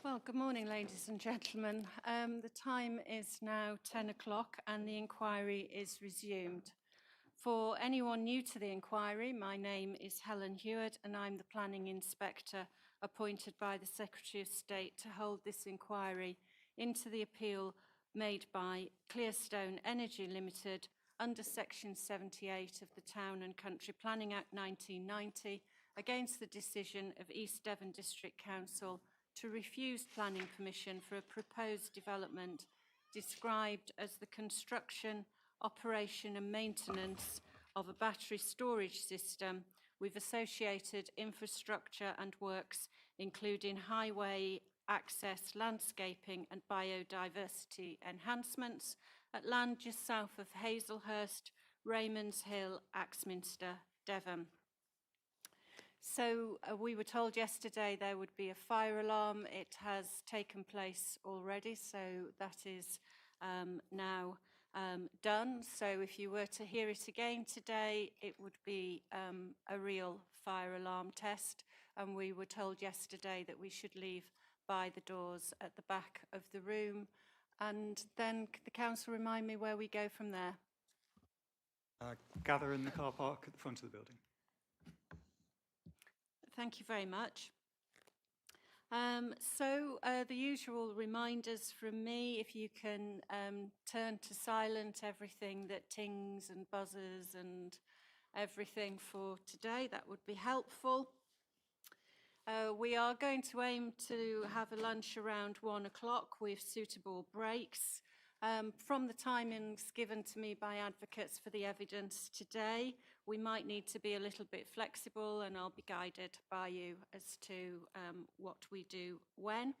Well, good morning, ladies and gentlemen. The time is now 10 o'clock and the inquiry is resumed. For anyone new to the inquiry, my name is Helen Hewitt and I'm the Planning Inspector appointed by the Secretary of State to hold this inquiry into the appeal made by Clearstone Energy Limited under Section 78 of the Town and Country Planning Act 1990 against the decision of East Devon District Council to refuse planning permission for a proposed development described as the construction, operation and maintenance of a battery storage system with associated infrastructure and works including highway access, landscaping and biodiversity enhancements at land just south of Hazelhurst, Raymond's Hill, Axminster, Devon. So we were told yesterday there would be a fire alarm. It has taken place already, so that is now done. So if you were to hear it again today, it would be a real fire alarm test. And we were told yesterday that we should leave by the doors at the back of the room. And then the council remind me where we go from there. Gather in the car park at the front of the building. Thank you very much. The usual reminders from me, if you can turn to silent everything that tings and buzzes and everything for today, that would be helpful. We are going to aim to have a lunch around 1 o'clock with suitable breaks. From the timings given to me by advocates for the evidence today, we might need to be a little bit flexible and I'll be guided by you as to what we do when.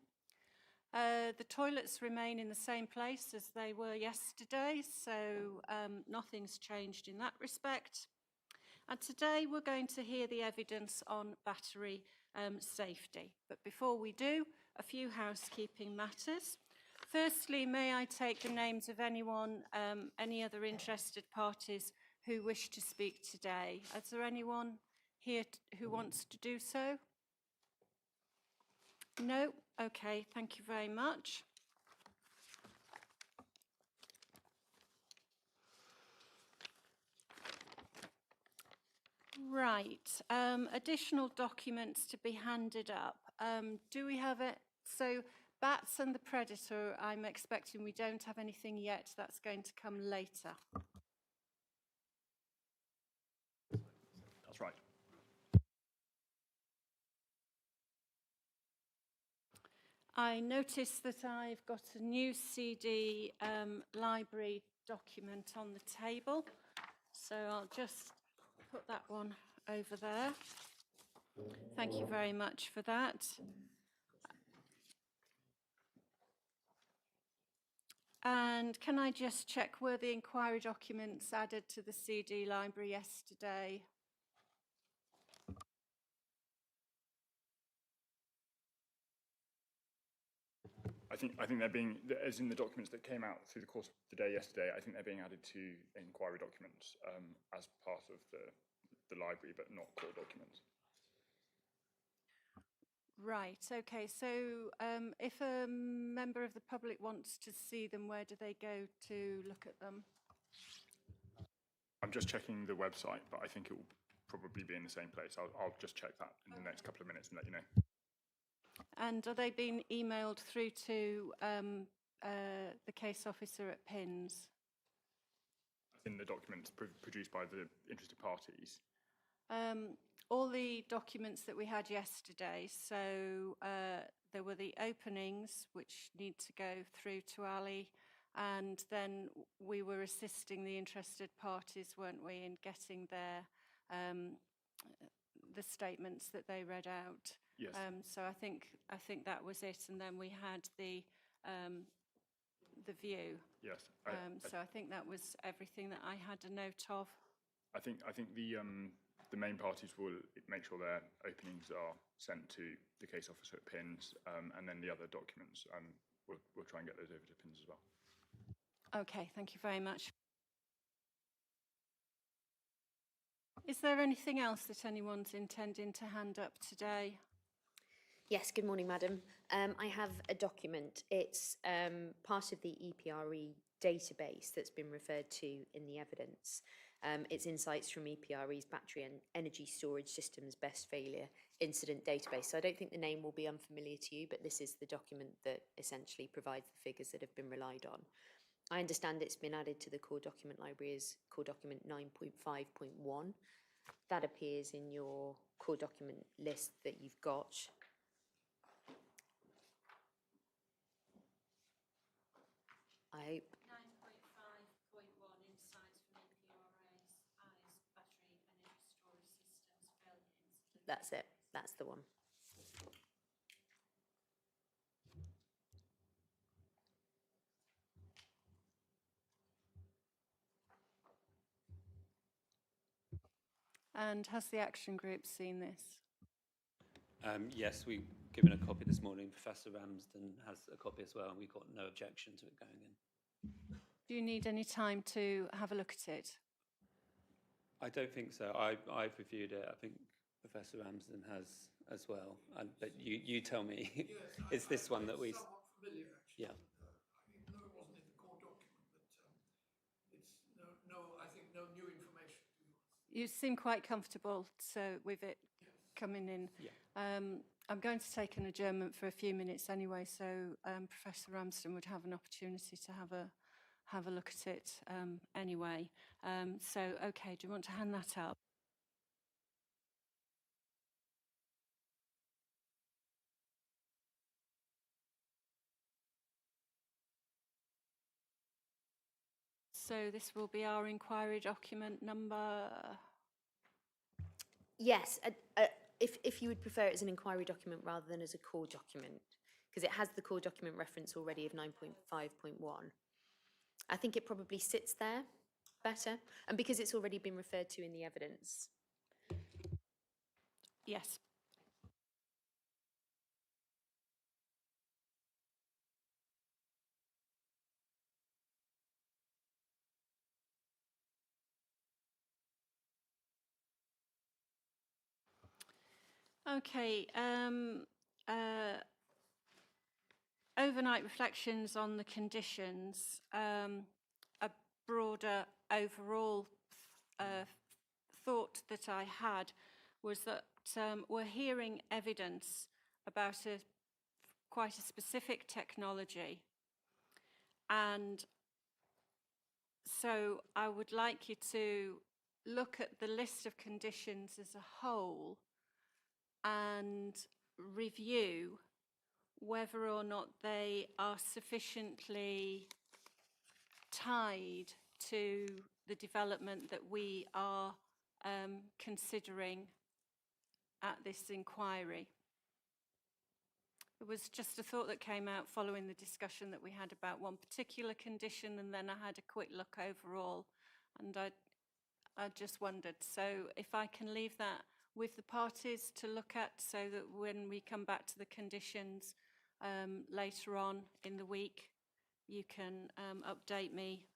The toilets remain in the same place as they were yesterday, so nothing's changed in that respect. And today we're going to hear the evidence on battery safety. But before we do, a few housekeeping matters. Firstly, may I take the names of anyone, any other interested parties who wish to speak today? Is there anyone here who wants to do so? No? Okay, thank you very much. Right, additional documents to be handed up. Do we have it? So bats and the predator, I'm expecting we don't have anything yet. That's going to come later. That's right. I notice that I've got a new CD library document on the table. So I'll just put that one over there. Thank you very much for that. And can I just check, were the inquiry documents added to the CD library yesterday? I think they're being, as in the documents that came out through the course of the day yesterday, I think they're being added to inquiry documents as part of the library, but not core documents. Right, okay, so if a member of the public wants to see them, where do they go to look at them? I'm just checking the website, but I think it will probably be in the same place. I'll just check that in the next couple of minutes and let you know. And are they being emailed through to the case officer at PINS? In the documents produced by the interested parties. All the documents that we had yesterday, so there were the openings which need to go through to Ali, and then we were assisting the interested parties, weren't we, in getting their the statements that they read out. Yes. So I think that was it, and then we had the view. Yes. So I think that was everything that I had a note of. I think the main parties will make sure their openings are sent to the case officer at PINS, and then the other documents, we'll try and get those over to PINS as well. Okay, thank you very much. Is there anything else that anyone's intending to hand up today? Yes, good morning, madam. I have a document. It's part of the EPRE database that's been referred to in the evidence. It's insights from EPRE's battery and energy storage systems best failure incident database. So I don't think the name will be unfamiliar to you, but this is the document that essentially provides the figures that have been relied on. I understand it's been added to the core document library as core document 9.5.1. That appears in your core document list that you've got. I hope. 9.5.1 insights from NPRA's battery energy storage systems failure incident. That's it. That's the one. And has the action group seen this? Yes, we've given a copy this morning. Professor Ramsden has a copy as well, and we've got no objection to it going in. Do you need any time to have a look at it? I don't think so. I've reviewed it. I think Professor Ramsden has as well. But you tell me. Yes, It's this one that we. Somewhat familiar, actually. Yeah. I know it wasn't in the core document, but it's I think no new information to you. You seem quite comfortable with it coming in. Yeah. I'm going to take an adjournment for a few minutes anyway, so Professor Ramsden would have an opportunity to have a look at it anyway. So, okay, do you want to hand that up? So this will be our inquiry document number. Yes, if you would prefer it as an inquiry document rather than as a core document, because it has the core document reference already of 9.5.1. I think it probably sits there better, and because it's already been referred to in the evidence. Yes. Okay. Overnight reflections on the conditions. A broader overall thought that I had was that we're hearing evidence about quite a specific technology, and so I would like you to look at the list of conditions as a whole and review whether or not they are sufficiently tied to the development that we are considering at this inquiry. It was just a thought that came out following the discussion that we had about one particular condition, and then I had a quick look overall, and I just wondered. So if I can leave that with the parties to look at, so that when we come back to the conditions later on in the week, you can update me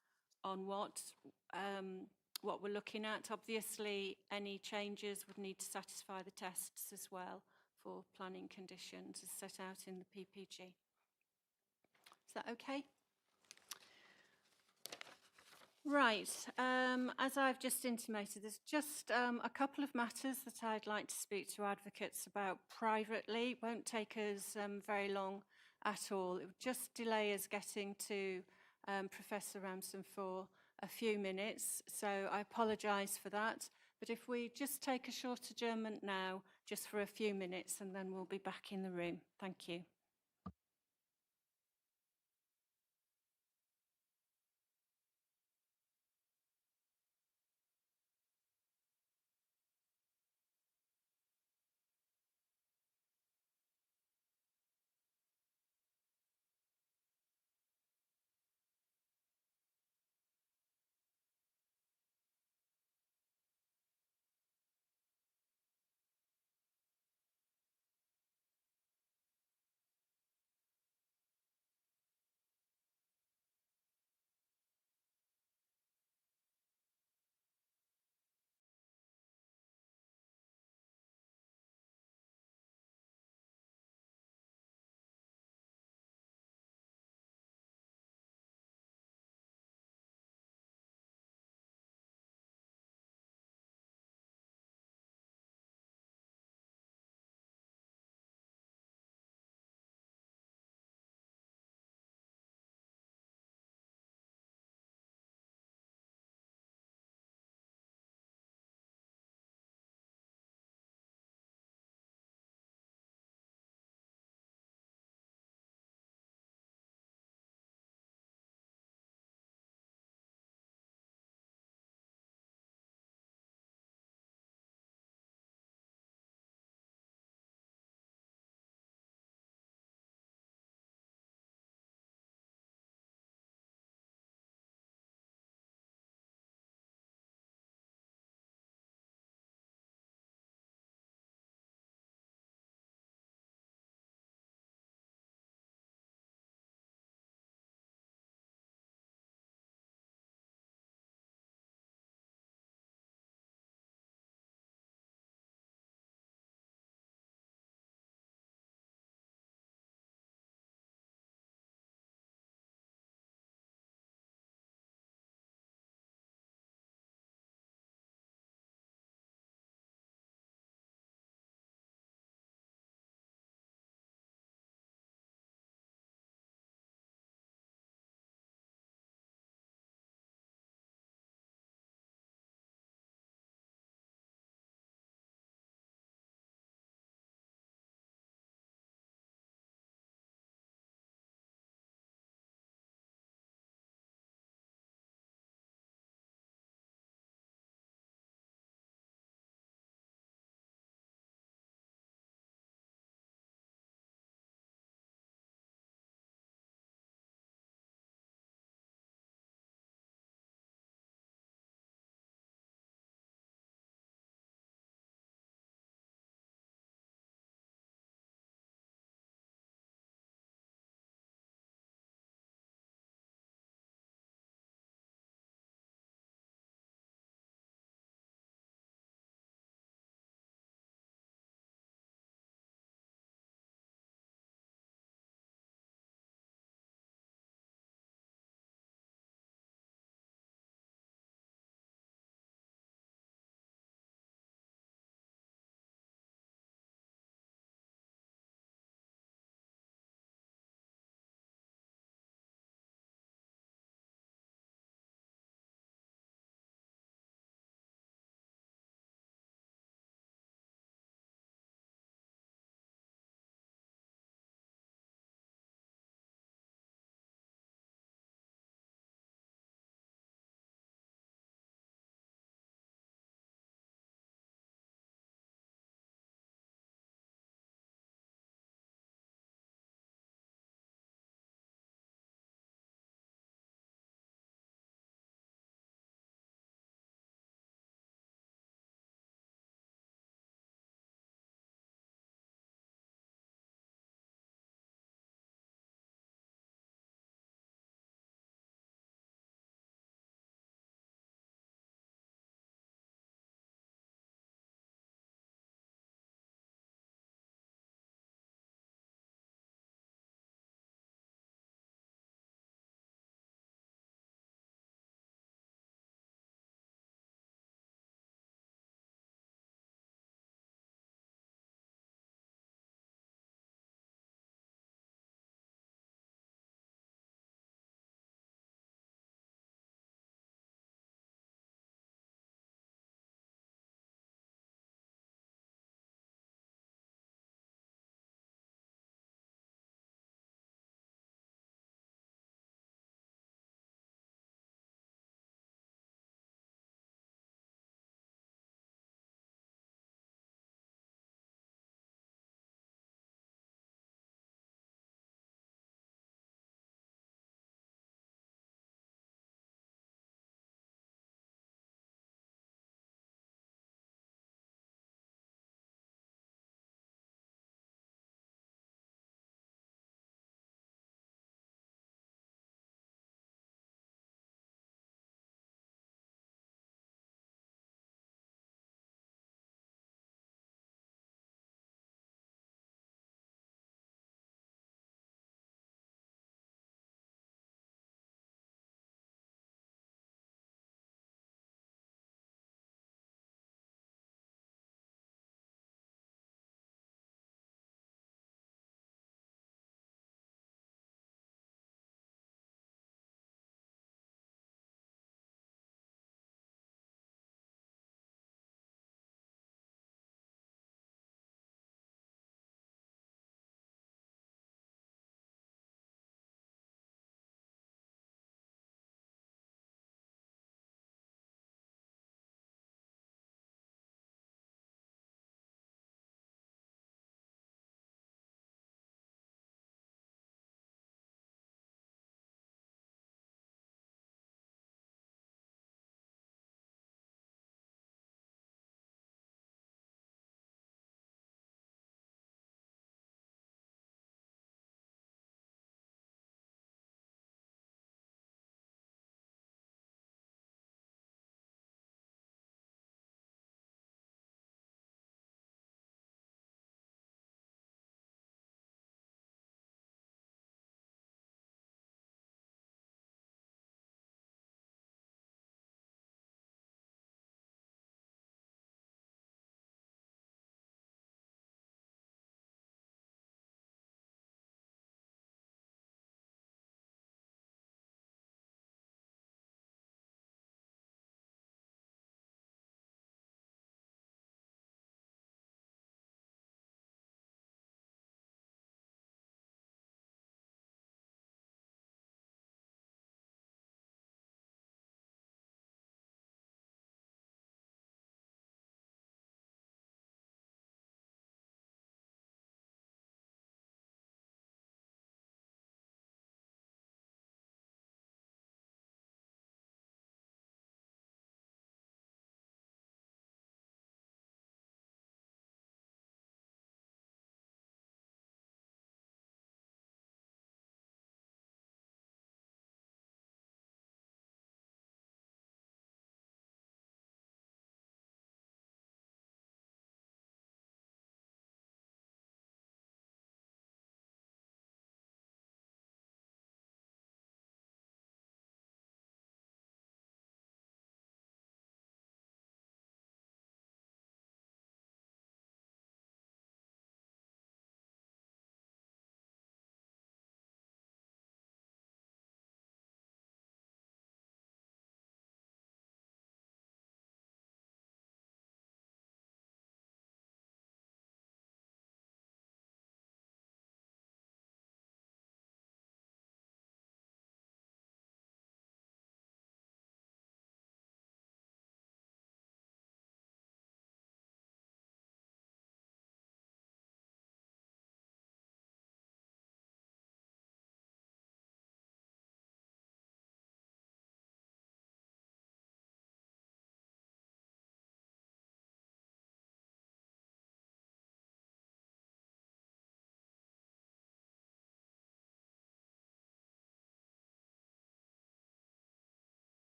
on what we're looking at. Obviously, any changes would need to satisfy the tests as well for planning conditions as set out in the PPG. Is that okay? Right, as I've just intimated, there's just a couple of matters that I'd like to speak to advocates about privately. It won't take us very long at all. It would just delay us getting to Professor Ramsden for a few minutes, so I apologise for that. But if we just take a short adjournment now, just for a few minutes, and then we'll be back in the room. Thank you.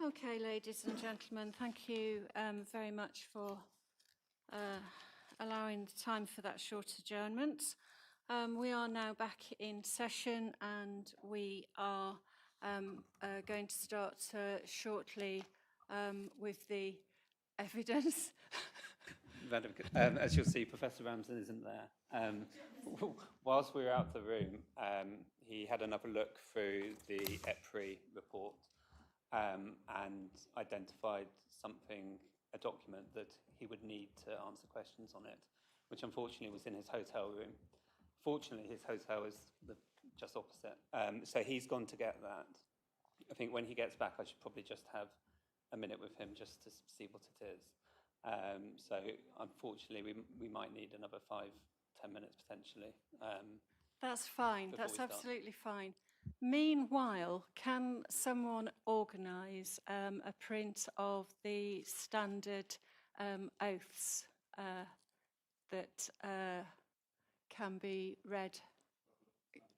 Okay, ladies and gentlemen, thank you very much for allowing the time for that short adjournment. We are now back in session and we are going to start shortly with the evidence. Madam, as you'll see, Professor Ramsden isn't there. Whilst we were out of the room, he had another look through the EPRI report and identified something, a document that he would need to answer questions on it, which unfortunately was in his hotel room. Fortunately, his hotel is just opposite. So he's gone to get that. I think when he gets back, I should probably just have a minute with him just to see what it is. So unfortunately, we might need another 5-10 minutes potentially. That's fine. Before That's we start. absolutely fine. Meanwhile, can someone organise a print of the standard oaths that can be read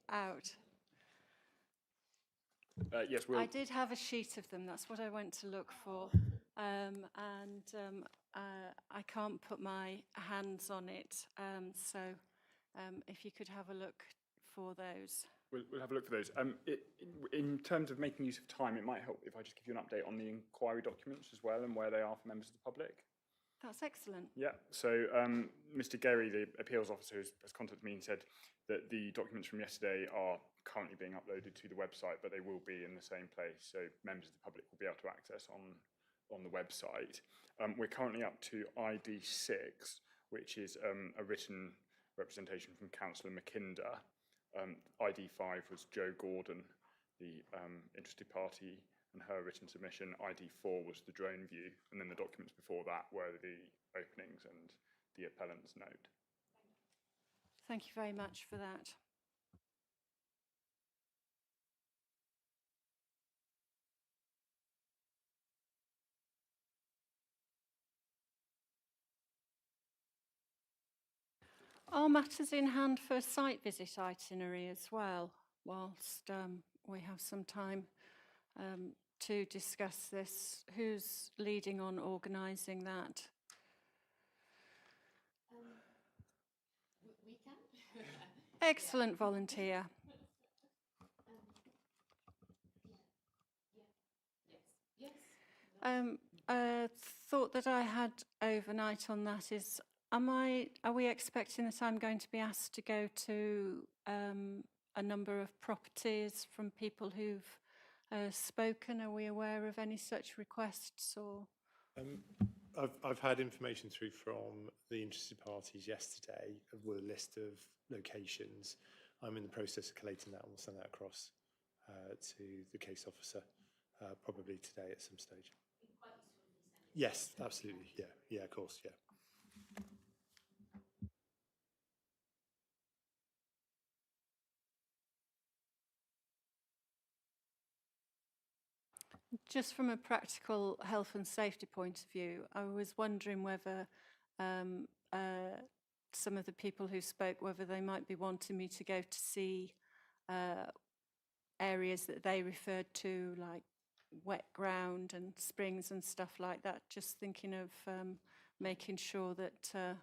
out? Yes, we'll. I did have a sheet of them. That's what I went to look for. I can't put my hands on it. So if you could have a look for those. We'll have a look for those. In terms of making use of time, it might help if I just give you an update on the inquiry documents as well and where they are for members of the public. That's excellent. Yeah, so Mr. Gerry, the appeals officer, has contacted me and said that the documents from yesterday are currently being uploaded to the website, but they will be in the same place, so members of the public will be able to access on the website. We're currently up to ID 6, which is a written representation from Councillor Mackinder. ID 5 was Joe Gordon, the interested party, and her written submission. ID 4 was the drone view, and then the documents before that were the openings and the appellant's note. Thank you very much for that. Are matters in hand for a site visit itinerary as well, whilst we have some time to discuss this? Who's leading on organising that? We can. Excellent volunteer. Thought that I had overnight on that is, are we expecting that I'm going to be asked to go to a number of properties from people who've spoken? Are we aware of any such requests or? I've had information through from the interested parties yesterday with a list of locations. I'm in the process of collating that and we'll send that across to the case officer probably today at some stage. Yes, absolutely. Yeah, of course, yeah. Just from a practical health and safety point of view, I was wondering whether some of the people who spoke, whether they might be wanting me to go to see areas that they referred to, like wet ground and springs and stuff like that, just thinking of making sure that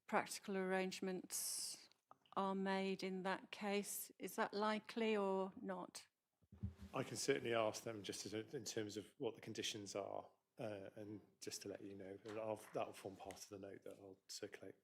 practical arrangements are made in that case. Is that likely or not? I can certainly ask them just in terms of what the conditions are and just to let you know, that'll form part of the note that I'll circulate.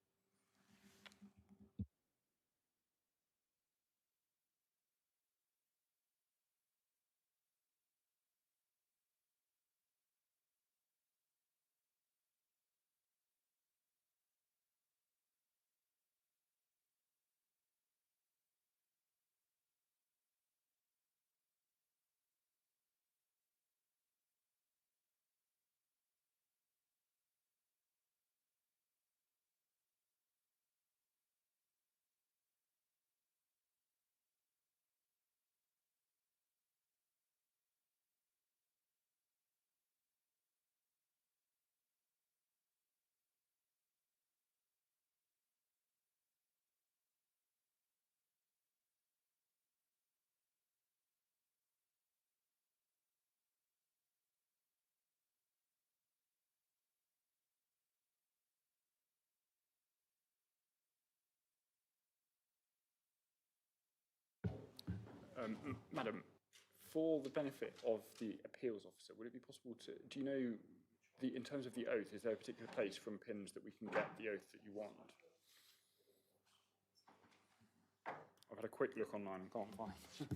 Madam, for the benefit of the appeals officer, would it be possible to, do you know, in terms of the oath, is there a particular place from PINS that we can get the oath that you want? I've had a quick look online and can't find it.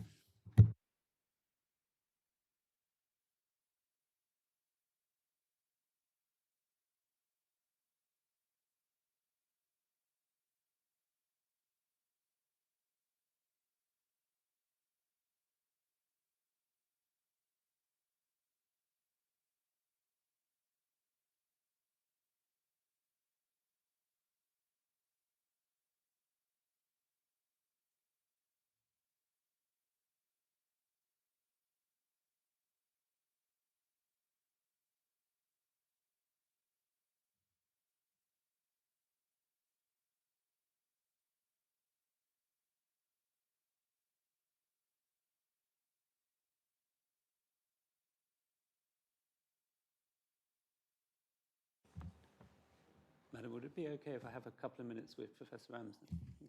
Madam, would it be okay if I have a couple of minutes with Professor Ramsden? Thank you.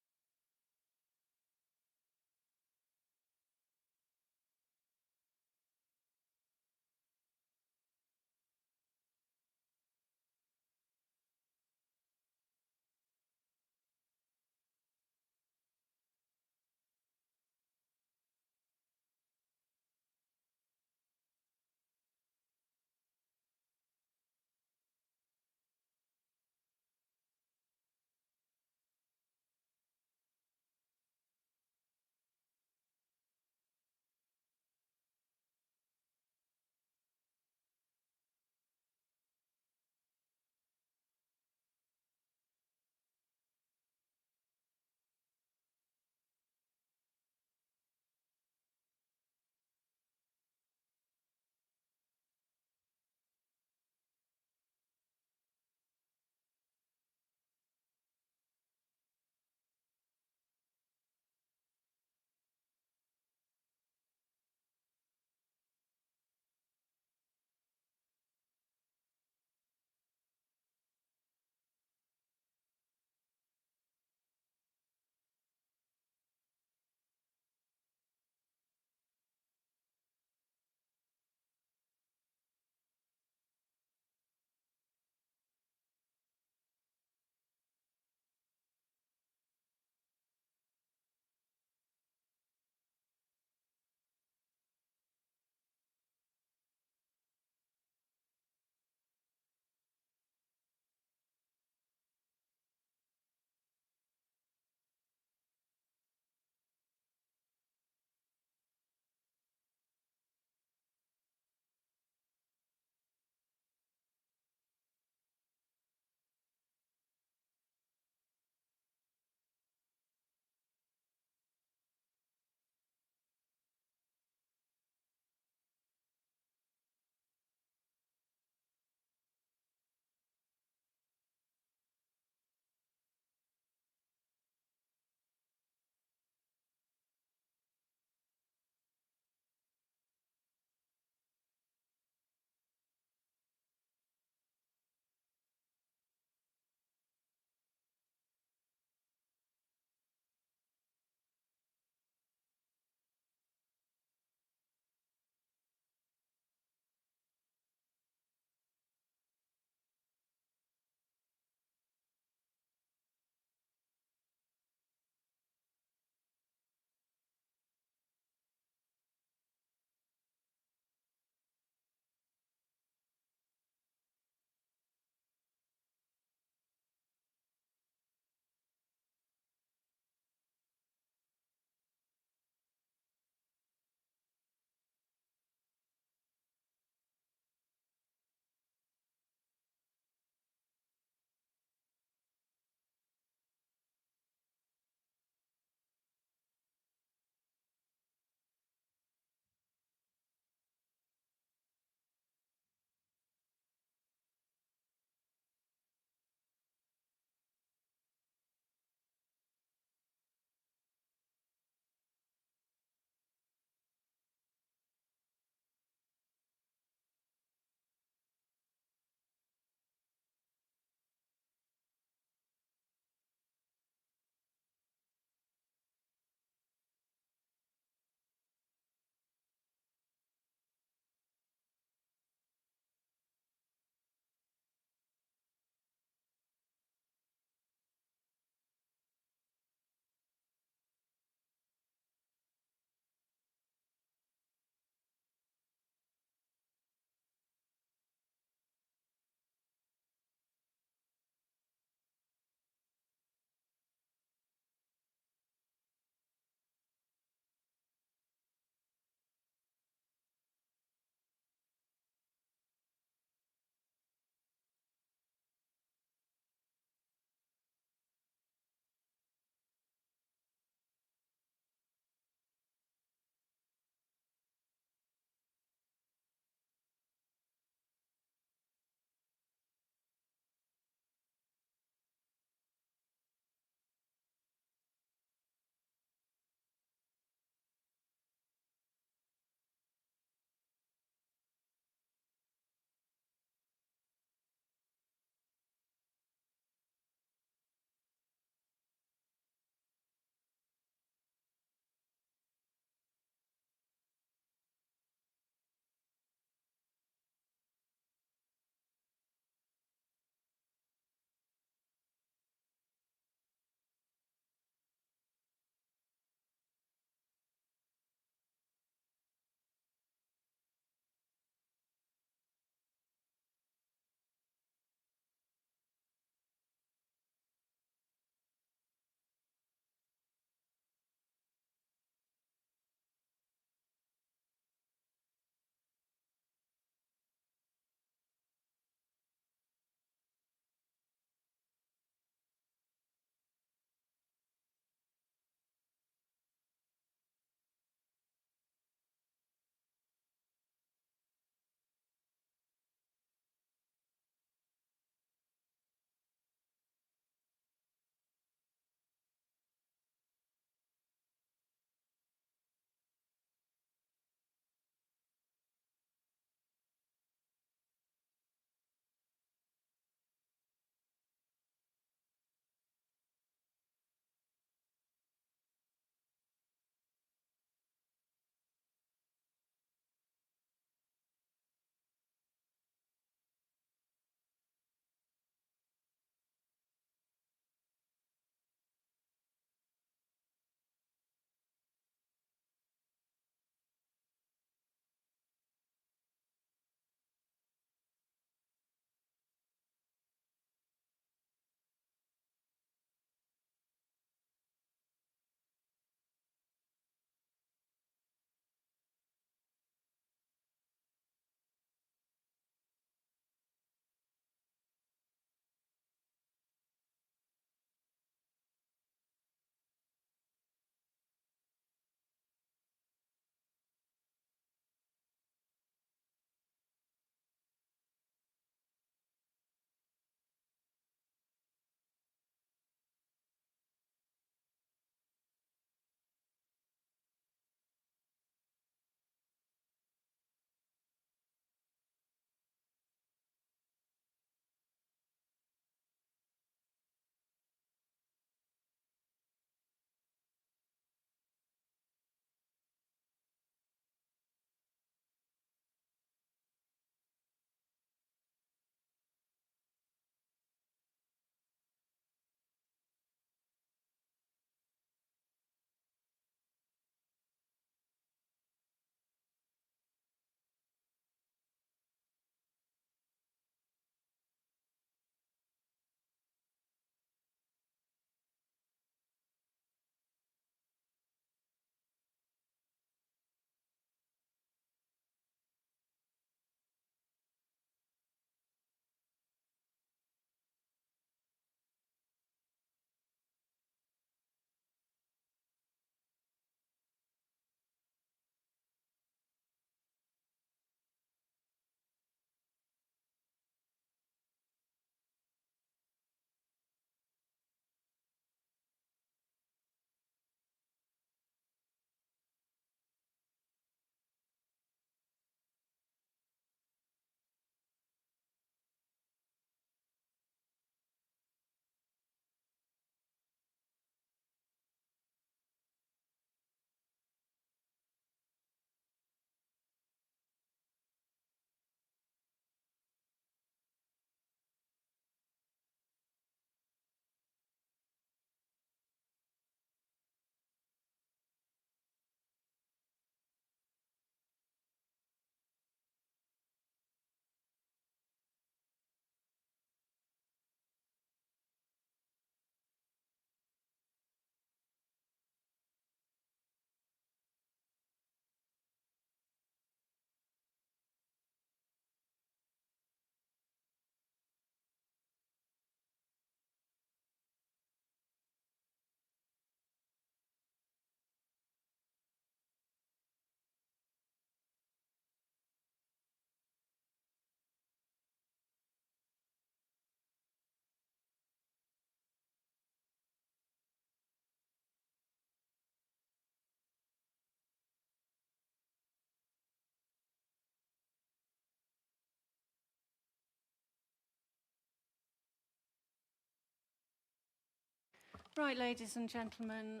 Right, ladies and gentlemen,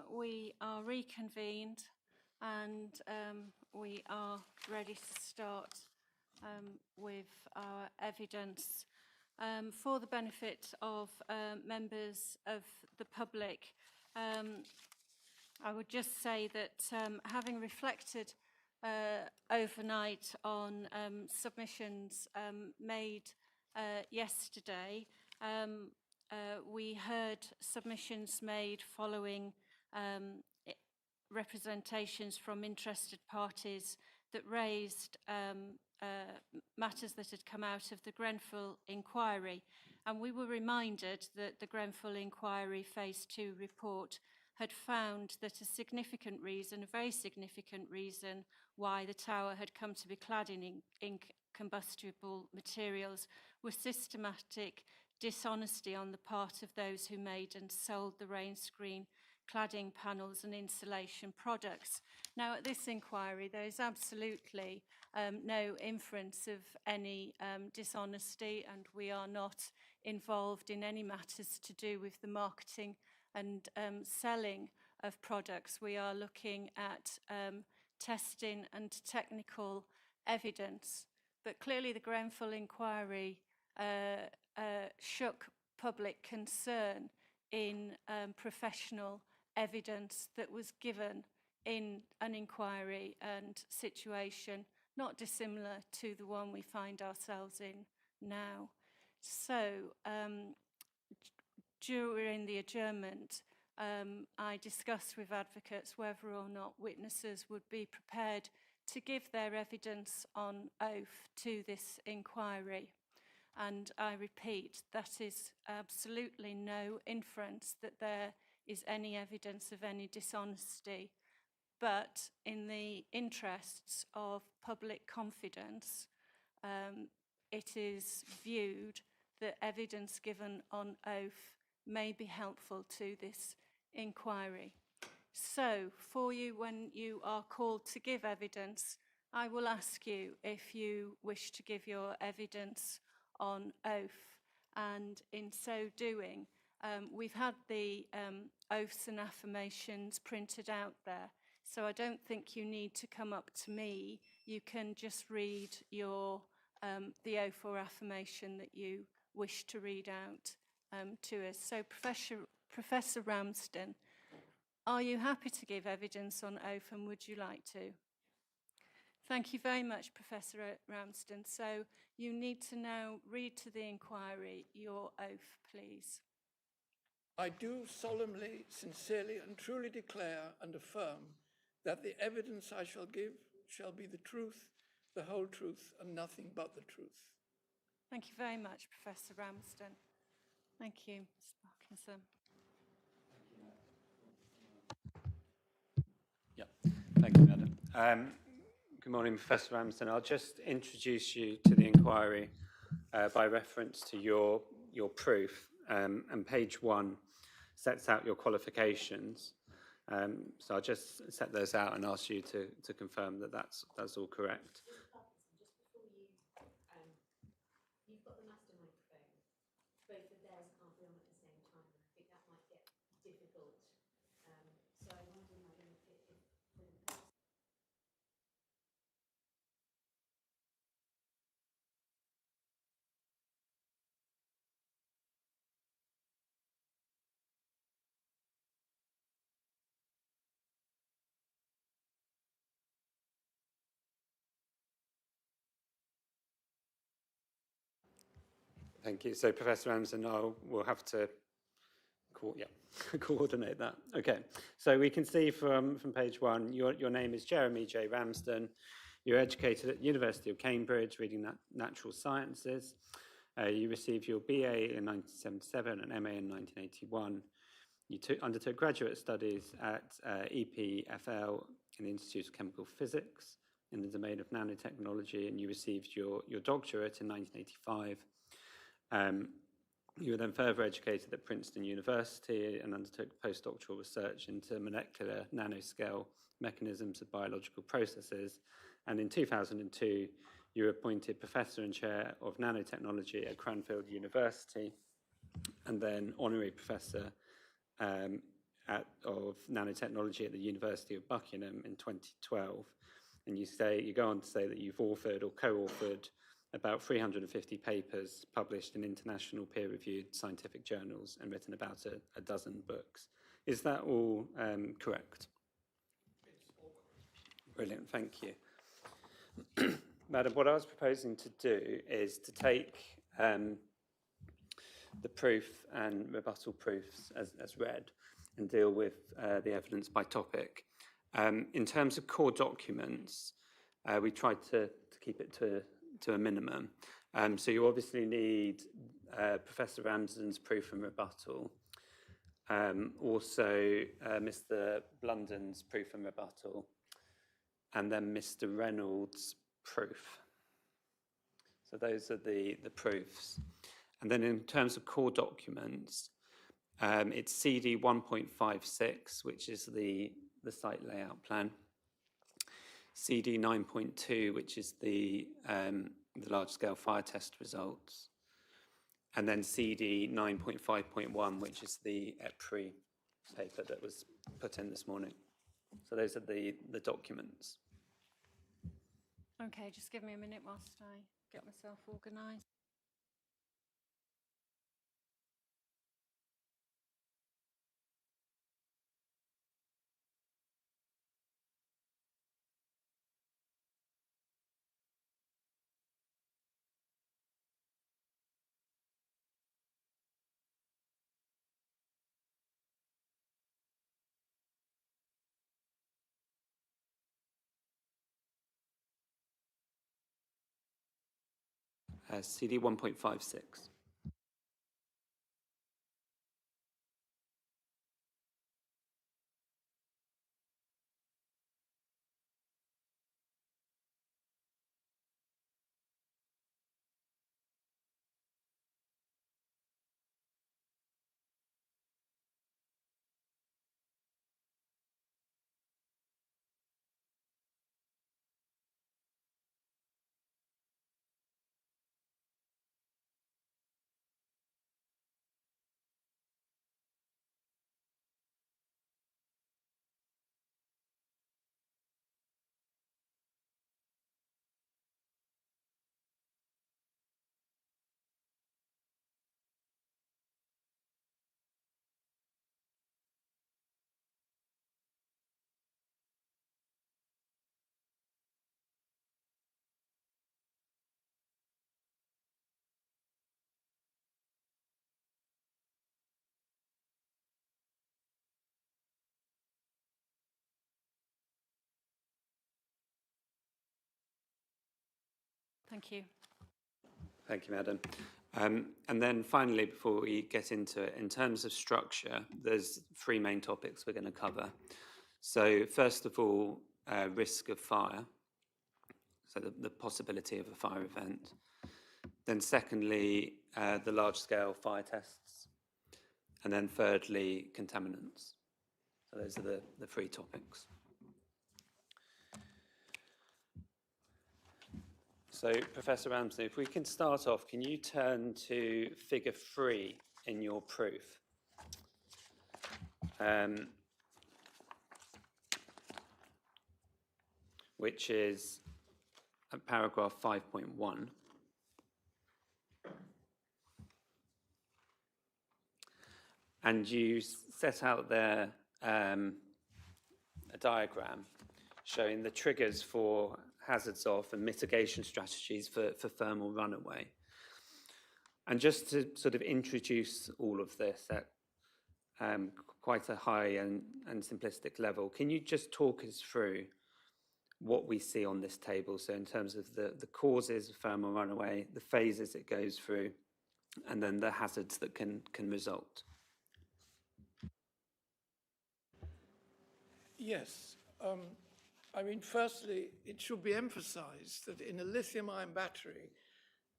we are reconvened and we are ready to start with our evidence. For the benefit of members of the public, I would just say that having reflected overnight on submissions made yesterday, we heard submissions made following representations from interested parties that raised matters that had come out of the Grenfell inquiry. And we were reminded that the Grenfell inquiry Phase 2 report had found that a significant reason, a very significant reason, why the tower had come to be clad in combustible materials was systematic dishonesty on the part of those who made and sold the rain screen cladding panels and insulation products. Now, at this inquiry, there is absolutely no inference of any dishonesty, and we are not involved in any matters to do with the marketing and selling of products. We are looking at testing and technical evidence. But clearly the Grenfell inquiry shook public concern in professional evidence that was given in an inquiry and situation not dissimilar to the one we find ourselves in now. So during the adjournment, I discussed with advocates whether or not witnesses would be prepared to give their evidence on oath to this inquiry. And I repeat, that is absolutely no inference that there is any evidence of any dishonesty. But in the interests of public confidence, it is viewed that evidence given on oath may be helpful to this inquiry. So, for you, when you are called to give evidence, I will ask you if you wish to give your evidence on oath. And in so doing, we've had the oaths and affirmations printed out there. So I don't think you need to come up to me. You can just read your the oath or affirmation that you wish to read out to us. So Professor Ramsden, are you happy to give evidence on oath, and would you like to? Thank you very much, Professor Ramsden. So you need to now read to the inquiry your oath, please. I do solemnly, sincerely, and truly declare and affirm that the evidence I shall give shall be the truth, the whole truth, and nothing but the truth. Thank you very much, Professor Ramsden. Thank you, Ms. Parkinson. Yeah, thank you, Madam. Good morning, Professor Ramsden. I'll just introduce you to the inquiry by reference to your proof, and page 1 sets out your qualifications. So I'll just set those out and ask you to confirm that that's all correct. Just before you've got the master microphone. Both of theirs can't be on at the same time, and I think that might get difficult. So I wonder, Madam, if Thank you. So, Professor Ramsden, we'll have to coordinate that. Okay. So we can see from page 1, your name is Jeremy J. Ramsden. You're educated at the University of Cambridge, reading Natural Sciences. You received your BA in 1977 and MA in 1981. You undertook graduate studies at EPFL in the Institute of Chemical Physics in the domain of nanotechnology, and you received your doctorate in 1985. You were then further educated at Princeton University and undertook postdoctoral research into molecular nanoscale mechanisms of biological processes. And in 2002, you were appointed Professor and Chair of Nanotechnology at Cranfield University, and then Honorary Professor of nanotechnology at the University of Buckingham in 2012. And you go on to say that you've authored or co-authored about 350 papers published in international peer-reviewed scientific journals and written about a dozen books. Is that all correct? Brilliant, thank you. Madam, what I was proposing to do is to take the proof and rebuttal proofs as read and deal with the evidence by topic. In terms of core documents, we tried to keep it to a minimum. So you obviously need Professor Ramsden's proof and rebuttal, also Mr. Blunden's proof and rebuttal, and then Mr. Reynolds' proof. So those are the proofs. And then in terms of core documents, it's CD 1.56, which is the site layout plan, CD 9.2, which is the large-scale fire test results, and then CD 9.5.1, which is the EPRI paper that was put in this morning. So those are the documents. Okay, just give me a minute whilst I get myself organised. CD 1.56. Thank you. Thank you, Madam. And then finally, before we get into it, in terms of structure, there's three main topics we're going to cover. So first of all, risk of fire, so the possibility of a fire event. Then secondly, the large-scale fire tests. And then thirdly, contaminants. So those are the three topics. So, Professor Ramsden, if we can start off, can you turn to figure 3 in your proof? Which is paragraph 5.1. And you set out there a diagram showing the triggers for hazards of and mitigation strategies for thermal runaway. And just to sort of introduce all of this at quite a high and simplistic level, can you just talk us through what we see on this table? So in terms of the causes of thermal runaway, the phases it goes through, and then the hazards that can result. Yes. I mean, firstly, it should be emphasized that in a lithium-ion battery,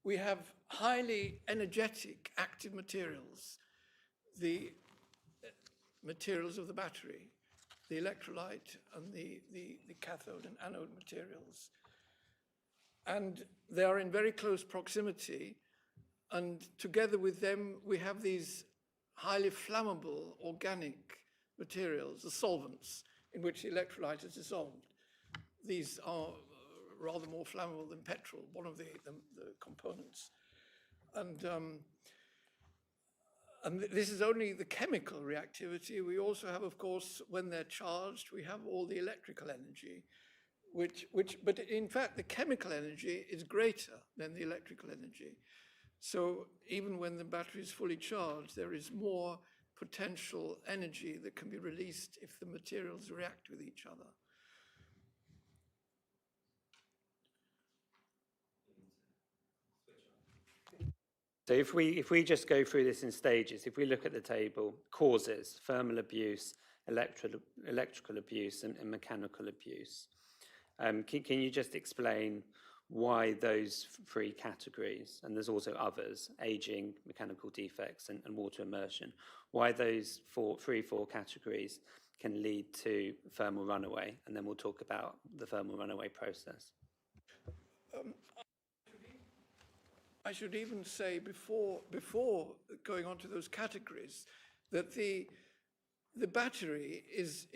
we have highly energetic active materials, the materials of the battery, the electrolyte and the cathode and anode materials. And they are in very close proximity. And together with them, we have these highly flammable organic materials, the solvents in which the electrolyte is dissolved. These are rather more flammable than petrol, one of the components. And this is only the chemical reactivity. We also have, of course, when they're charged, we have all the electrical energy, but in fact, the chemical energy is greater than the electrical energy. So even when the battery is fully charged, there is more potential energy that can be released if the materials react with each other. So if we just go through this in stages, if we look at the table, causes, thermal abuse, electrical abuse, and mechanical abuse. Can you just explain why those three categories, and there's also others, aging, mechanical defects, and water immersion, why those four categories can lead to thermal runaway, and then we'll talk about the thermal runaway process. I should even say before going on to those categories that the battery is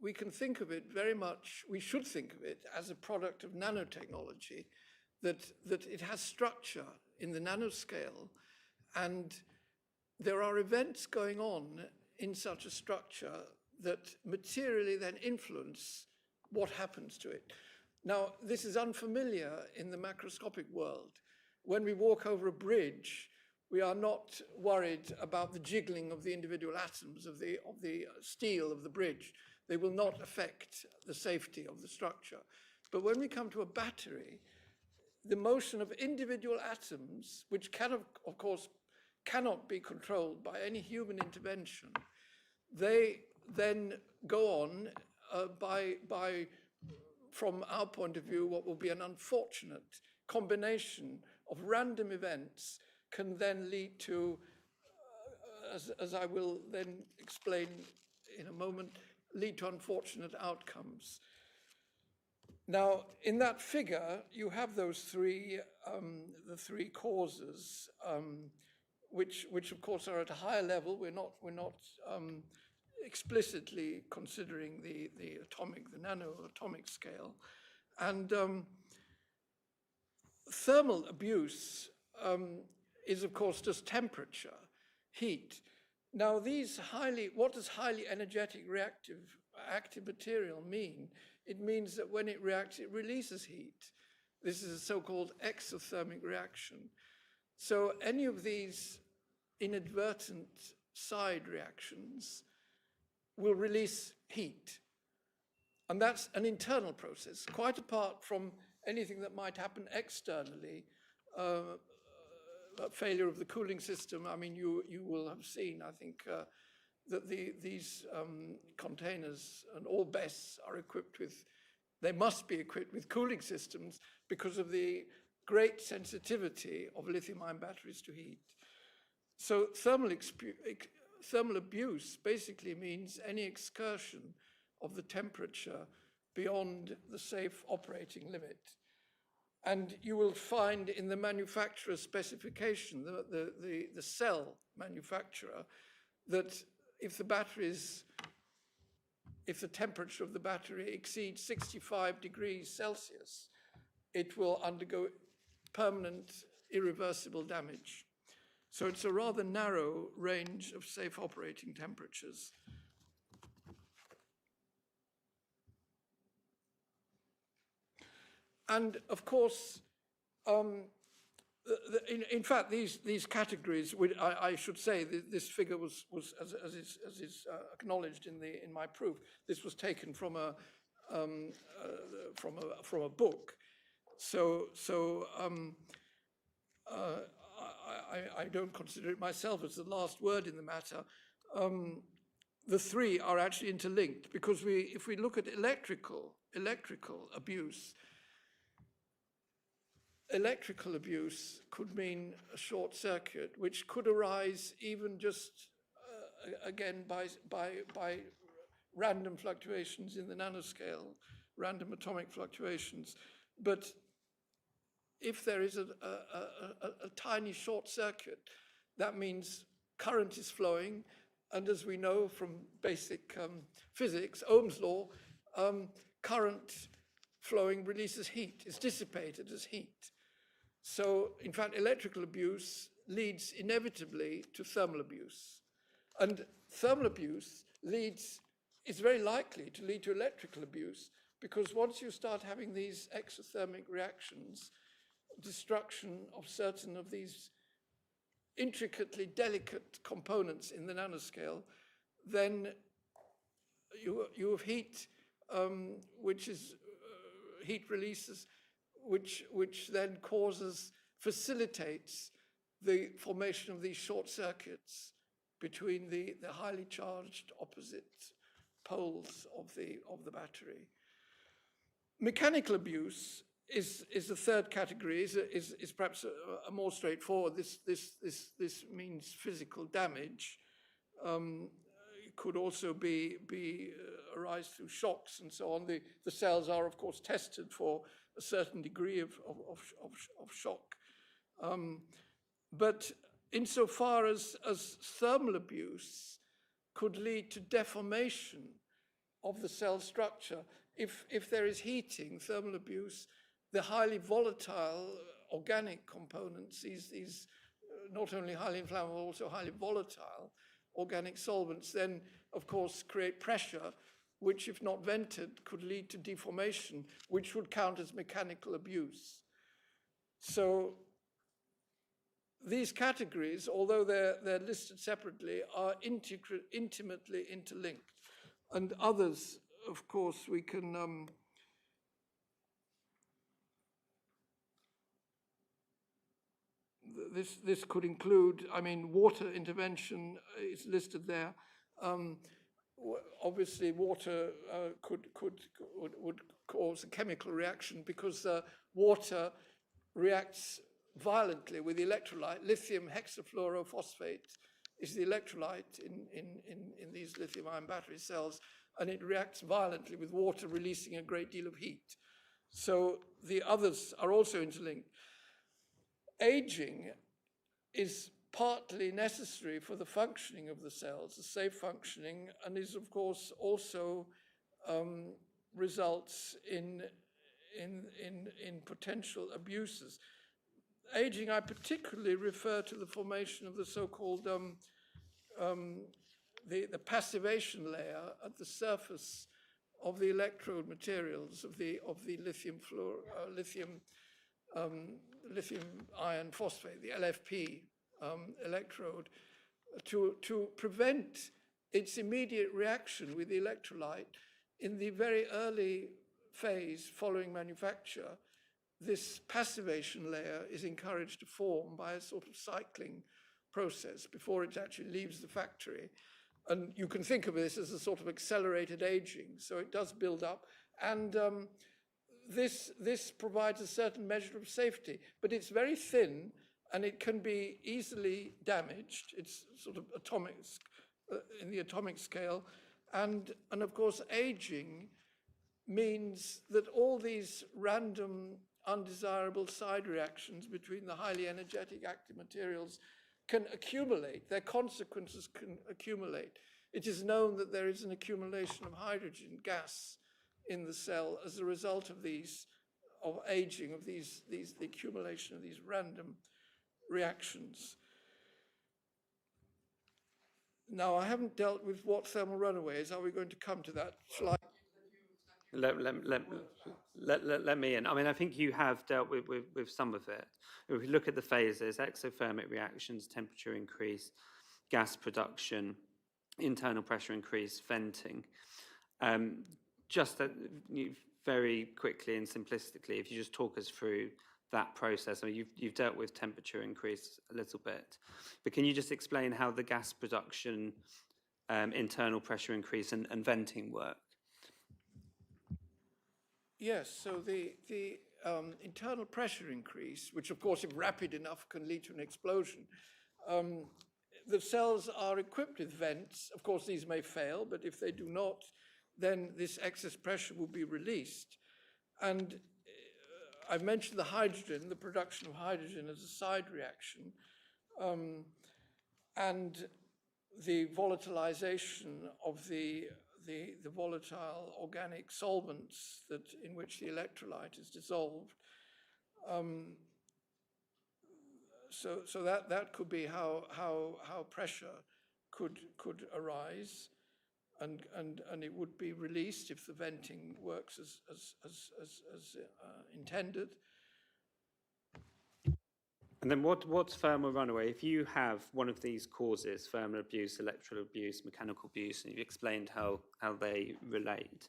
we can think of it very much, we should think of it as a product of nanotechnology, that it has structure in the nanoscale, and there are events going on in such a structure that materially then influence what happens to it. Now, this is unfamiliar in the macroscopic world. When we walk over a bridge, we are not worried about the jiggling of the individual atoms of the steel of the bridge. They will not affect the safety of the structure. But when we come to a battery, the motion of individual atoms, which of course cannot be controlled by any human intervention, they then go on by, from our point of view, what will be an unfortunate combination of random events can then lead to, as I will then explain in a moment, lead to unfortunate outcomes. Now, in that figure, you have those three, the three causes, which of course are at a higher level. We're not explicitly considering the nano-atomic scale, and thermal abuse is of course just temperature, heat. Now, what does highly energetic active material mean? It means that when it reacts, it releases heat. This is a so-called exothermic reaction. So any of these inadvertent side reactions will release heat. And that's an internal process, quite apart from anything that might happen externally. Failure of the cooling system. I mean, you will have seen, I think, that these containers and all BESS are equipped with, they must be equipped with cooling systems because of the great sensitivity of lithium-ion batteries to heat. So thermal abuse basically means any excursion of the temperature beyond the safe operating limit. And you will find in the manufacturer's specification, the cell manufacturer, that if the temperature of the battery exceeds 65 degrees Celsius, it will undergo permanent, irreversible damage. So it's a rather narrow range of safe operating temperatures. And of course, in fact, these categories, I should say, this figure was as is acknowledged in my proof. This was taken from a book. So I don't consider it myself as the last word in the matter. The three are actually interlinked, because if we look at electrical abuse. Electrical abuse could mean a short circuit, which could arise even just, again, by random fluctuations in the nanoscale, random atomic fluctuations. But if there is a tiny short circuit, that means current is flowing, and as we know from basic physics, Ohm's law, current flowing releases heat, is dissipated as heat. So, in fact, electrical abuse leads inevitably to thermal abuse. And thermal abuse is very likely to lead to electrical abuse, because once you start having these exothermic reactions, destruction of certain of these intricately delicate components in the nanoscale, then you have heat, which is heat releases, which then facilitates the formation of these short circuits between the highly charged opposite poles of the battery. Mechanical abuse is the third category, is perhaps a more straightforward. This means physical damage. It could also arise through shocks and so on. The cells are, of course, tested for a certain degree of shock. But insofar as thermal abuse could lead to deformation of the cell structure, if there is heating, thermal abuse, the highly volatile organic components, these not only highly inflammable, also highly volatile organic solvents, then of course create pressure, which if not vented could lead to deformation, which would count as mechanical abuse. So these categories, although they're listed separately, are intimately interlinked. And others, of course, we can this could include, I mean, water intervention is listed there. Obviously, water would cause a chemical reaction, because water reacts violently with the electrolyte. Lithium hexafluorophosphate is the electrolyte in these lithium-ion battery cells, and it reacts violently with water, releasing a great deal of heat. So the others are also interlinked. Aging is partly necessary for the functioning of the cells, the safe functioning, and is of course also results in potential abuses. Aging, I particularly refer to the formation of the so-called the passivation layer at the surface of the electrode materials of the lithium iron phosphate, the LFP electrode, to prevent its immediate reaction with the electrolyte in the very early phase following manufacture. This passivation layer is encouraged to form by a sort of cycling process before it actually leaves the factory. And you can think of this as a sort of accelerated aging. So it does build up. And this provides a certain measure of safety, but it's very thin and it can be easily damaged. It's sort of atomic, in the atomic scale. And of course, aging means that all these random undesirable side reactions between the highly energetic active materials can accumulate. Their consequences can accumulate. It is known that there is an accumulation of hydrogen gas in the cell as a result of aging, of the accumulation of these random reactions. Now, I haven't dealt with what thermal runaway is. Are we going to come to that slide? Let me in. I mean, I think you have dealt with some of it. If we look at the phases, exothermic reactions, temperature increase, gas production, internal pressure increase, venting. Just that, very quickly and simplistically, if you just talk us through that process. I mean, you've dealt with temperature increase a little bit, but can you just explain how the gas production, internal pressure increase and venting work? Yes, so the internal pressure increase, which of course if rapid enough can lead to an explosion, the cells are equipped with vents. Of course these may fail, but if they do not, then this excess pressure will be released. And I've mentioned the hydrogen, the production of hydrogen as a side reaction. and the volatilization of the volatile organic solvents in which the electrolyte is dissolved. So that could be how pressure could arise, and it would be released if the venting works as intended. And then what's thermal runaway? If you have one of these causes, thermal abuse, electrical abuse, mechanical abuse, and you've explained how they relate,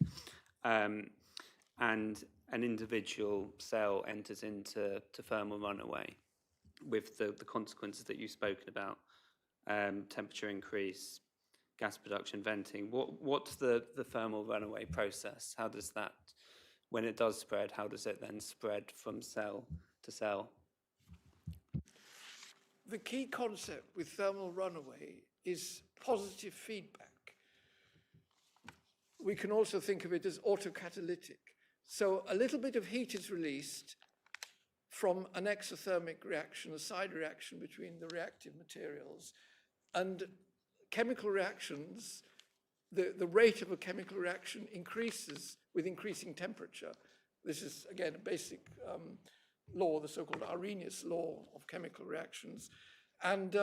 and an individual cell enters into thermal runaway with the consequences that you've spoken about, temperature increase, gas production, venting, what's the thermal runaway process? How does that, when it does spread, how does it then spread from cell to cell? The key concept with thermal runaway is positive feedback. We can also think of it as autocatalytic. So a little bit of heat is released from an exothermic reaction, a side reaction between the reactive materials, and chemical reactions, the rate of a chemical reaction increases with increasing temperature. This is, again, a basic law, the so-called Arrhenius law of chemical reactions. And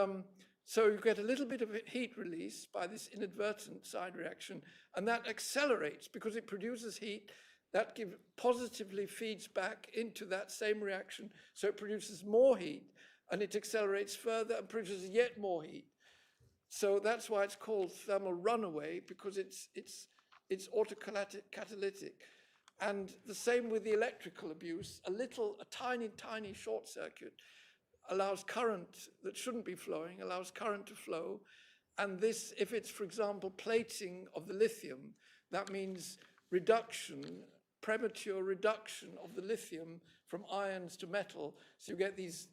so you get a little bit of heat release by this inadvertent side reaction, and that accelerates because it produces heat that positively feeds back into that same reaction. So it produces more heat, and it accelerates further and produces yet more heat. So that's why it's called thermal runaway, because it's autocatalytic. And the same with the electrical abuse. A tiny short circuit allows current that shouldn't be flowing, allows current to flow. And this, if it's, for example, plating of the lithium, that means premature reduction of the lithium from ions to metal. So you get these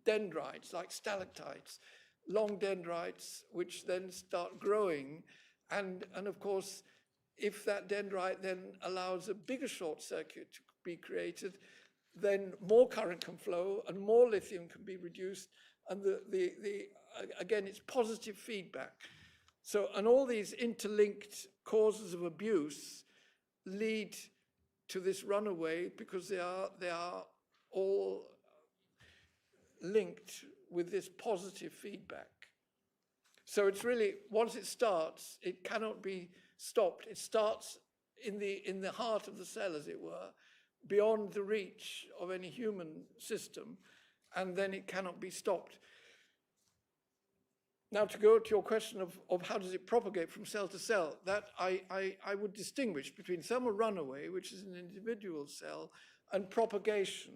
dendrites, like stalactites, long dendrites, which then start growing. And of course, if that dendrite then allows a bigger short circuit to be created, then more current can flow and more lithium can be reduced. And again, it's positive feedback. So, and all these interlinked causes of abuse lead to this runaway because they are all linked with this positive feedback. So it's really, once it starts, it cannot be stopped. It starts in the heart of the cell, as it were, beyond the reach of any human system, and then it cannot be stopped. Now, to go to your question of how does it propagate from cell to cell, that I would distinguish between thermal runaway, which is an individual cell, and propagation,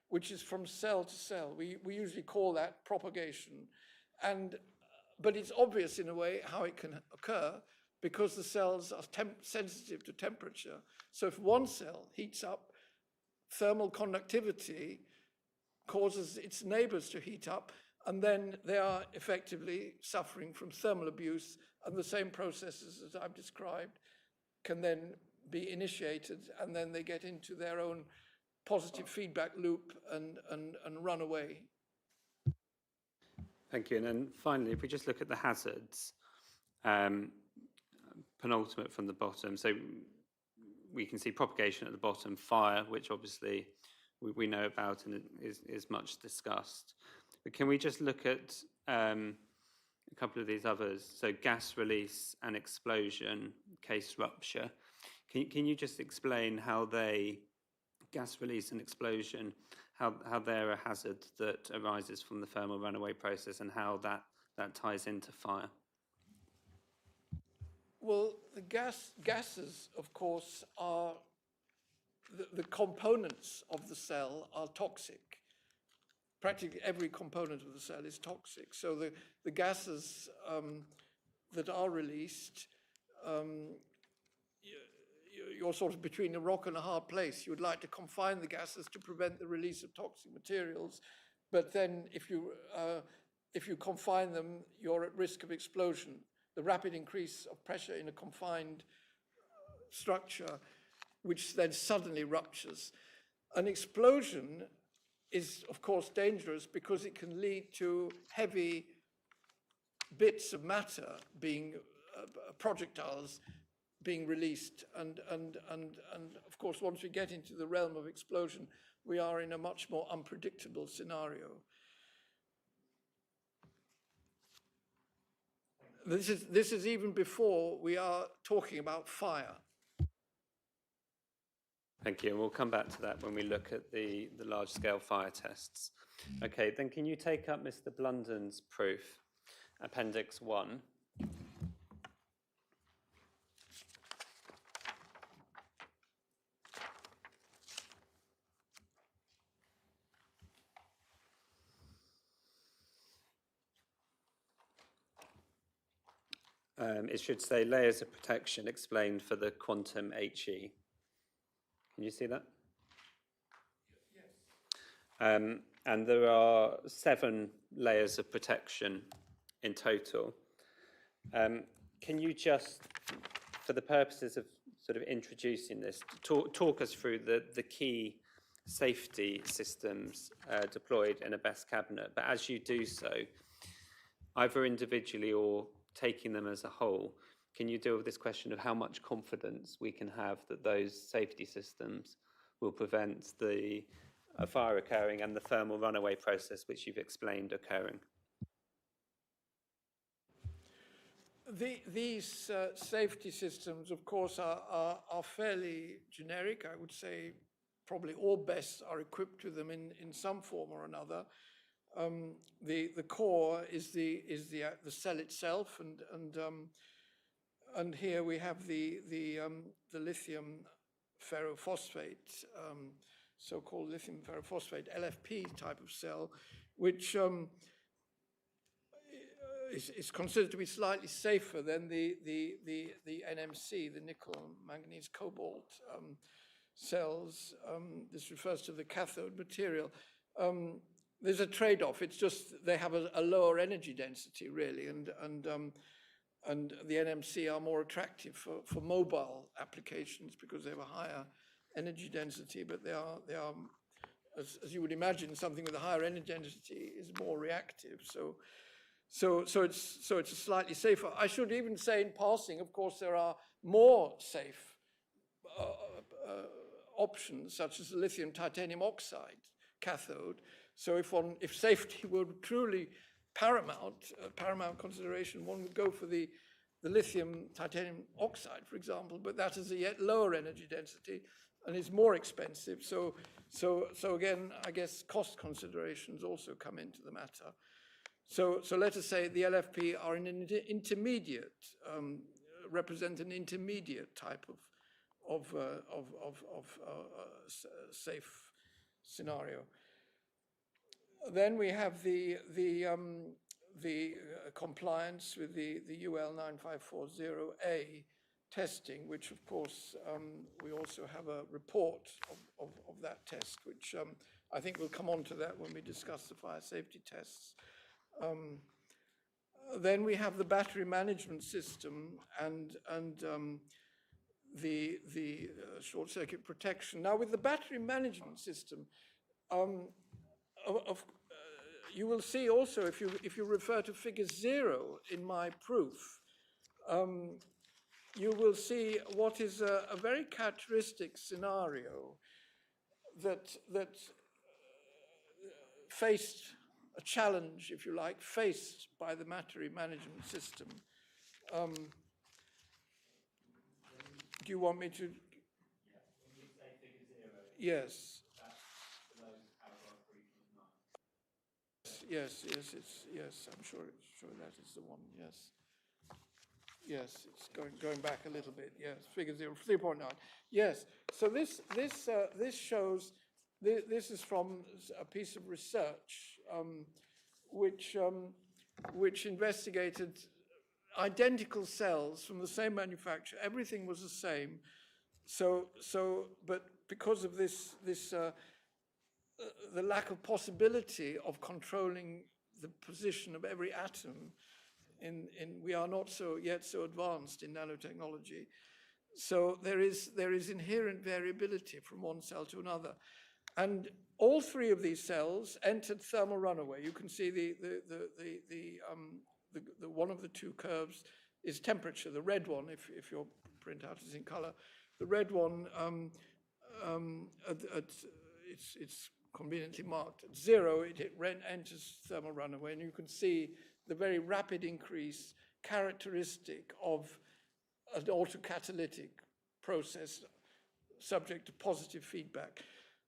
which is from cell to cell. We usually call that propagation. But it's obvious in a way how it can occur because the cells are sensitive to temperature. So if one cell heats up, thermal conductivity causes its neighbors to heat up, and then they are effectively suffering from thermal abuse, and the same processes as I've described can then be initiated, and then they get into their own positive feedback loop and run away. Thank you. And then finally, if we just look at the hazards, penultimate from the bottom. So we can see propagation at the bottom, fire, which obviously we know about and is much discussed. But can we just look at a couple of these others? So gas release and explosion, case rupture. Can you just explain how gas release and explosion, how they're a hazard that arises from the thermal runaway process and how that ties into fire? Well, the gases, of course, are the components of the cell are toxic. Practically every component of the cell is toxic. So the gases that are released, you're sort of between a rock and a hard place. You would like to confine the gases to prevent the release of toxic materials, but then if you confine them, you're at risk of explosion. The rapid increase of pressure in a confined structure, which then suddenly ruptures. An explosion is, of course, dangerous because it can lead to heavy bits of matter being projectiles being released, and of course, once we get into the realm of explosion, we are in a much more unpredictable scenario. This is even before we are talking about fire. Thank you, and we'll come back to that when we look at the large-scale fire tests. Okay, then can you take up Mr. Blunden's proof, Appendix 1? It should say layers of protection explained for the quantum HE. Can you see that? Yes. And there are 7 layers of protection in total. Can you just, for the purposes of sort of introducing this, talk us through the key safety systems deployed in a BESS cabinet? But as you do so, either individually or taking them as a whole, can you deal with this question of how much confidence we can have that those safety systems will prevent a fire occurring and the thermal runaway process, which you've explained, occurring? These safety systems, of course, are fairly generic. I would say probably all BESS are equipped with them in some form or another. The core is the cell itself, and here we have the lithium ferrophosphate, so-called lithium ferrophosphate LFP type of cell, which is considered to be slightly safer than the NMC, the nickel manganese cobalt cells. This refers to the cathode material. There's a trade-off. It's just they have a lower energy density, really, and the NMC are more attractive for mobile applications because they have a higher energy density. But they are as you would imagine, something with a higher energy density is more reactive. So it's a slightly safer. I should even say, in passing, of course, there are more safe options, such as the lithium titanium oxide cathode. So if safety were truly paramount consideration, one would go for the lithium titanium oxide, for example, but that is a yet lower energy density and is more expensive. So again, I guess cost considerations also come into the matter. So let us say the LFP are in an intermediate, represent an intermediate type of safe scenario. Then we have the compliance with the UL 9540A testing, which of course we also have a report of that test, which I think we'll come on to that when we discuss the fire safety tests. Then we have the battery management system and the short circuit protection. Now, with the battery management system, you will see also, if you refer to figure 0 in my proof, you will see what is a very characteristic scenario that faced a challenge, if you like, faced by the battery management system. Do you want me to? Yeah, when you say figure 0. Yes. That's below paragraph 3.9. Yes, I'm sure that is the one, yes. Yes, it's going back a little bit, yes, figure 0, 3.9. Yes, so this shows, this is from a piece of research which investigated identical cells from the same manufacturer. Everything was the same. But because of this the lack of possibility of controlling the position of every atom, we are not yet so advanced in nanotechnology. So there is inherent variability from one cell to another. And all 3 of these cells entered thermal runaway. You can see the one of the two curves is temperature. The red one, if your printout is in color, the red one, it's conveniently marked at 0, it enters thermal runaway, and you can see the very rapid increase characteristic of an autocatalytic process subject to positive feedback.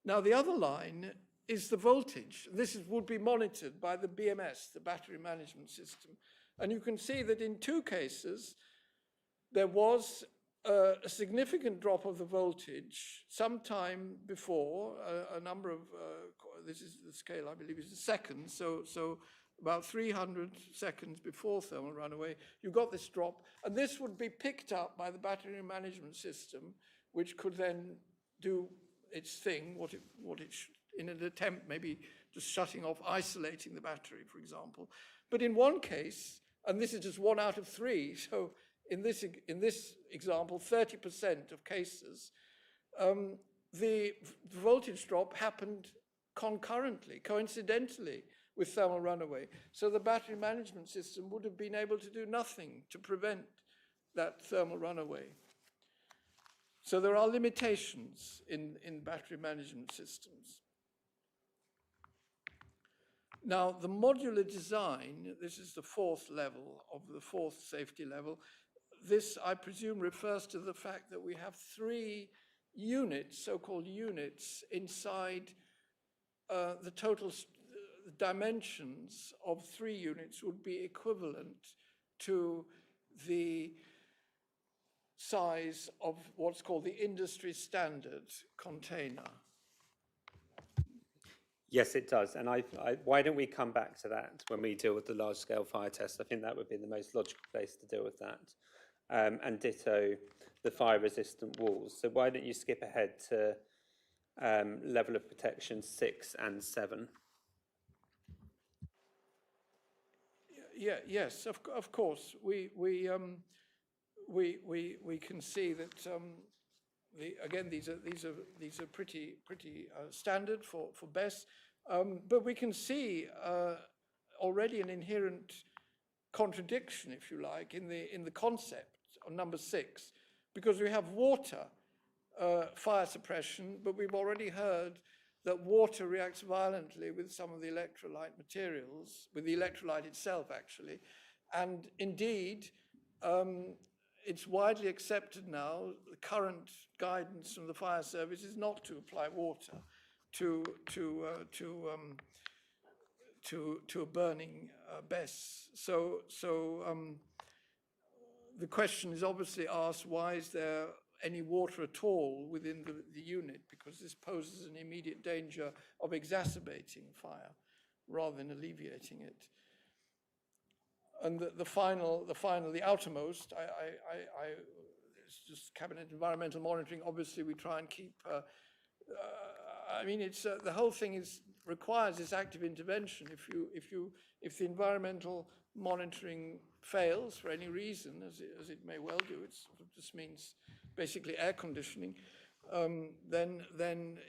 Now, the other line is the voltage. This would be monitored by the BMS, the battery management system. And you can see that in 2 cases, there was a significant drop of the voltage sometime before a number of, this is the scale, I believe, is a second, so about 300 seconds before thermal runaway, you got this drop, and this would be picked up by the battery management system, which could then do its thing, in an attempt maybe just shutting off, isolating the battery, for example. But in one case, and this is just 1 out of 3, so in this example, 30% of cases, the voltage drop happened concurrently, coincidentally with thermal runaway. So the battery management system would have been able to do nothing to prevent that thermal runaway. So there are limitations in battery management systems. Now, the modular design, this is the 4th level of the 4th safety level. This, I presume, refers to the fact that we have 3 units, so-called units, inside the total dimensions of 3 units would be equivalent to the size of what's called the industry standard container. Yes, it does. And why don't we come back to that when we deal with the large-scale fire test? I think that would be the most logical place to deal with that. And ditto the fire-resistant walls. So why don't you skip ahead to level of protection 6 and 7? Yeah, yes, of course. We can see that again these are pretty standard for BESS, but we can see already an inherent contradiction, if you like, in the concept of number 6, because we have water fire suppression, but we've already heard that water reacts violently with some of the electrolyte materials, with the electrolyte itself, actually. And indeed, it's widely accepted now, the current guidance from the fire service is not to apply water to a burning BESS. So the question is obviously asked, why is there any water at all within the unit? Because this poses an immediate danger of exacerbating fire rather than alleviating it. And the outermost, it's just cabinet environmental monitoring. Obviously, we try and keep. I mean, it's the whole thing requires this active intervention. If the environmental monitoring fails for any reason, as it may well do, it sort of just means basically air conditioning. Then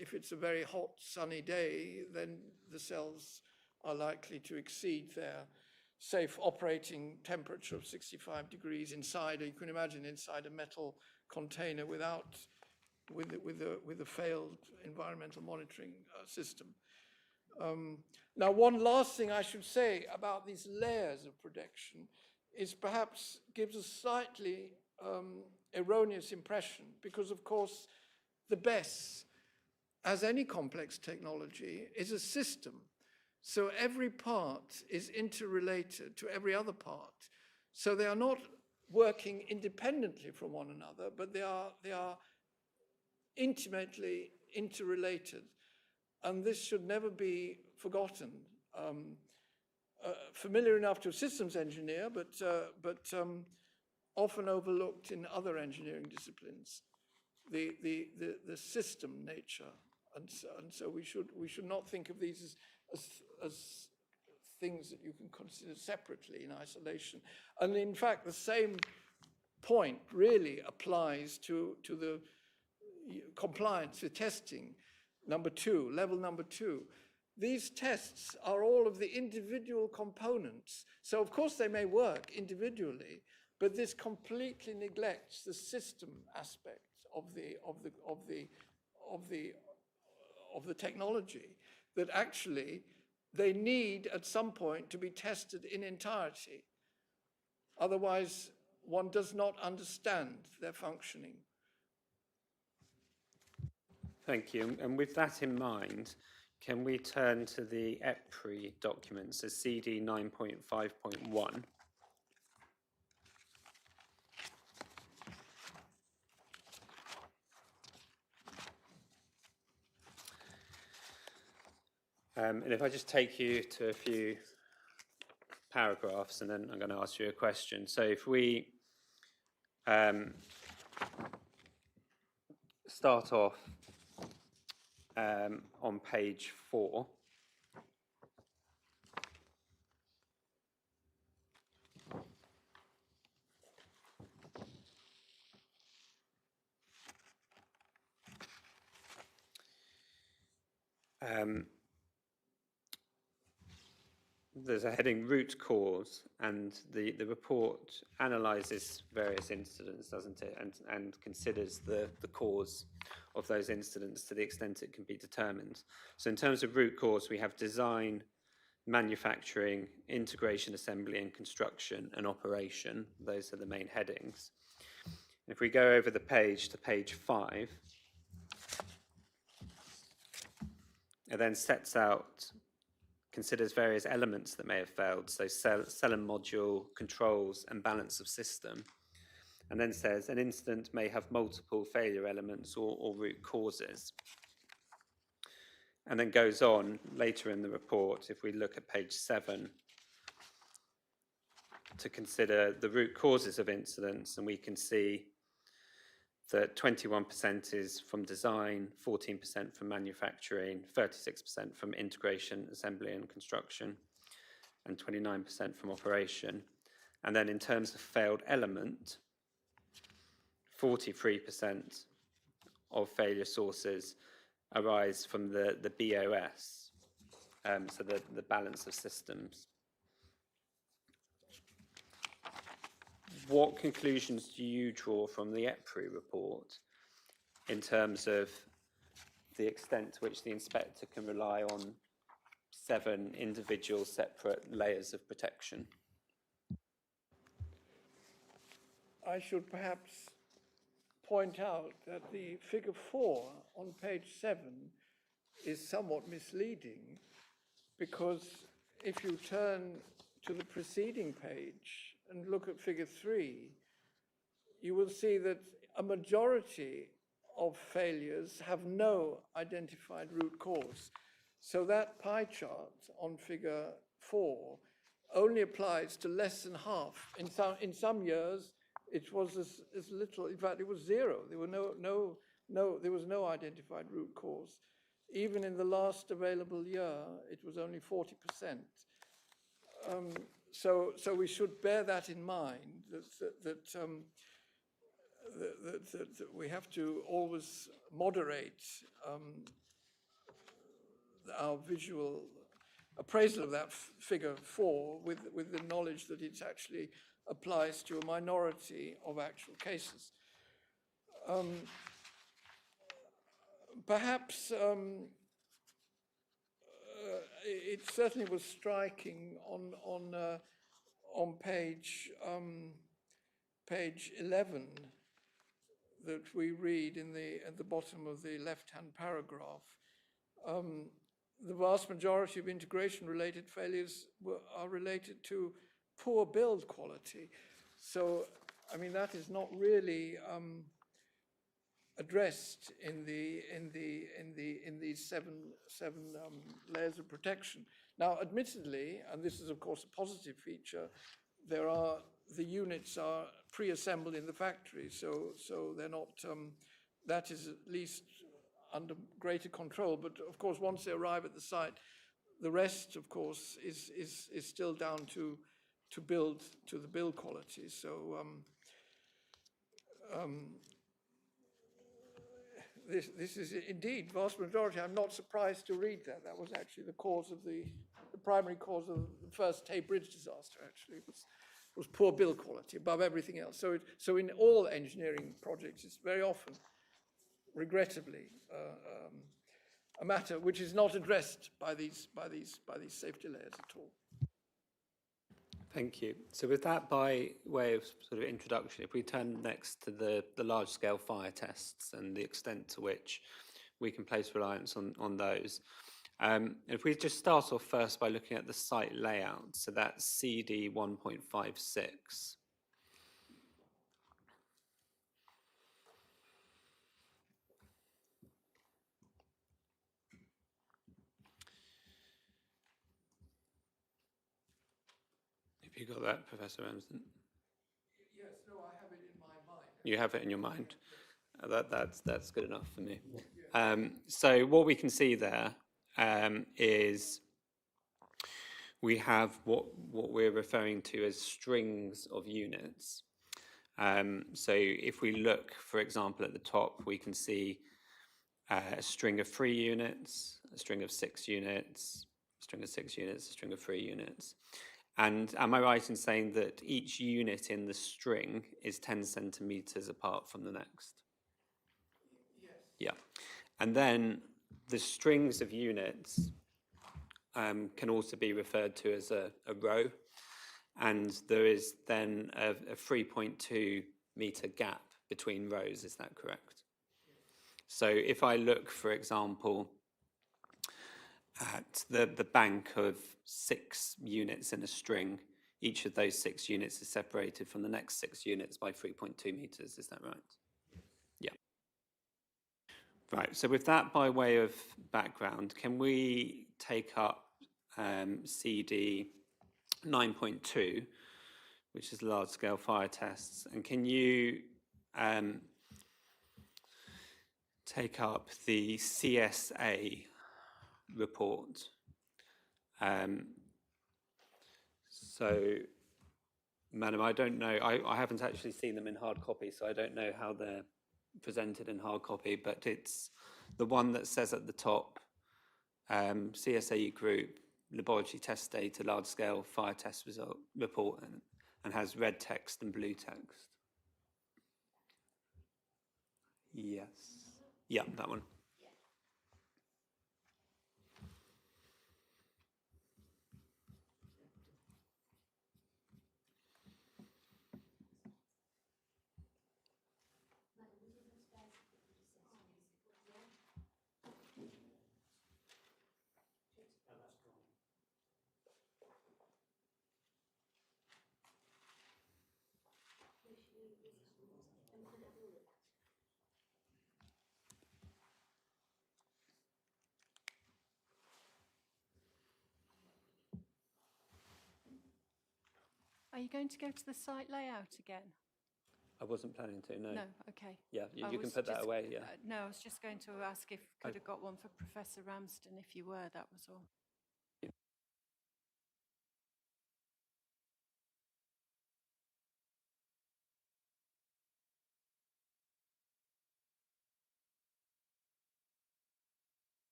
if it's a very hot sunny day, then the cells are likely to exceed their safe operating temperature of 65 degrees inside. You can imagine inside a metal container with a failed environmental monitoring system. Now, one last thing I should say about these layers of protection is perhaps gives a slightly erroneous impression, because of course the BESS, as any complex technology, is a system. So every part is interrelated to every other part. So they are not working independently from one another, but they are intimately interrelated. And this should never be forgotten. Familiar enough to a systems engineer, but often overlooked in other engineering disciplines, the system nature. And so we should not think of these as things that you can consider separately in isolation. And in fact, the same point really applies to the compliance with testing number 2, level number 2. these tests are all of the individual components. So of course they may work individually, but this completely neglects the system aspect of the technology, that actually they need at some point to be tested in entirety. Otherwise, one does not understand their functioning. Thank you. And with that in mind, can we turn to the EPRI documents, so CD 9.5.1? And if I just take you to a few paragraphs, and then I'm going to ask you a question. So if we start off on page 4. There's a heading, root cause, and the report analyses various incidents, doesn't it, and considers the cause of those incidents to the extent it can be determined. So in terms of root cause, we have design, manufacturing, integration, assembly and construction, and operation. Those are the main headings. If we go over the page to page 5, it then sets out, considers various elements that may have failed, so cell and module, controls, and balance of system, and then says an incident may have multiple failure elements or root causes. And then goes on later in the report, if we look at page 7, to consider the root causes of incidents, and we can see that 21% is from design, 14% from manufacturing, 36% from integration, assembly and construction, and 29% from operation. And then in terms of failed element, 43% of failure sources arise from the BOS, so the balance of systems. What conclusions do you draw from the EPRI report in terms of the extent to which the inspector can rely on 7 individual separate layers of protection? I should perhaps point out that the figure 4 on page 7 is somewhat misleading, because if you turn to the preceding page and look at figure 3, you will see that a majority of failures have no identified root cause. So that pie chart on figure 4 only applies to less than half. In some years, it was as little, in fact, it was 0. There were there was no identified root cause. Even in the last available year, it was only 40%. So we should bear that in mind, that we have to always moderate our visual appraisal of that figure 4 with the knowledge that it actually applies to a minority of actual cases. Perhaps it certainly was striking on page 11 that we read at the bottom of the left-hand paragraph. The vast majority of integration-related failures are related to poor build quality. So, I mean, that is not really addressed in these seven layers of protection. Now, admittedly, and this is of course a positive feature, the units are pre-assembled in the factory, so they're not. That is at least under greater control. But of course, once they arrive at the site, the rest, of course, is still down to the build quality. So this is indeed vast majority. I'm not surprised to read that. That was actually the cause of the primary cause of the first Tay Bridge disaster, actually, was poor build quality above everything else. So in all engineering projects, it's very often, regrettably, a matter which is not addressed by these safety layers at all. Thank you. So with that by way of sort of introduction, if we turn next to the large-scale fire tests and the extent to which we can place reliance on those. If we just start off first by looking at the site layout, so that's CD 1.56. Have you got that, Professor Ramsden? Yes, no, I have it in my mind. You have it in your mind. That's good enough for me. So what we can see there is we have what we're referring to as strings of units. So if we look, for example, at the top, we can see a string of 3 units, a string of 6 units, a string of 6 units, a string of 3 units. And am I right in saying that each unit in the string is 10 centimetres apart from the next? Yes. Yeah. And then the strings of units can also be referred to as a row. And there is then a 3.2 metre gap between rows, is that correct? So if I look, for example, at the bank of 6 units in a string, each of those 6 units is separated from the next 6 units by 3.2 metres, is that right? Yeah. Right, so with that by way of background, can we take up CD 9.2, which is large-scale fire tests, and can you take up the CSA report? So, Madam, I don't know, I haven't actually seen them in hard copy, so I don't know how they're presented in hard copy, but it's the one that says at the top, CSA group, laboratory test data, large-scale fire test result report, and has red text and blue text. Yes. Yeah, that one. Are you going to go to the site layout again? I wasn't planning to, no. No, okay. Yeah, I you can was put that just- away, yeah. No, I was just going to ask if could have got one for Professor Ramsden if you were, that was all.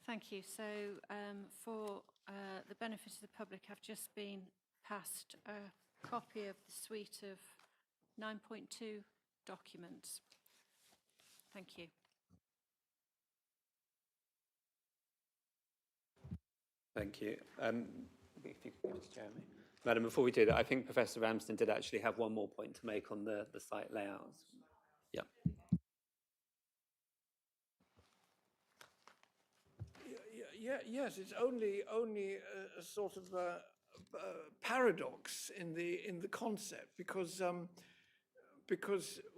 Thank you. So for the benefit of the public, I've just been passed a copy of the suite of 9.2 documents. Thank you. Thank you. If you could give it to Jeremy. Madam, before we do that, I think Professor Ramsden did actually have one more point to make on the site layouts. Yeah. Yes, it's only a sort of paradox in the concept because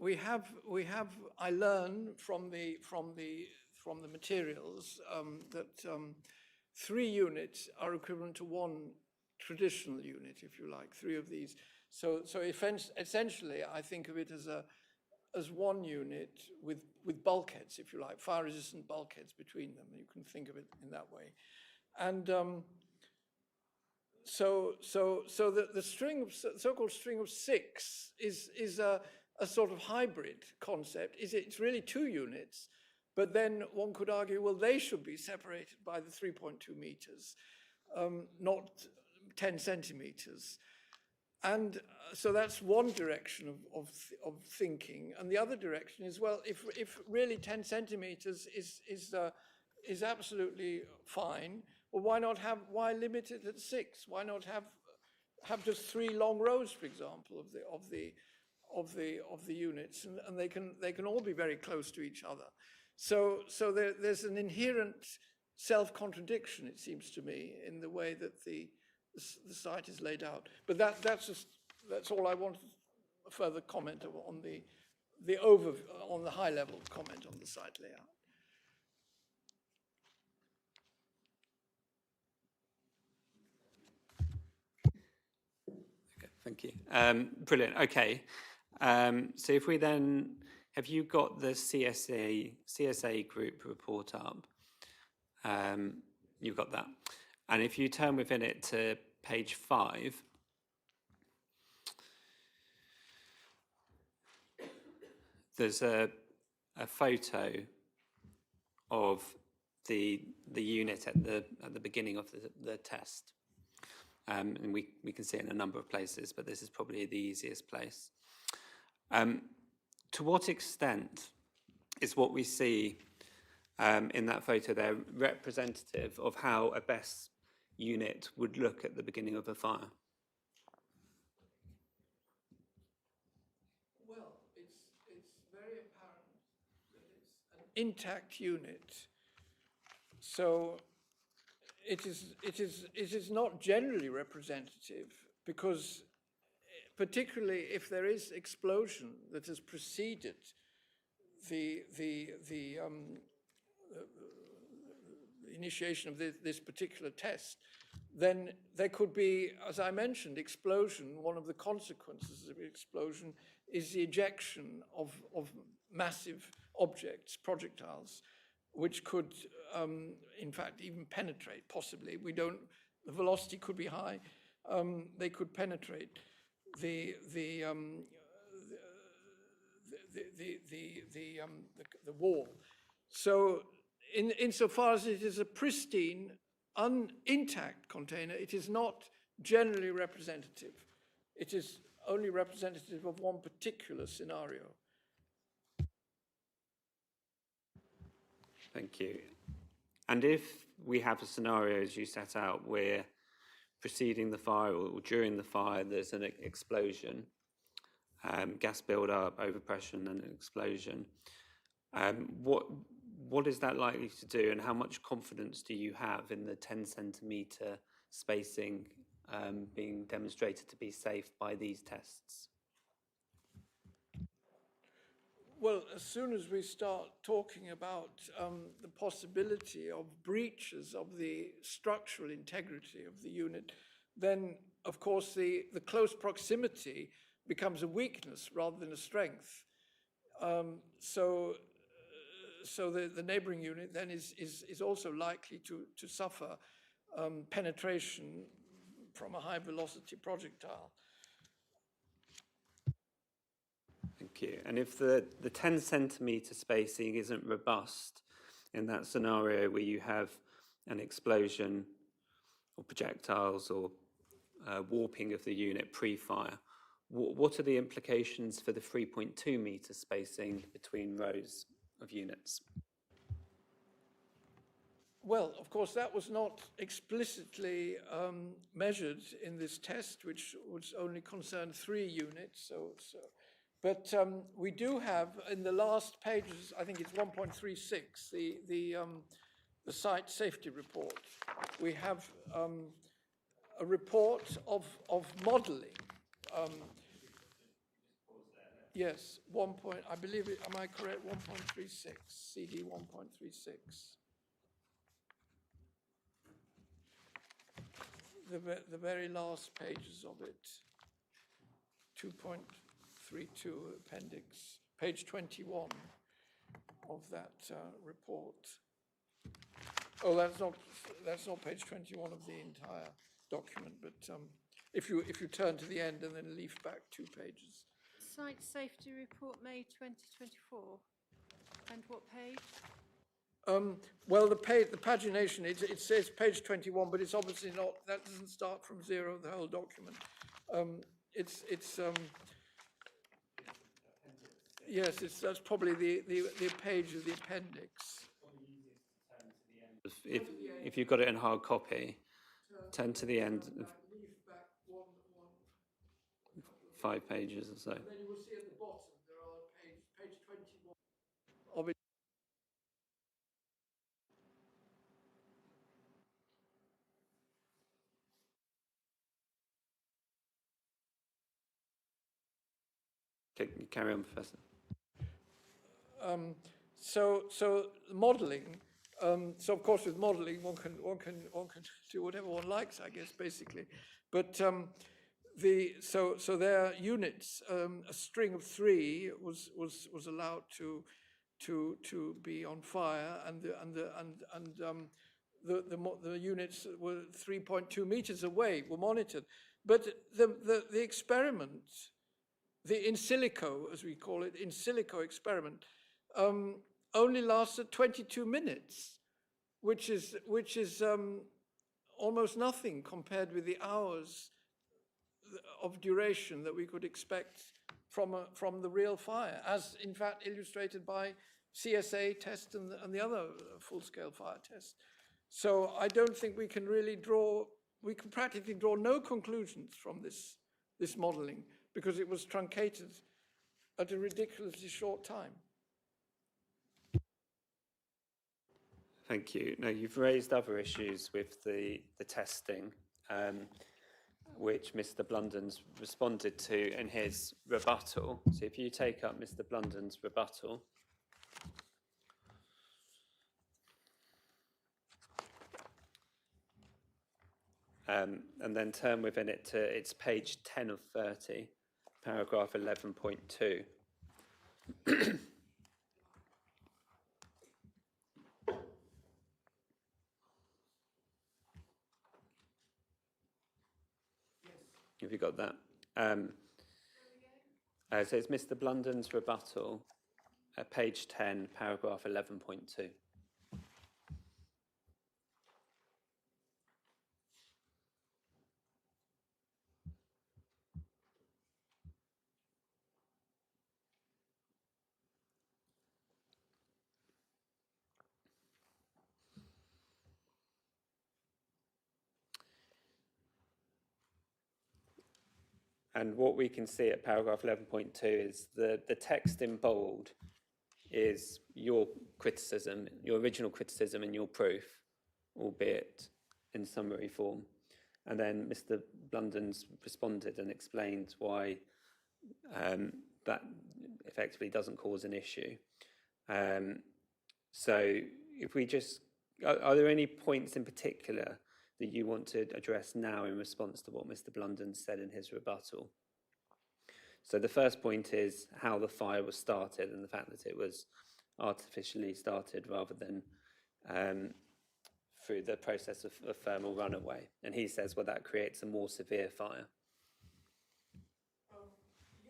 we have I learn from the materials that 3 units are equivalent to 1 traditional unit, if you like, 3 of these. So essentially, I think of it as 1 unit with bulkheads, if you like, fire-resistant bulkheads between them. You can think of it in that way. And the string of, so-called string of 6 is a sort of hybrid concept. It's really 2 units, but then one could argue, well, they should be separated by the 3.2 meters, not 10 centimeters. And so that's one direction of thinking. And the other direction is, well, if really 10 centimeters is absolutely fine, well, why limit it at 6? Why not have just 3 long rows, for example, of the units, and they can all be very close to each other. So there's an inherent self-contradiction, it seems to me, in the way that the site is laid out. But that's all I want. A further comment on on the high level comment on the site layout. Okay, thank you. Brilliant. Okay. So if we then, have you got the CSA group report up? You've got that. And if you turn within it to page 5, there's a photo of the unit at the beginning of the test. And we can see it in a number of places, but this is probably the easiest place. To what extent is what we see in that photo there representative of how a BESS unit would look at the beginning of a fire? Well, it's very apparent that it's an intact unit. So it is not generally representative, because particularly if there is explosion that has preceded the initiation of this particular test, then there could be, as I mentioned, explosion. One of the consequences of explosion is the ejection of massive objects, projectiles, which could, in fact, even penetrate, possibly. The velocity could be high. They could penetrate the wall. So insofar as it is a pristine, intact container, it is not generally representative. It is only representative of one particular scenario. Thank you. And if we have a scenario, as you set out, where preceding the fire or during the fire there's an explosion, gas build-up, overpressure, and then an explosion, what is that likely to do, and how much confidence do you have in the 10 centimetre spacing being demonstrated to be safe by these tests? Well, as soon as we start talking about the possibility of breaches of the structural integrity of the unit, then, of course, the close proximity becomes a weakness rather than a strength. So the neighboring unit then is also likely to suffer penetration from a high velocity projectile. Thank you. And if the 10 centimetre spacing isn't robust in that scenario where you have an explosion or projectiles or warping of the unit pre-fire, what are the implications for the 3.2 metre spacing between rows of units? Well, of course, that was not explicitly measured in this test, which only concerned 3 units. But we do have in the last pages, I think it's 1.36, the site safety report. We have a report of modelling. Yes, I believe it, am I correct? 1.36, CD 1.36. The very last pages of it, 2.32 appendix, page 21 of that report. Oh, that's not page 21 of the entire document, but if you turn to the end and then leaf back 2 pages. Site safety report, May 2024. And what page? Well, the pagination, it says page 21, but it's obviously not, that doesn't start from 0, the whole document. Yes, that's probably the page of the appendix. If you've got it in hard copy, turn to the end of Leaf back one, 5 pages or so. and then you will see at the bottom, there are page 21 of it. Okay, carry on, Professor. So modelling. So of course, with modelling, one can do whatever one likes, I guess, basically. But so there are units. A string of 3 was allowed to be on fire, and the units were 3.2 meters away were monitored. But the experiment, the in silico, as we call it, in silico experiment, only lasted 22 minutes, which is almost nothing compared with the hours of duration that we could expect from the real fire, as in fact illustrated by CSA test and the other full-scale fire tests. So I don't think we can practically draw no conclusions from this modelling, because it was truncated at a ridiculously short time. Thank you. Now, you've raised other issues with the testing, which Mr. Blunden's responded to in his rebuttal. So if you take up Mr. Blunden's rebuttal. And then turn within it to it's page 10 of 30, paragraph 11.2. Have you got that? So it's Mr. Blunden's rebuttal, page 10, paragraph 11.2. And what we can see at paragraph 11.2 is the text in bold is your criticism, your original criticism and your proof, albeit in summary form. And then Mr. Blunden's responded and explained why that effectively doesn't cause an issue. So if we just, are there any points in particular that you want to address now in response to what Mr. Blunden said in his rebuttal? So the first point is how the fire was started and the fact that it was artificially started rather than through the process of thermal runaway. And he says, well, that creates a more severe fire.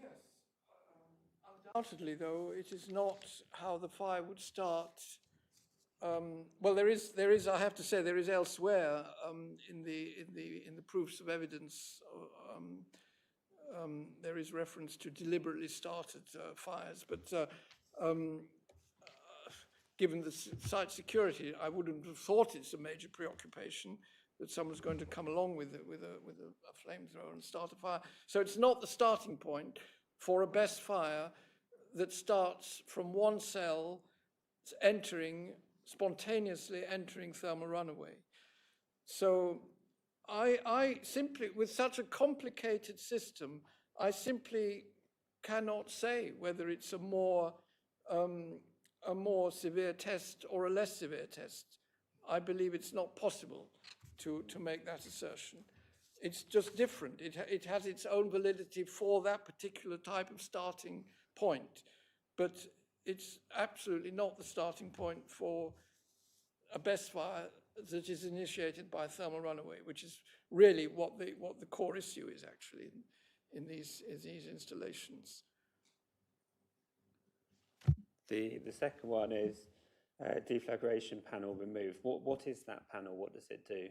Yes. Undoubtedly, though, it is not how the fire would start. Well, there is. I have to say, there is elsewhere in the proofs of evidence. There is reference to deliberately started fires, but given the site security, I wouldn't have thought it's a major preoccupation that someone's going to come along with a flamethrower and start a fire. So it's not the starting point for a best fire that starts from one cell spontaneously entering thermal runaway. So I simply, with such a complicated system, I simply cannot say whether it's a more severe test or a less severe test. I believe it's not possible to make that assertion. It's just different. It has its own validity for that particular type of starting point, but it's absolutely not the starting point for a best fire that is initiated by thermal runaway, which is really what the core issue is actually in these installations. The second one is deflagration panel removed. What is that panel? What does it do?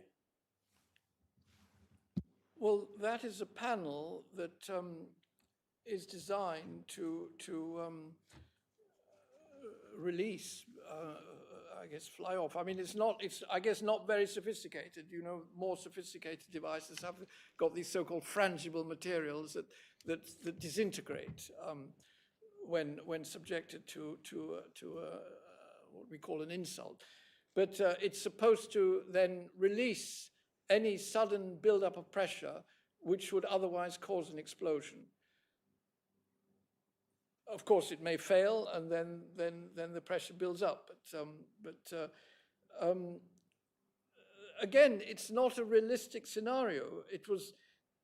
Well, that is a panel that is designed to release, I guess, fly off. I mean, it's I guess not very sophisticated. You know, more sophisticated devices have got these so-called frangible materials that disintegrate when subjected to what we call an insult. But it's supposed to then release any sudden buildup of pressure which would otherwise cause an explosion. Of course, it may fail, and then the pressure builds up. But again, it's not a realistic scenario. It was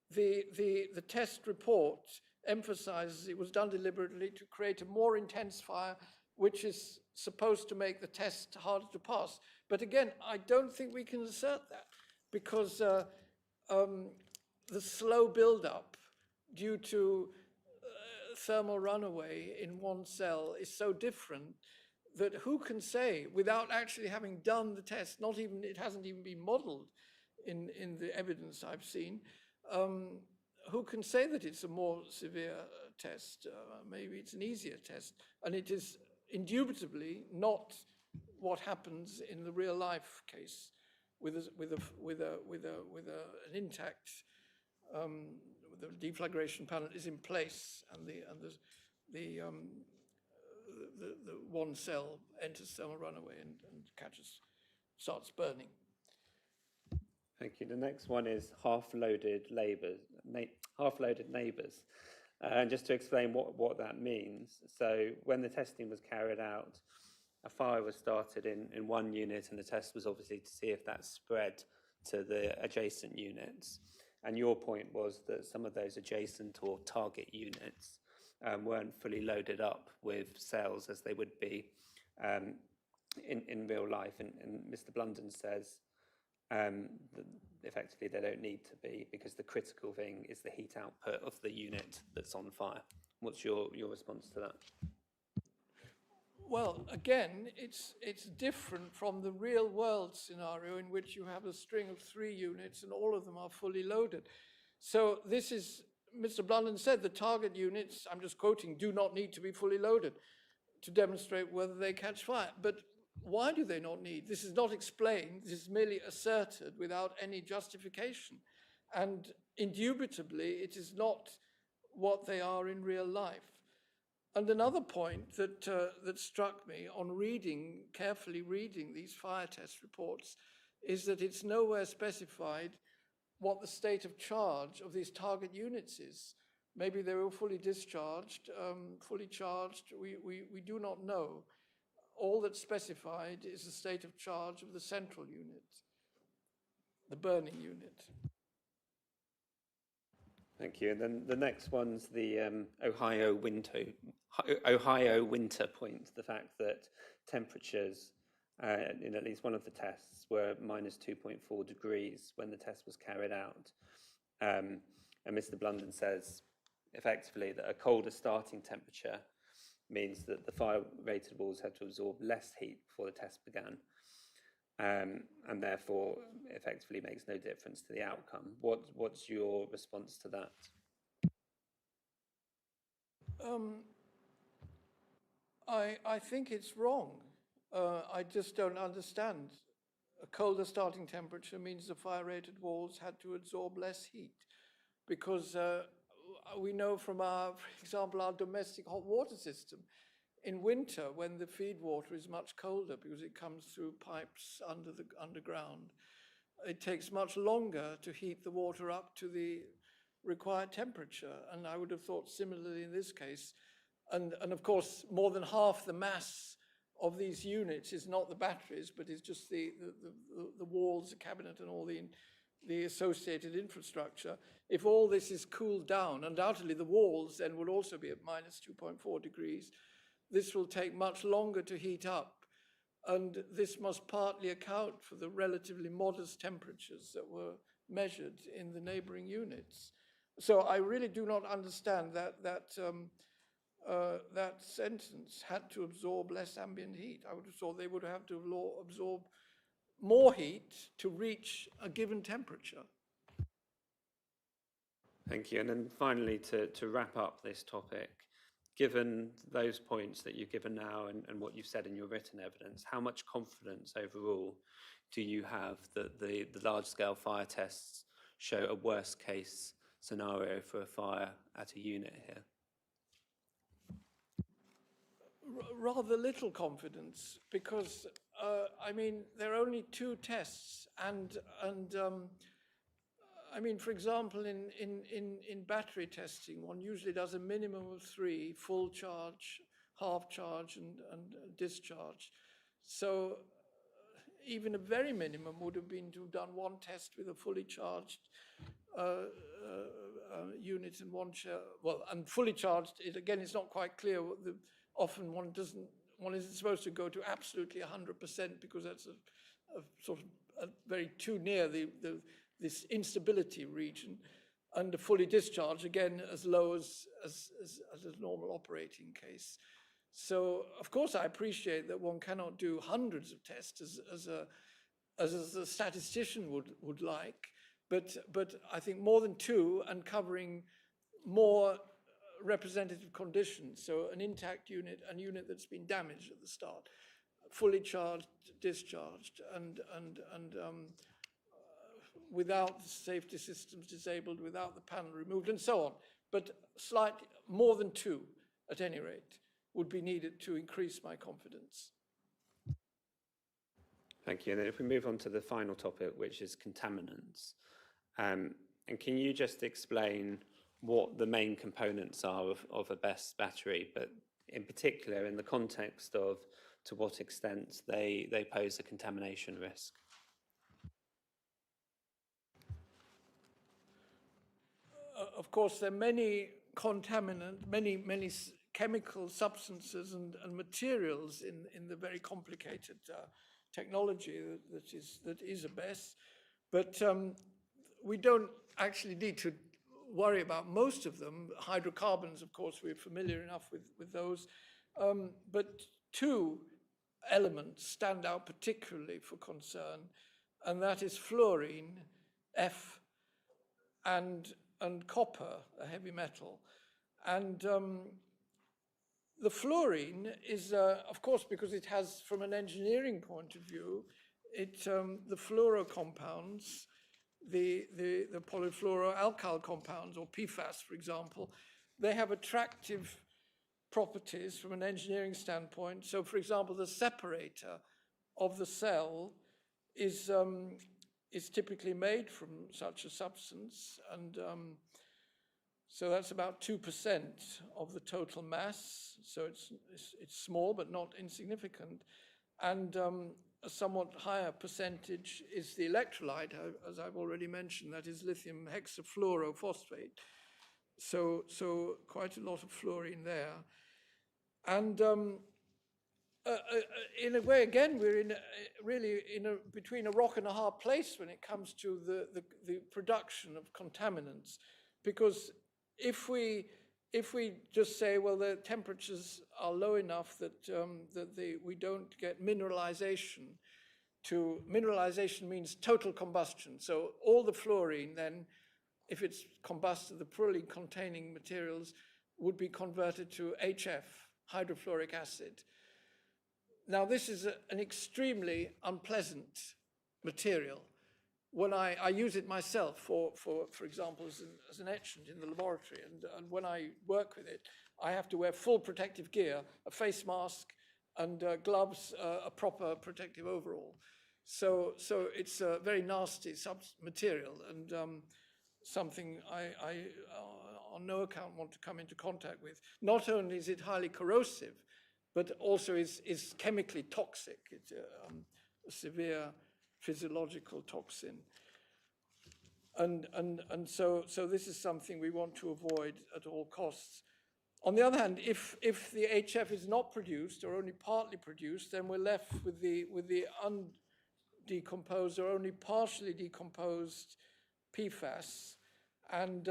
the test report emphasizes it was done deliberately to create a more intense fire, which is supposed to make the test harder to pass. But again, I don't think we can assert that, because the slow build-up due to thermal runaway in one cell is so different that who can say, without actually having done the test, it hasn't even been modeled in the evidence I've seen, who can say that it's a more severe test? Maybe it's an easier test, and it is indubitably not what happens in the real life case with an intact the deflagration panel is in place, and the one cell enters thermal runaway and starts burning. Thank you. The next one is half-loaded neighbours. And just to explain what that means. So when the testing was carried out, a fire was started in one unit, and the test was obviously to see if that spread to the adjacent units. And your point was that some of those adjacent or target units weren't fully loaded up with cells as they would be in real life. And Mr. Blunden says that effectively they don't need to be, because the critical thing is the heat output of the unit that's on fire. What's your response to that? Well, again, it's different from the real world scenario in which you have a string of 3 units and all of them are fully loaded. So this is, Mr. Blunden said, the target units, I'm just quoting, do not need to be fully loaded to demonstrate whether they catch fire. But why do they not need? This is not explained, this is merely asserted without any justification. And indubitably, it is not what they are in real life. And another point that struck me on carefully reading these fire test reports is that it's nowhere specified what the state of charge of these target units is. Maybe they were fully discharged, fully charged, we do not know. All that's specified is the state of charge of the central unit, the burning unit. Thank you. And then the next one's the Ohio winter point, the fact that temperatures in at least one of the tests were minus 2.4 degrees when the test was carried out. And Mr. Blunden says effectively that a colder starting temperature means that the fire-rated walls had to absorb less heat before the test began, and therefore effectively makes no difference to the outcome. What's your response to that? I think it's wrong. I just don't understand. A colder starting temperature means the fire-rated walls had to absorb less heat, because we know from for example, our domestic hot water system, in winter when the feed water is much colder because it comes through pipes underground, it takes much longer to heat the water up to the required temperature. And I would have thought similarly in this case. And of course, more than half the mass of these units is not the batteries, but is just the walls, the cabinet, and all the associated infrastructure. If all this is cooled down, undoubtedly the walls then will also be at minus 2.4 degrees. This will take much longer to heat up and this must partly account for the relatively modest temperatures that were measured in the neighboring units. So I really do not understand that sentence, had to absorb less ambient heat. I would have thought they would have to absorb more heat to reach a given temperature. Thank you. And then finally, to wrap up this topic, given those points that you've given now and what you've said in your written evidence, how much confidence overall do you have that the large-scale fire tests show a worst-case scenario for a fire at a unit here? Rather little confidence, because I mean, there are only 2 tests, and I mean, for example, in battery testing, one usually does a minimum of 3: full charge, half charge, and discharge. So even a very minimum would have been to have done 1 test with a fully charged unit and 1 and fully charged. Again, it's not quite clear. Often one isn't supposed to go to absolutely 100%, because that's a sort of very too near this instability region, and a fully discharged, again, as low as a normal operating case. So, of course, I appreciate that one cannot do hundreds of tests as a statistician would like, but I think more than 2 and covering more representative conditions. So an intact unit, a unit that's been damaged at the start, fully charged, discharged, and without the safety systems disabled, without the panel removed, and so on. But slightly more than 2, at any rate, would be needed to increase my confidence. Thank you. And then if we move on to the final topic, which is contaminants, and can you just explain what the main components are of a BESS battery, but in particular in the context of to what extent they pose a contamination risk? Of course, there are many many chemical substances and materials in the very complicated technology that is a BESS, but we don't actually need to worry about most of them. Hydrocarbons, of course, we're familiar enough with those, but 2 elements stand out particularly for concern, and that is fluorine, F, and copper, a heavy metal. And the fluorine is, of course, because it has, from an engineering point of view, the fluoro compounds, the polyfluoroalkyl compounds, or PFAS, for example, they have attractive properties from an engineering standpoint. So, for example, the separator of the cell is typically made from such a substance, and so that's about 2% of the total mass. So it's small but not insignificant, and a somewhat higher percentage is the electrolyte, as I've already mentioned, that is lithium hexafluorophosphate. So quite a lot of fluorine there. And in a way, again, we're really between a rock and a hard place when it comes to the production of contaminants, because if we just say, well, the temperatures are low enough that we don't get mineralization. Mineralization means total combustion. So all the fluorine then, if it's combusted, the fluorine-containing materials would be converted to HF, hydrofluoric acid. Now, this is an extremely unpleasant material. When I use it myself, for example, as an etchant in the laboratory, and when I work with it, I have to wear full protective gear, a face mask, and gloves, a proper protective overall. So it's a very nasty material, and something I on no account want to come into contact with. Not only is it highly corrosive, but also is chemically toxic. It's a severe physiological toxin. And so this is something we want to avoid at all costs. On the other hand, if the HF is not produced or only partly produced, then we're left with the undecomposed or only partially decomposed PFAS, and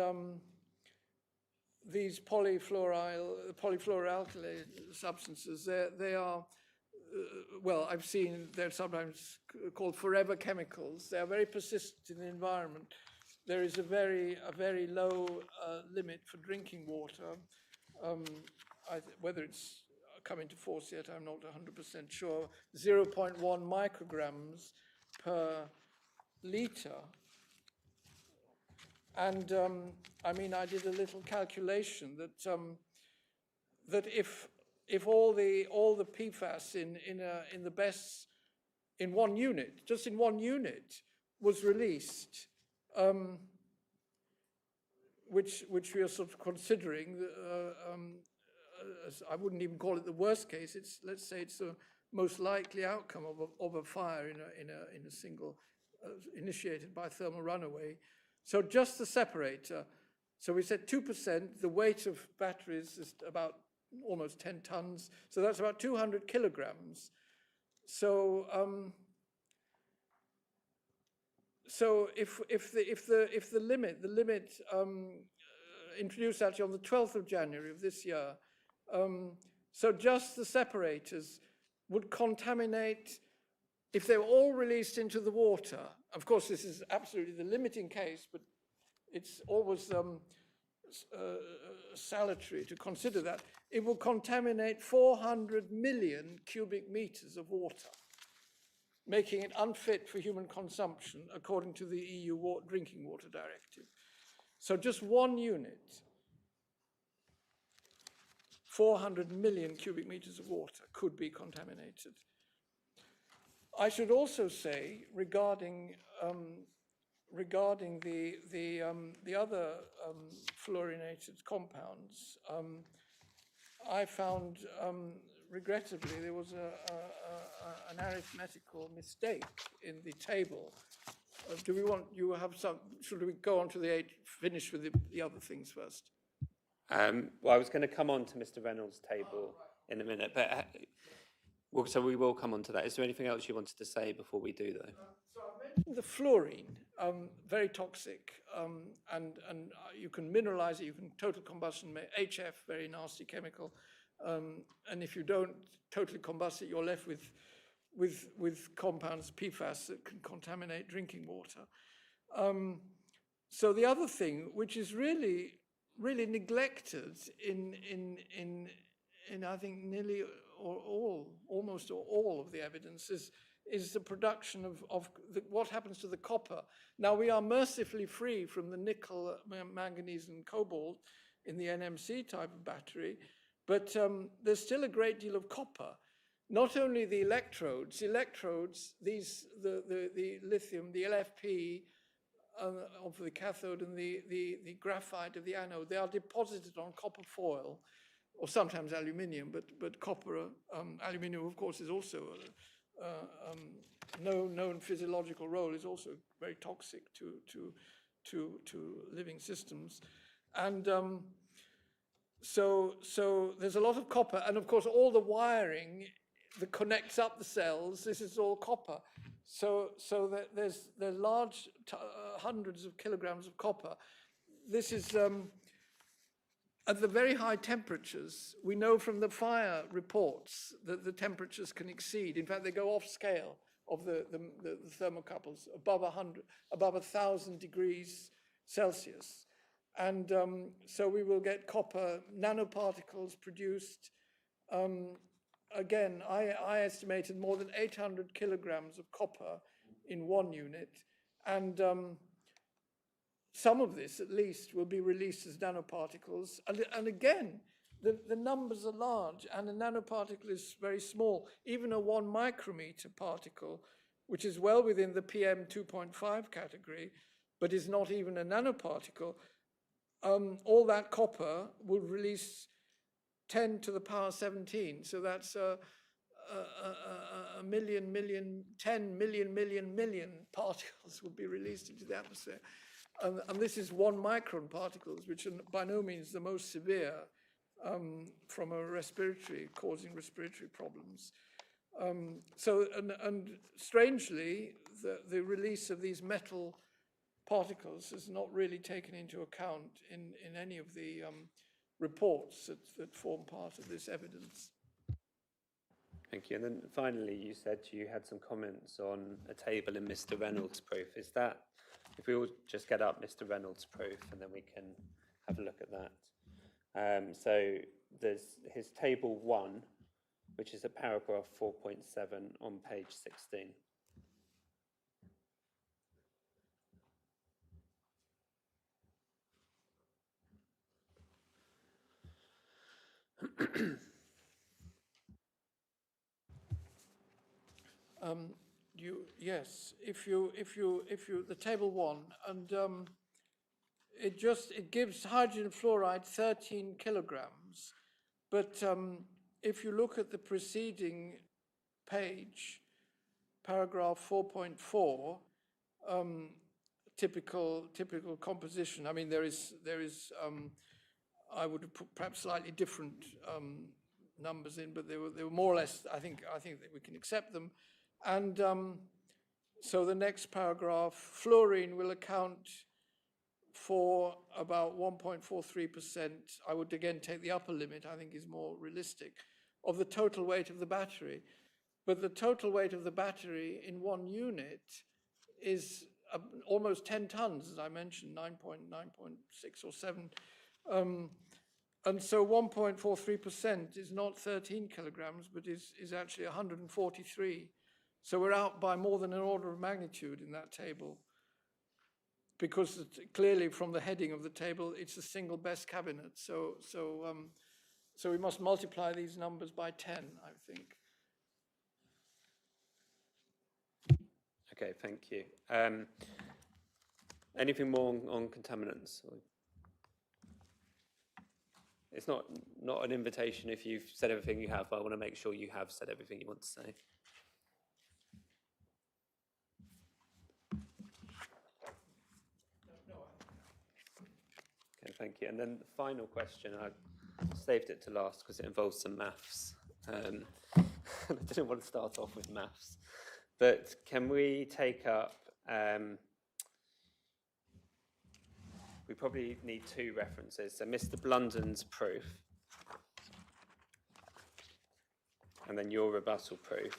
these polyfluoroalkyl substances, they are, well, I've seen they're sometimes called forever chemicals. They are very persistent in the environment. There is a very low limit for drinking water. Whether it's come into force yet, I'm not 100% sure. 0.1 micrograms per litre. And I mean, I did a little calculation that if all the PFAS in the BESS in one unit, just in one unit, was released, which we are sort of considering, I wouldn't even call it the worst case. Let's say it's the most likely outcome of a fire in a single initiated by thermal runaway. So just the separator. So we said 2%. The weight of batteries is about almost 10 tons. So that's about 200 kilograms. So if the limit introduced actually on the 12th of January of this year, so just the separators would contaminate, if they were all released into the water. Of course, this is absolutely the limiting case, but it's always salutary to consider that. It will contaminate 400 million cubic meters of water, making it unfit for human consumption according to the EU Drinking Water Directive. So just one unit, 400 million cubic meters of water could be contaminated. I should also say, regarding the other fluorinated compounds, I found, regrettably, there was an arithmetical mistake in the table. Do we want, you have some, should we go on to finish with the other things first? Well, I was going to come on to Mr. Reynolds' table in a minute, but so we will come on to that. Is there anything else you wanted to say before we do, though? So I mentioned the fluorine, very toxic, and you can mineralize it, you can total combustion, HF, very nasty chemical, and if you don't totally combust it, you're left with compounds, PFAS, that can contaminate drinking water. So the other thing, which is really neglected in I think nearly almost all of the evidence is the production of what happens to the copper. Now, we are mercifully free from the nickel, manganese and cobalt in the NMC type of battery, but there's still a great deal of copper. Not only the electrodes, the lithium, the LFP of the cathode and the graphite of the anode, they are deposited on copper foil, or sometimes aluminium, but copper, aluminium, of course, is also no known physiological role, is also very toxic to living systems. And so there's a lot of copper, and of course all the wiring that connects up the cells, this is all copper. So that there's large hundreds of kilograms of copper. This is at the very high temperatures. We know from the fire reports that the temperatures can exceed. In fact, they go off scale of the thermocouples above 1,000 degrees Celsius. And so we will get copper nanoparticles produced. Again, I estimated more than 800 kilograms of copper in one unit. And some of this, at least, will be released as nanoparticles. And again, the numbers are large, and a nanoparticle is very small. Even a 1 micrometer particle, which is well within the PM 2.5 category, but is not even a nanoparticle, all that copper will release 10 to the power 17. So that's a million, 10 million particles will be released into the atmosphere. And this is 1 micron particles, which are by no means the most severe from a causing respiratory problems. And strangely, the release of these metal particles is not really taken into account in any of the reports that form part of this evidence. Thank you. And then finally, you said you had some comments on a table in Mr. Reynolds' proof. Is that, if we all just get up Mr. Reynolds' proof and then we can have a look at that. So there's his table 1, which is at paragraph 4.7 on page 16. Yes, if you the table 1, and it gives hydrogen fluoride 13 kilograms, but if you look at the preceding page, paragraph 4.4, typical composition. I mean, there is I would have put perhaps slightly different numbers in, but they were more or less. I think that we can accept them. And so the next paragraph, fluorine will account for about 1.43%. I would again take the upper limit, I think is more realistic, of the total weight of the battery. But the total weight of the battery in 1 unit is almost 10 tons, as I mentioned, 9.6 or 7. And so 1.43% is not 13 kilograms, but is actually 143. So we're out by more than an order of magnitude in that table, because clearly from the heading of the table, it's the single best cabinet. So we must multiply these numbers by 10, I think. Okay, thank you. Anything more on contaminants? It's not an invitation if you've said everything you have, but I want to make sure you have said everything you want to say. Okay, thank you. And then the final question, I saved it to last because it involves some maths. I didn't want to start off with maths. But can we take up, we probably need 2 references. So Mr. Blunden's proof, and then your rebuttal proof.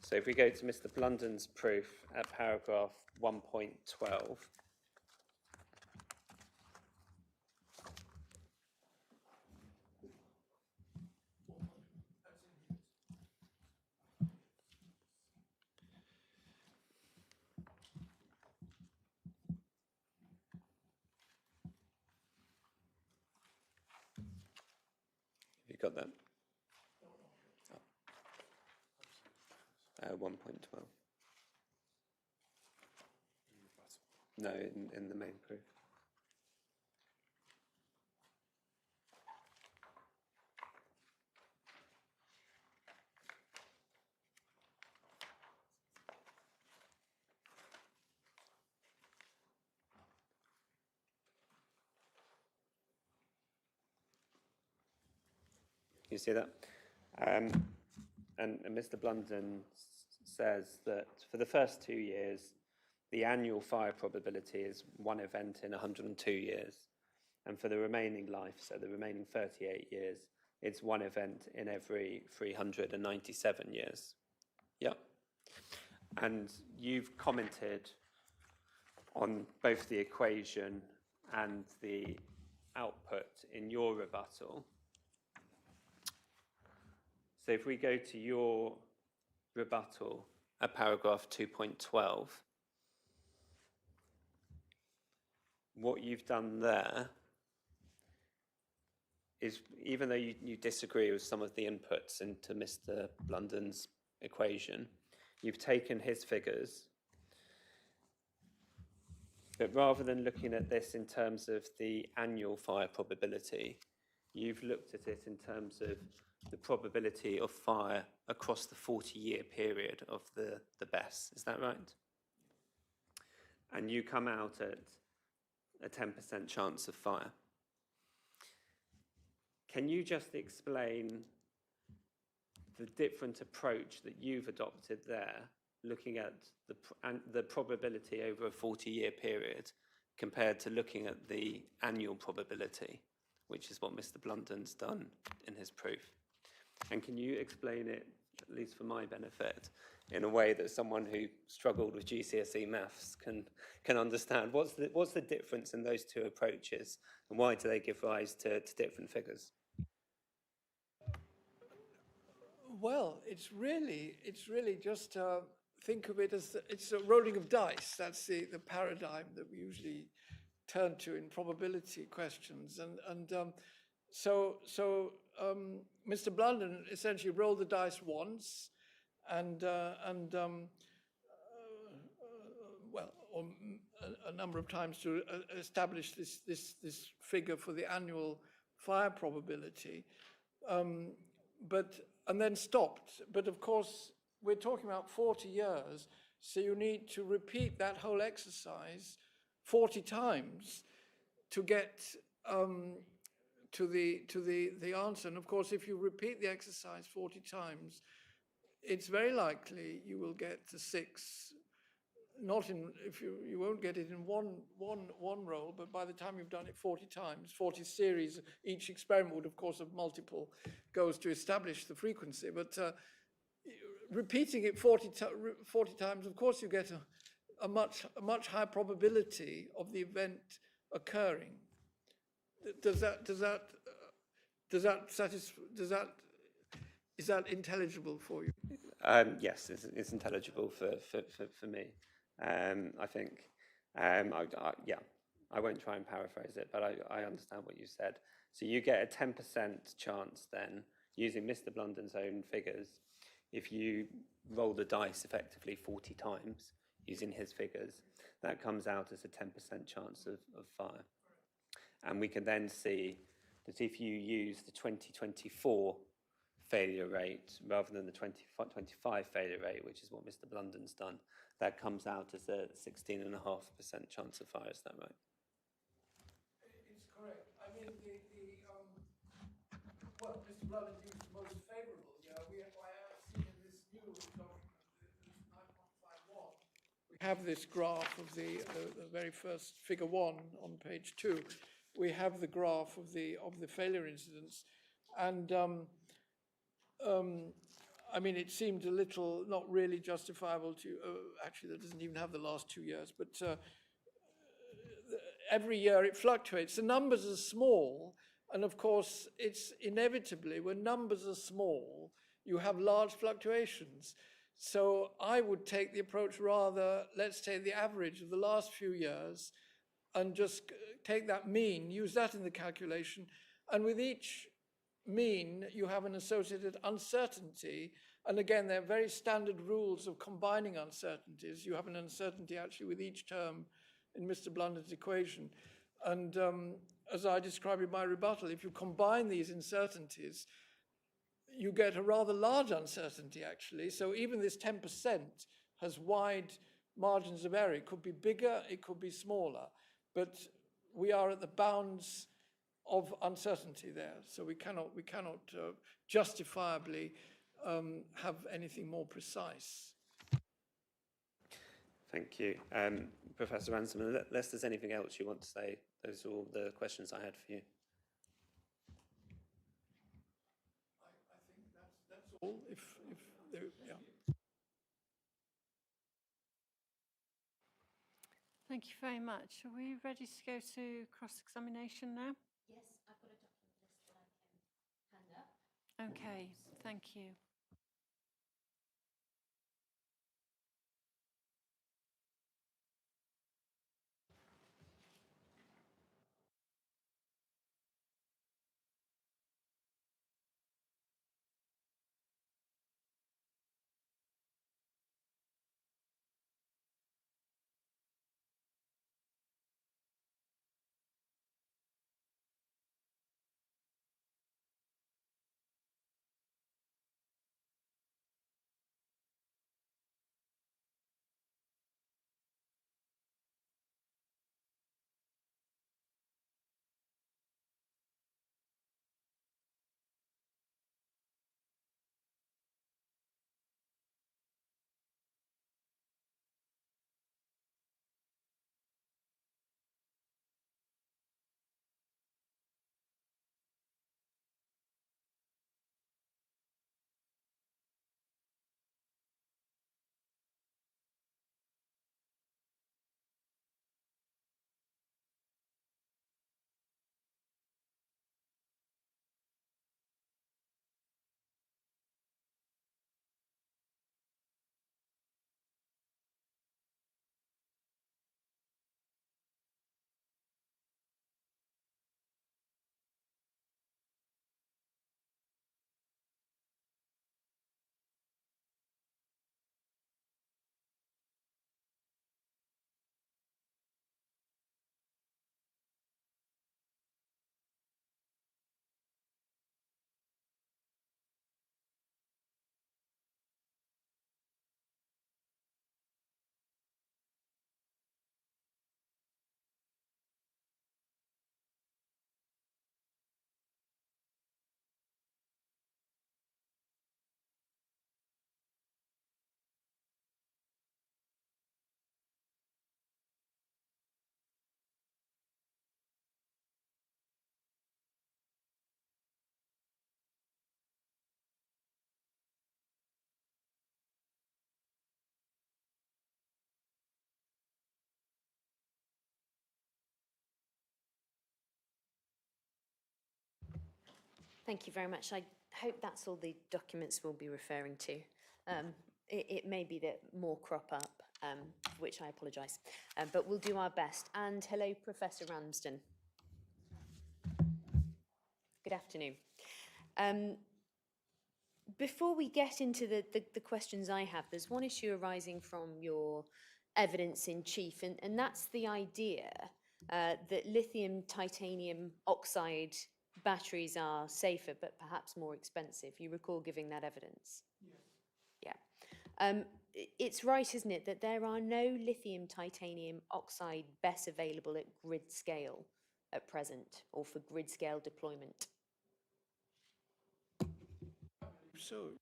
So if we go to Mr. Blunden's proof at paragraph 1.12, you got that? 1.12. No, in the main proof. You see that? And Mr. Blunden says that for the first 2 years, the annual fire probability is 1 event in 102 years. And for the remaining life, so the remaining 38 years, it's 1 event in every 397 years. Yeah. And you've commented on both the equation and the output in your rebuttal. So if we go to your rebuttal at paragraph 2.12, what you've done there is, even though you disagree with some of the inputs into Mr. Blunden's equation, you've taken his figures, but rather than looking at this in terms of the annual fire probability, you've looked at it in terms of the probability of fire across the 40-year period of the BESS. Is that right? And you come out at a 10% chance of fire. Can you just explain the different approach that you've adopted there, looking at the probability over a 40-year period compared to looking at the annual probability, which is what Mr. Blunden's done in his proof? And can you explain it, at least for my benefit, in a way that someone who struggled with GCSE maths can understand? What's the difference in those two approaches, and why do they give rise to different figures? Well, it's really just think of it as it's a rolling of dice. That's the paradigm that we usually turn to in probability questions. So Mr. Blunden essentially rolled the dice once, and well, a number of times to establish this figure for the annual fire probability. And then stopped. But of course, we're talking about 40 years, so you need to repeat that whole exercise 40 times to get to the answer. And of course, if you repeat the exercise 40 times, it's very likely you will get to 6. Not in, if you won't get it in one roll, but by the time you've done it 40 times, 40 series, each experiment would of course have multiple goes to establish the frequency, but repeating it 40 times, of course you get a much higher probability of the event occurring. Is that intelligible for you? Yes, it's intelligible for me. I think, yeah, I won't try and paraphrase it, but I understand what you said. So you get a 10% chance then, using Mr. Blunden's own figures, if you roll the dice effectively 40 times, using his figures, that comes out as a 10% chance of fire. And we can then see that if you use the 2024 failure rate rather than the 2025 failure rate, which is what Mr. Blunden's done, that comes out as a 16.5% chance of fire. Is that right? It's correct. I mean, well, Mr. Blunden used the most favourable. Yeah, I have seen in this new document, this 9.51, we have this graph of the very first figure 1 on page 2. We have the graph of the failure incidence, and I mean, it seemed a little not really justifiable to, actually that doesn't even have the last 2 years, but every year it fluctuates. The numbers are small, and of course it's inevitably, when numbers are small, you have large fluctuations. So I would take the approach rather, let's take the average of the last few years and just take that mean, use that in the calculation, and with each mean, you have an associated uncertainty. And again, there are very standard rules of combining uncertainties. You have an uncertainty actually with each term in Mr. Blunden's equation. And as I describe in my rebuttal, if you combine these uncertainties, you get a rather large uncertainty actually. So even this 10% has wide margins of error. It could be bigger, it could be smaller, but we are at the bounds of uncertainty there, so we cannot justifiably have anything more precise. Thank you. Professor Ransom, unless there's anything else you want to say, those are all the questions I had for you. I think that's all. If yeah. Thank you very much. Are we ready to go to cross-examination now? Yes, I've got a document list that I can hand up. Okay, thank you. Thank you very much. I hope that's all the documents we'll be referring to. It may be that more crop up, for which I apologise, but we'll do our best. And hello, Professor Ramsden. Good afternoon. Before we get into the questions I have, there's one issue arising from your evidence in chief, and that's the idea that lithium titanium oxide batteries are safer but perhaps more expensive. You recall giving that evidence? Yes. Yeah. It's right, isn't it, that there are no lithium titanium oxide BESS available at grid scale at present, or for grid scale deployment? So,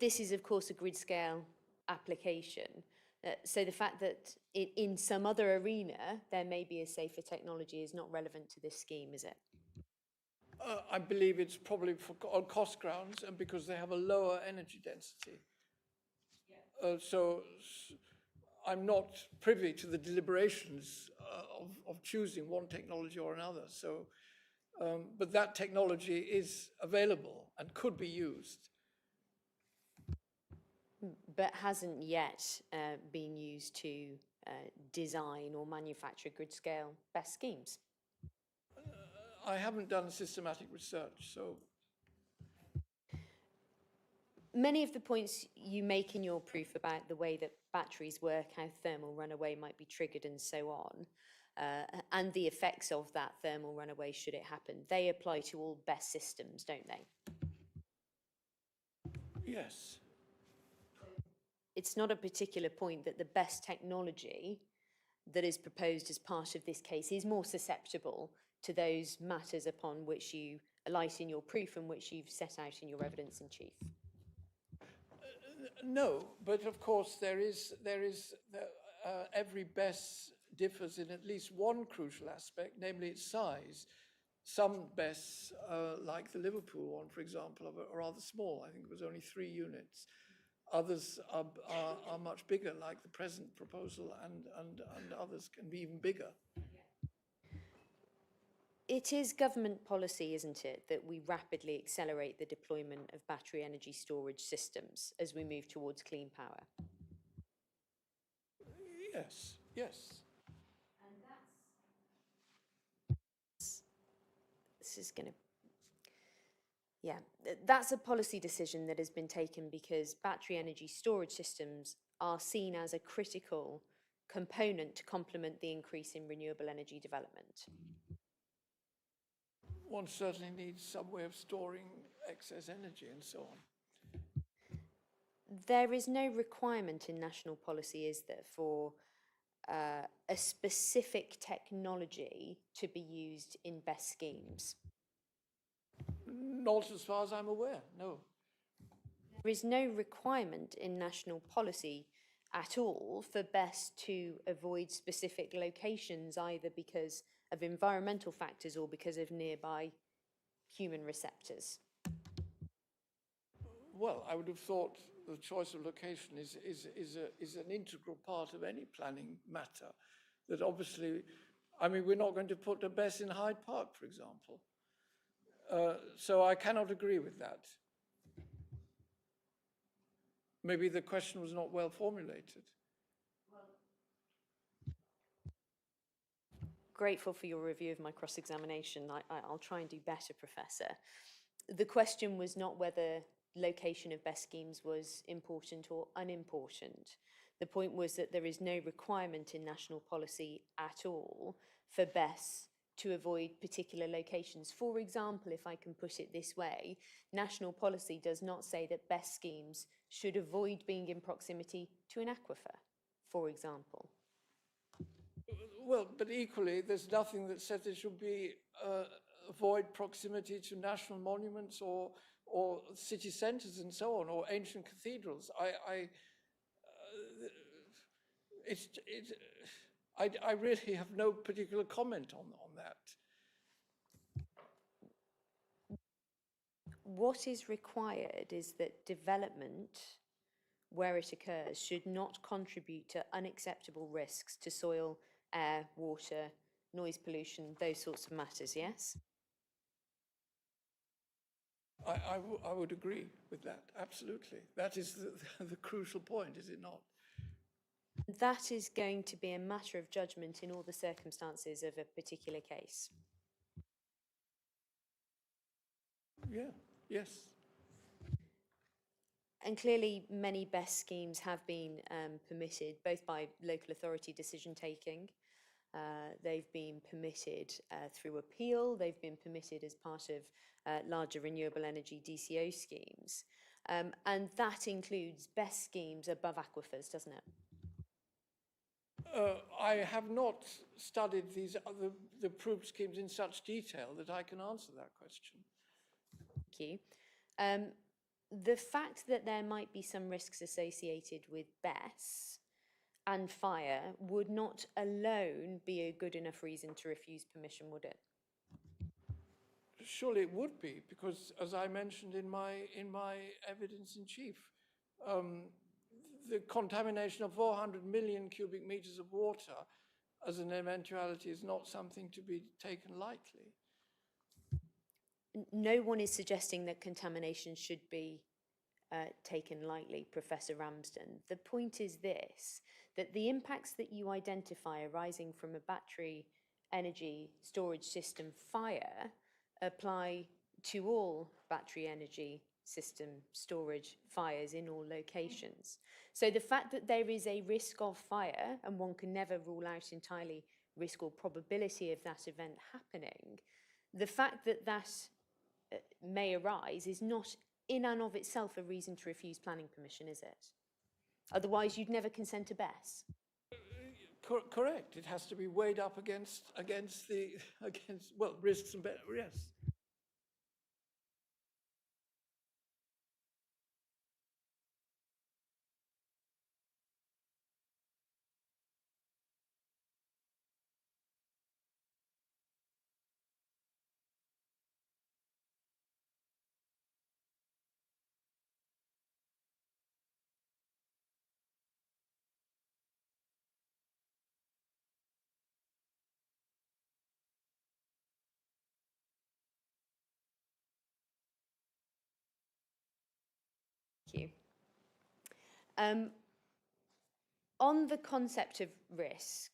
This is, of course, a grid scale application. So the fact that in some other arena there may be a safer technology is not relevant to this scheme, is it? I believe it's probably on cost grounds and because they have a lower energy density. So I'm not privy to the deliberations of choosing one technology or another. So, but that technology is available and could be used. But hasn't yet been used to design or manufacture grid scale BESS schemes. I haven't done systematic research, so. Many of the points you make in your proof about the way that batteries work, how thermal runaway might be triggered and so on, and the effects of that thermal runaway should it happen, they apply to all BESS systems, don't they? Yes. It's not a particular point that the best technology that is proposed as part of this case is more susceptible to those matters upon which you alight in your proof and which you've set out in your evidence in chief. No, but of course every BESS differs in at least one crucial aspect, namely its size. Some BESS, like the Liverpool one, for example, are rather small. I think it was only 3 units. Others are much bigger, like the present proposal, and others can be even bigger. It is government policy, isn't it, that we rapidly accelerate the deployment of battery energy storage systems as we move towards clean power? Yes, yes. This is going to... Yeah, that's a policy decision that has been taken because battery energy storage systems are seen as a critical component to complement the increase in renewable energy development. One certainly needs some way of storing excess energy and so on. There is no requirement in national policy, is there, for a specific technology to be used in BESS schemes? Not as far as I'm aware, no. There is no requirement in national policy at all for BESS to avoid specific locations, either because of environmental factors or because of nearby human receptors. Well, I would have thought the choice of location is an integral part of any planning matter. That obviously, I mean, we're not going to put a BESS in Hyde Park, for example. So I cannot agree with that. Maybe the question was not well formulated. Grateful for your review of my cross-examination. I'll try and do better, Professor. The question was not whether location of BESS schemes was important or unimportant. The point was that there is no requirement in national policy at all for BESS to avoid particular locations. For example, if I can put it this way, national policy does not say that BESS schemes should avoid being in proximity to an aquifer, for example. Well, but equally, there's nothing that says there should be avoid proximity to national monuments or city centres and so on, or ancient cathedrals. I really have no particular comment on that. What is required is that development, where it occurs, should not contribute to unacceptable risks to soil, air, water, noise pollution, those sorts of matters, yes? I would agree with that, absolutely. That is the crucial point, is it not? That is going to be a matter of judgment in all the circumstances of a particular case. Yeah, yes. And clearly, many BESS schemes have been permitted, both by local authority decision-taking. They've been permitted through appeal. They've been permitted as part of larger renewable energy DCO schemes. And that includes BESS schemes above aquifers, doesn't it? I have not studied the approved schemes in such detail that I can answer that question. Thank you. The fact that there might be some risks associated with BESS and fire would not alone be a good enough reason to refuse permission, would it? Surely it would be, because as I mentioned in my evidence in chief, the contamination of 400 million cubic meters of water as an eventuality is not something to be taken lightly. No one is suggesting that contamination should be taken lightly, Professor Ramsden. The point is this, that the impacts that you identify arising from a battery energy storage system fire apply to all battery energy system storage fires in all locations. So the fact that there is a risk of fire, and one can never rule out entirely risk or probability of that event happening, the fact that that may arise is not in and of itself a reason to refuse planning permission, is it? Otherwise, you'd never consent to BESS. Correct. It has to be weighed up against well, risks and yes. Thank you. On the concept of risk,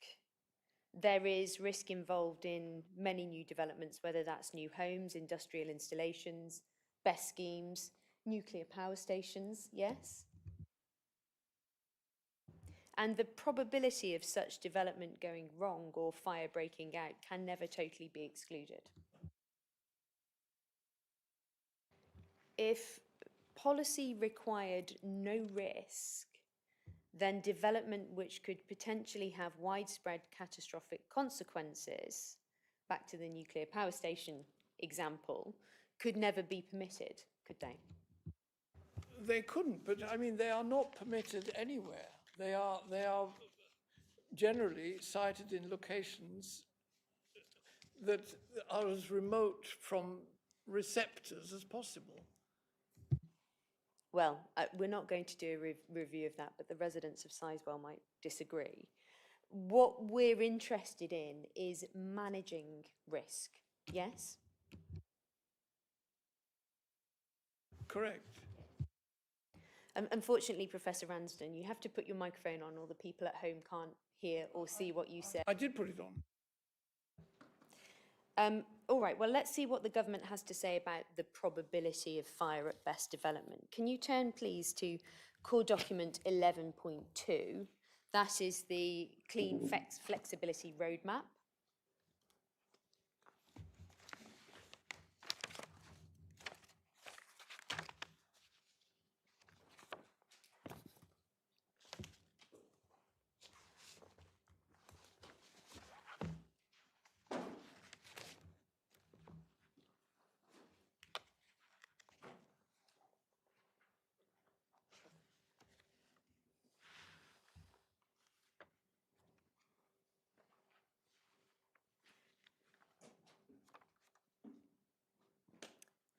there is risk involved in many new developments, whether that's new homes, industrial installations, BESS schemes, nuclear power stations, yes? And the probability of such development going wrong or fire breaking out can never totally be excluded. If policy required no risk, then development which could potentially have widespread catastrophic consequences, back to the nuclear power station example, could never be permitted, could they? They couldn't, but I mean, they are not permitted anywhere. They are generally sited in locations that are as remote from receptors as possible. Well, we're not going to do a review of that, but the residents of Sizewell might disagree. What we're interested in is managing risk, yes? Correct. Unfortunately, Professor Ramsden, you have to put your microphone on or the people at home can't hear or see what you say. I did put it on. All right, well, let's see what the government has to say about the probability of fire at BESS development. Can you turn, please, to core document 11.2? That is the Clean Flexibility Roadmap.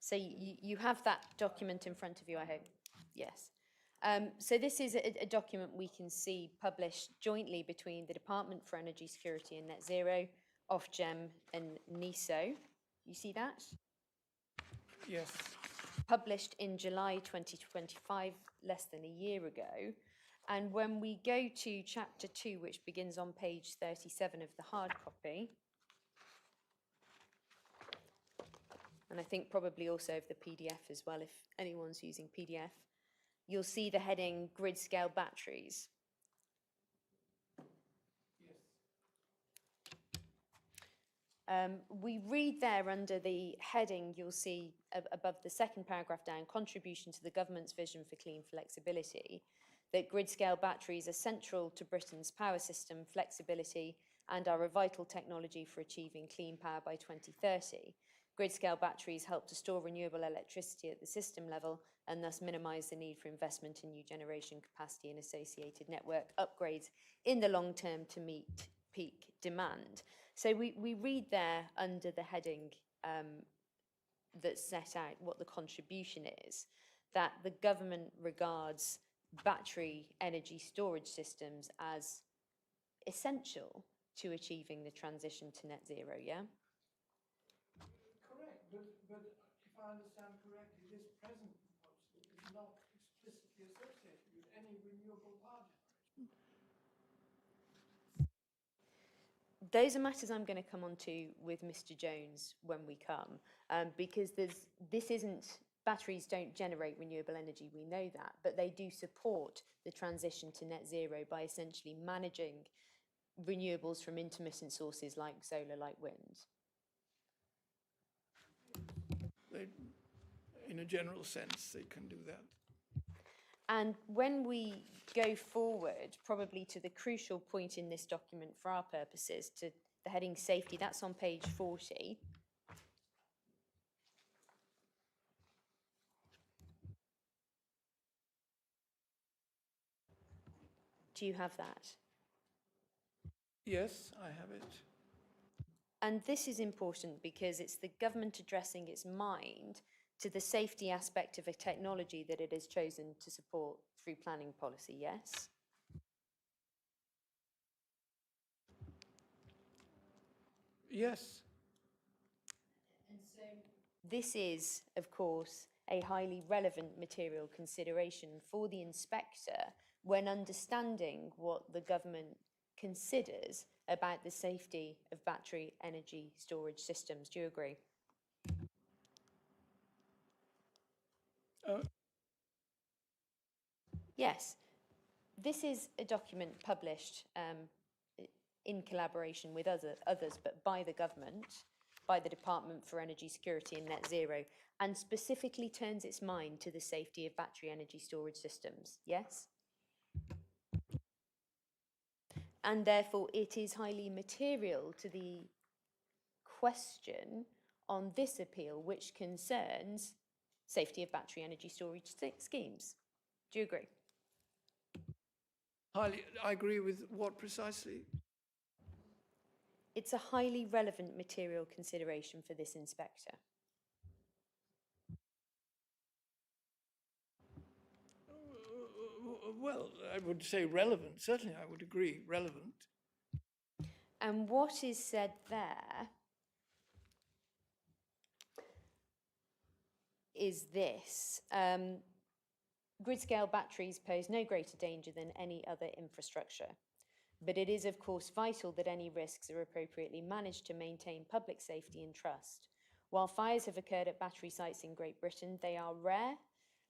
So you have that document in front of you, I hope. Yes. So this is a document we can see published jointly between the Department for Energy Security and Net Zero, Ofgem and NESO. You see that? Yes. Published in July 2025, less than a year ago. And when we go to chapter 2, which begins on page 37 of the hard copy, and I think probably also of the PDF as well, if anyone's using PDF, you'll see the heading grid scale batteries. We read there under the heading, you'll see above the second paragraph down, contribution to the government's vision for clean flexibility, that grid scale batteries are central to Britain's power system flexibility and are a vital technology for achieving clean power by 2030. Grid scale batteries help to store renewable electricity at the system level and thus minimise the need for investment in new generation capacity and associated network upgrades in the long term to meet peak demand. So we read there under the heading that set out what the contribution is, that the government regards battery energy storage systems as essential to achieving the transition to net zero, yeah? Correct, but if I understand correctly, this present proposal is not explicitly associated with any renewable power generation. Those are matters I'm going to come on to with Mr. Jones when we come, because batteries don't generate renewable energy, we know that, but they do support the transition to net zero by essentially managing renewables from intermittent sources like solar, like wind. In a general sense, they can do that. And when we go forward, probably to the crucial point in this document for our purposes, to the heading safety, that's on page 40. Do you have that? Yes, I have it. And this is important because it's the government addressing its mind to the safety aspect of a technology that it has chosen to support through planning policy, yes? Yes. And so this is, of course, a highly relevant material consideration for the inspector when understanding what the government considers about the safety of battery energy storage systems. Do you agree? Yes. This is a document published in collaboration with others, but by the government, by the Department for Energy Security and Net Zero, and specifically turns its mind to the safety of battery energy storage systems. Yes? And therefore, it is highly material to the question on this appeal, which concerns safety of battery energy storage schemes. Do you agree? I agree with what precisely? It's a highly relevant material consideration for this inspector. Well, I would say relevant. Certainly, I would agree, relevant. And what is said there is this. Grid-scale batteries pose no greater danger than any other infrastructure. But it is, of course, vital that any risks are appropriately managed to maintain public safety and trust. While fires have occurred at battery sites in Great Britain, they are rare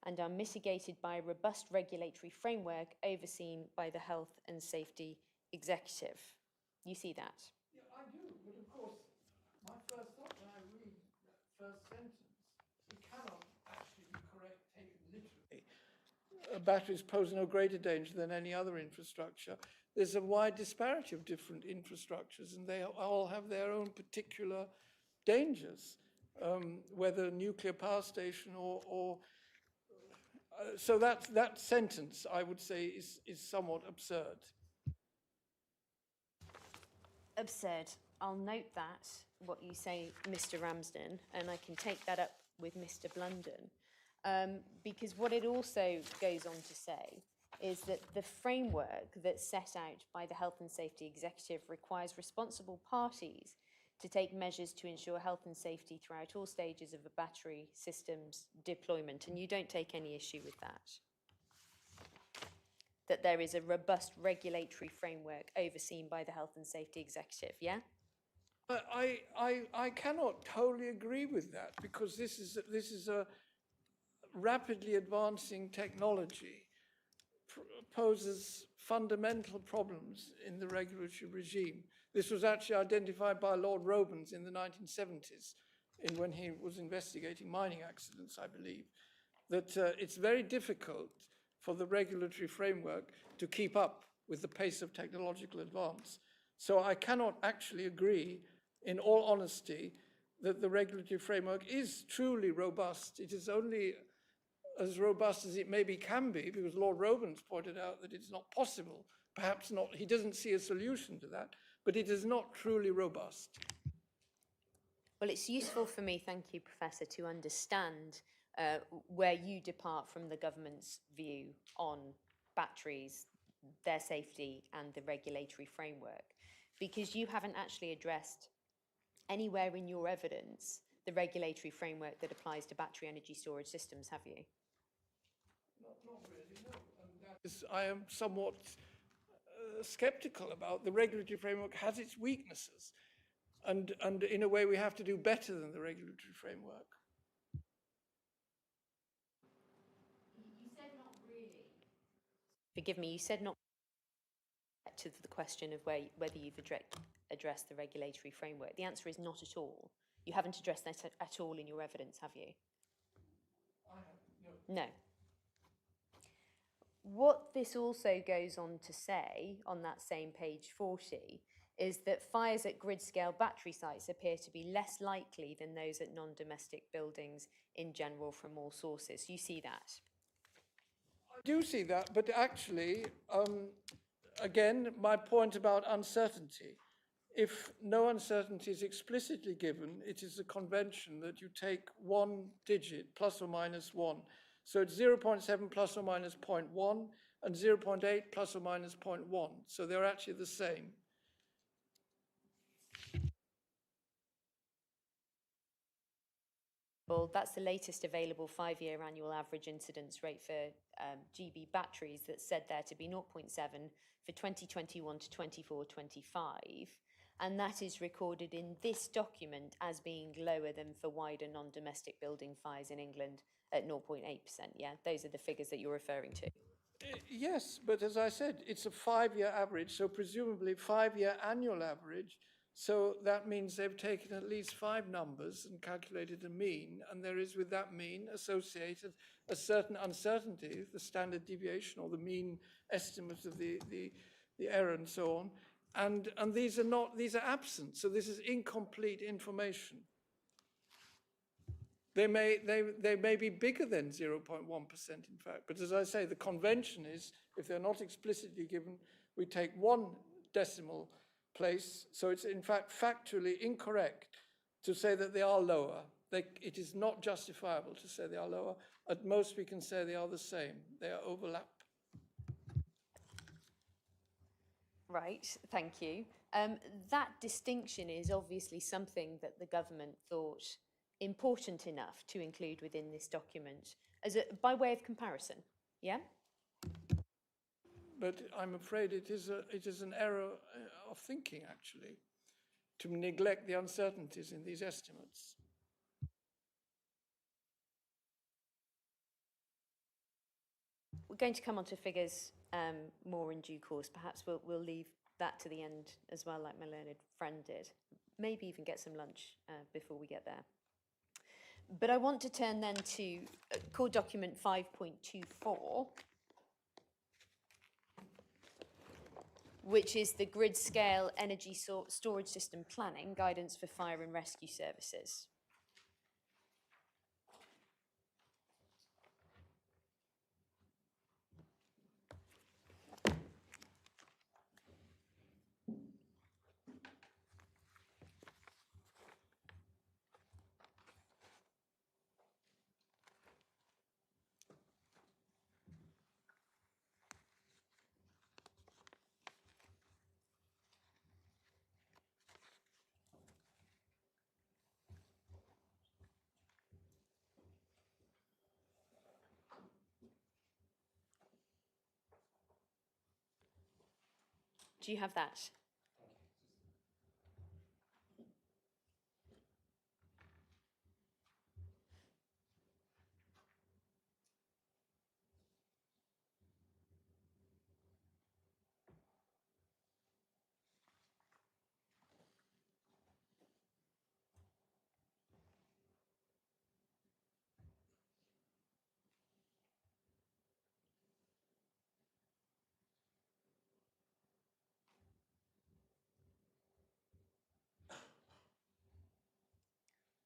and are mitigated by a robust regulatory framework overseen by the Health and Safety Executive. You see that? Yeah, I do, but of course, my first thought when I read that first sentence, it cannot actually be correct, taken literally. Batteries pose no greater danger than any other infrastructure. There's a wide disparity of different infrastructures, and they all have their own particular dangers, whether nuclear power station or so that sentence, I would say, is somewhat absurd. Absurd. I'll note that, what you say, Mr. Ramsden, and I can take that up with Mr. Blunden. Because what it also goes on to say is that the framework that's set out by the Health and Safety Executive requires responsible parties to take measures to ensure health and safety throughout all stages of a battery system's deployment. And you don't take any issue with that? That there is a robust regulatory framework overseen by the Health and Safety Executive, yeah? I cannot totally agree with that, because this is a rapidly advancing technology, poses fundamental problems in the regulatory regime. This was actually identified by Lord Robens in the 1970s, when he was investigating mining accidents, I believe, that it's very difficult for the regulatory framework to keep up with the pace of technological advance. So I cannot actually agree, in all honesty, that the regulatory framework is truly robust. It is only as robust as it maybe can be, because Lord Robens pointed out that it's not possible. Perhaps not, he doesn't see a solution to that, but it is not truly robust. Well, it's useful for me, thank you, Professor, to understand where you depart from the government's view on batteries, their safety, and the regulatory framework, because you haven't actually addressed anywhere in your evidence the regulatory framework that applies to battery energy storage systems, have you? Not really, no. And that is, I am somewhat skeptical about. The regulatory framework has its weaknesses, and in a way we have to do better than the regulatory framework. You said not really. Forgive me, you said not to the question of whether you've addressed the regulatory framework. The answer is not at all. You haven't addressed that at all in your evidence, have you? I have, no. No. What this also goes on to say on that same page 40 is that fires at grid-scale battery sites appear to be less likely than those at non-domestic buildings in general from all sources. You see that? I do see that, but actually, again, my point about uncertainty. If no uncertainty is explicitly given, it is a convention that you take one digit, plus or minus 1. So it's 0.7 plus or minus 0.1 and 0.8 plus or minus 0.1. So they're actually the same. Well, that's the latest available 5-year annual average incidence rate for GB batteries that's said there to be 0.7 for 2021 to 24-25. And that is recorded in this document as being lower than for wider non-domestic building fires in England at 0.8%, yeah? Those are the figures that you're referring to. Yes, but as I said, it's a 5-year average, so presumably 5-year annual average. So that means they've taken at least 5 numbers and calculated a mean, and there is with that mean associated a certain uncertainty, the standard deviation or the mean estimate of the error and so on. And these are absent, so this is incomplete information. They may be bigger than 0.1%, in fact, but as I say, the convention is, if they're not explicitly given, we take 1 decimal place, so it's in fact factually incorrect to say that they are lower. It is not justifiable to say they are lower. At most, we can say they are the same. They are overlap. Right, thank you. That distinction is obviously something that the government thought important enough to include within this document as by way of comparison, yeah? But I'm afraid it is an error of thinking, actually, to neglect the uncertainties in these estimates. We're going to come on to figures more in due course. Perhaps we'll leave that to the end as well, like my learned friend did. Maybe even get some lunch before we get there. But I want to turn then to core document 5.24, which is the grid scale energy storage system planning guidance for fire and rescue services. Do you have that?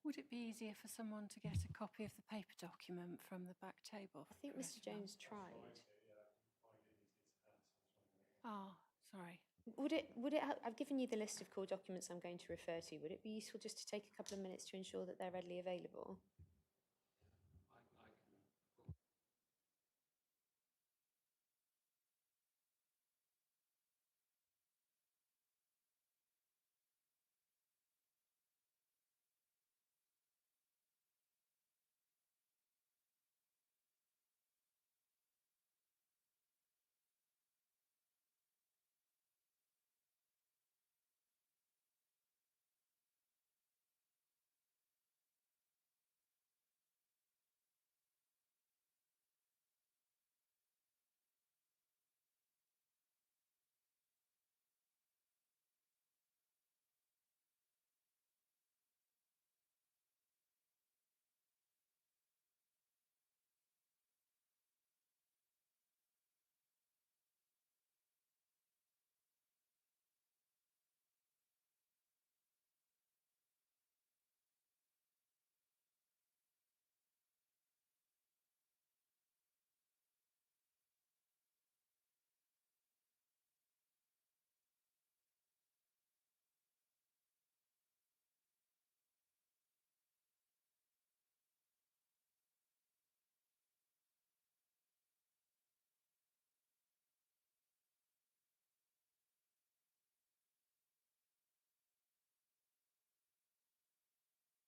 Would it be easier for someone to get a copy of the paper document from the back table? I think Mr. Jones tried. Oh, sorry. Would it, I've given you the list of core documents I'm going to refer to. Would it be useful just to take a couple of minutes to ensure that they're readily available?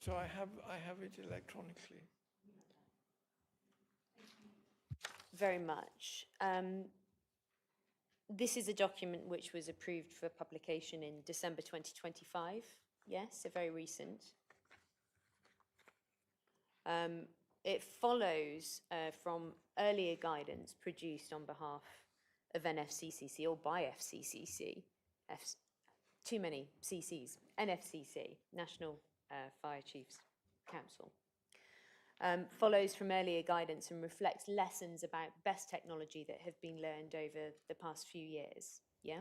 So I have it electronically. Very much. This is a document which was approved for publication in December 2025. Yes, so very recent. It follows from earlier guidance produced on behalf of NFCCC or by FCCC. Too many CCs. NFCC, National Fire Chiefs Council. Follows from earlier guidance and reflects lessons about best technology that have been learned over the past few years. Yeah?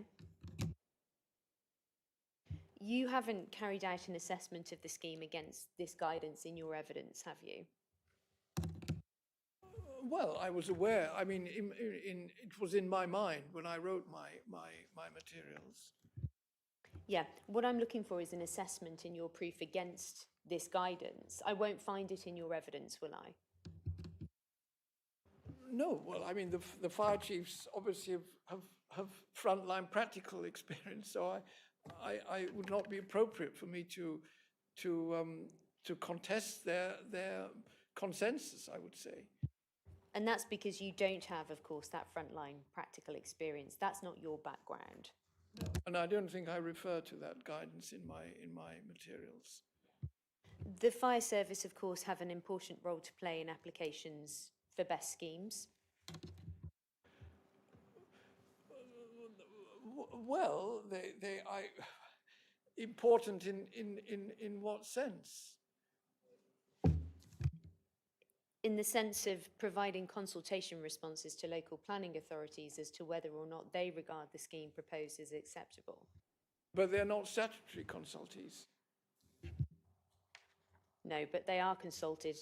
You haven't carried out an assessment of the scheme against this guidance in your evidence, have you? Well, I was aware. I mean, it was in my mind when I wrote my materials. Yeah, what I'm looking for is an assessment in your proof against this guidance. I won't find it in your evidence, will I? No, well, I mean, the fire chiefs obviously have frontline practical experience, so I would not be appropriate for me to contest their consensus, I would say. And that's because you don't have, of course, that frontline practical experience. That's not your background. And I don't think I refer to that guidance in my materials. The fire service, of course, have an important role to play in applications for best schemes. Well, important in what sense? In the sense of providing consultation responses to local planning authorities as to whether or not they regard the scheme proposed as acceptable. But they're not statutory consultees. No, but they are consulted,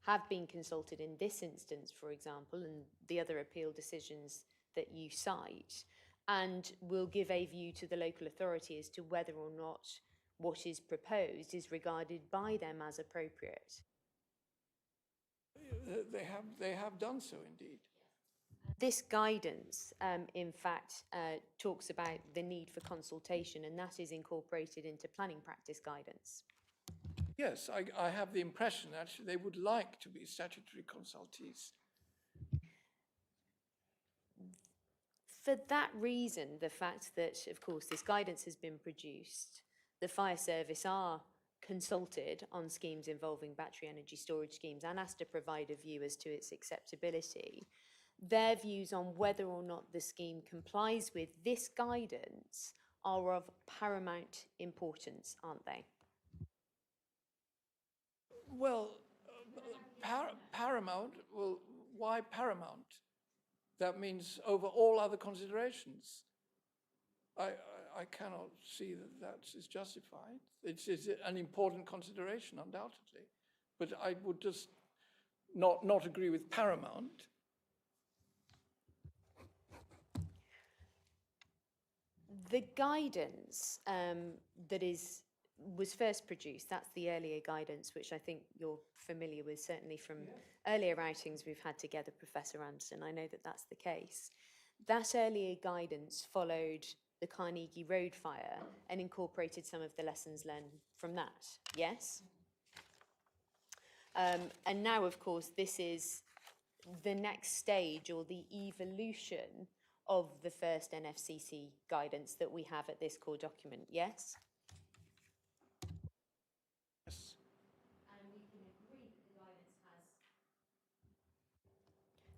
have been consulted in this instance, for example, and the other appeal decisions that you cite, and will give a view to the local authority as to whether or not what is proposed is regarded by them as appropriate. They have done so indeed. This guidance, in fact, talks about the need for consultation, and that is incorporated into planning practice guidance. Yes, I have the impression actually they would like to be statutory consultees. for that reason, the fact that, of course, this guidance has been produced, the fire service are consulted on schemes involving battery energy storage schemes and asked to provide a view as to its acceptability. Their views on whether or not the scheme complies with this guidance are of paramount importance, aren't they? Well, paramount, well, why paramount? That means over all other considerations. I cannot see that that is justified. It's an important consideration, undoubtedly. But I would just not agree with paramount. The guidance that was first produced, that's the earlier guidance, which I think you're familiar with, certainly from earlier outings we've had together, Professor Anderson. I know that that's the case. That earlier guidance followed the Carnegie Road fire and incorporated some of the lessons learned from that, yes? And now, of course, this is the next stage or the evolution of the first NFCC guidance that we have at this core document, yes? Yes.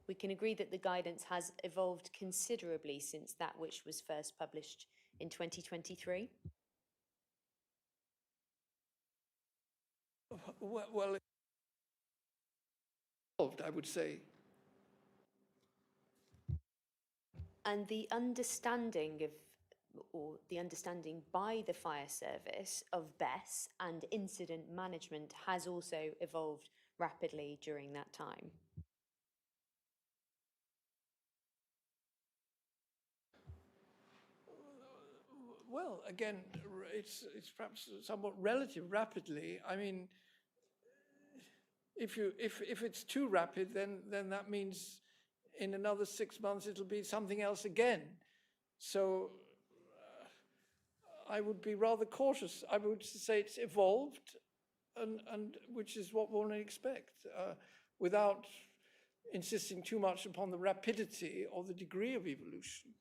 We can agree that the guidance has evolved considerably since that which was first published in 2023. Well, I would say. And the understanding of, or the understanding by the fire service of BESS and incident management has also evolved rapidly during that time. Well, again, it's perhaps somewhat relative rapidly. I mean, if it's too rapid, then that means in another 6 months it'll be something else again. So I would be rather cautious. I would say it's evolved, and which is what one would expect, without insisting too much upon the rapidity or the degree of evolution.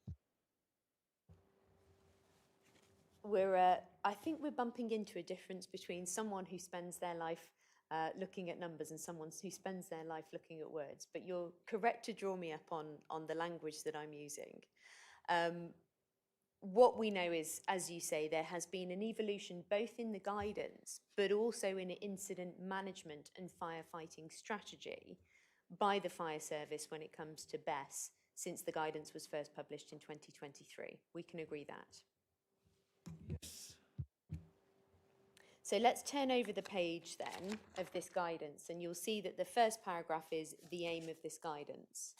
I think we're bumping into a difference between someone who spends their life looking at numbers and someone who spends their life looking at words. But you're correct to draw me up on the language that I'm using. What we know is, as you say, there has been an evolution both in the guidance, but also in incident management and firefighting strategy by the fire service when it comes to BESS since the guidance was first published in 2023. We can agree that. Yes. So let's turn over the page then of this guidance, and you'll see that the first paragraph is the aim of this guidance.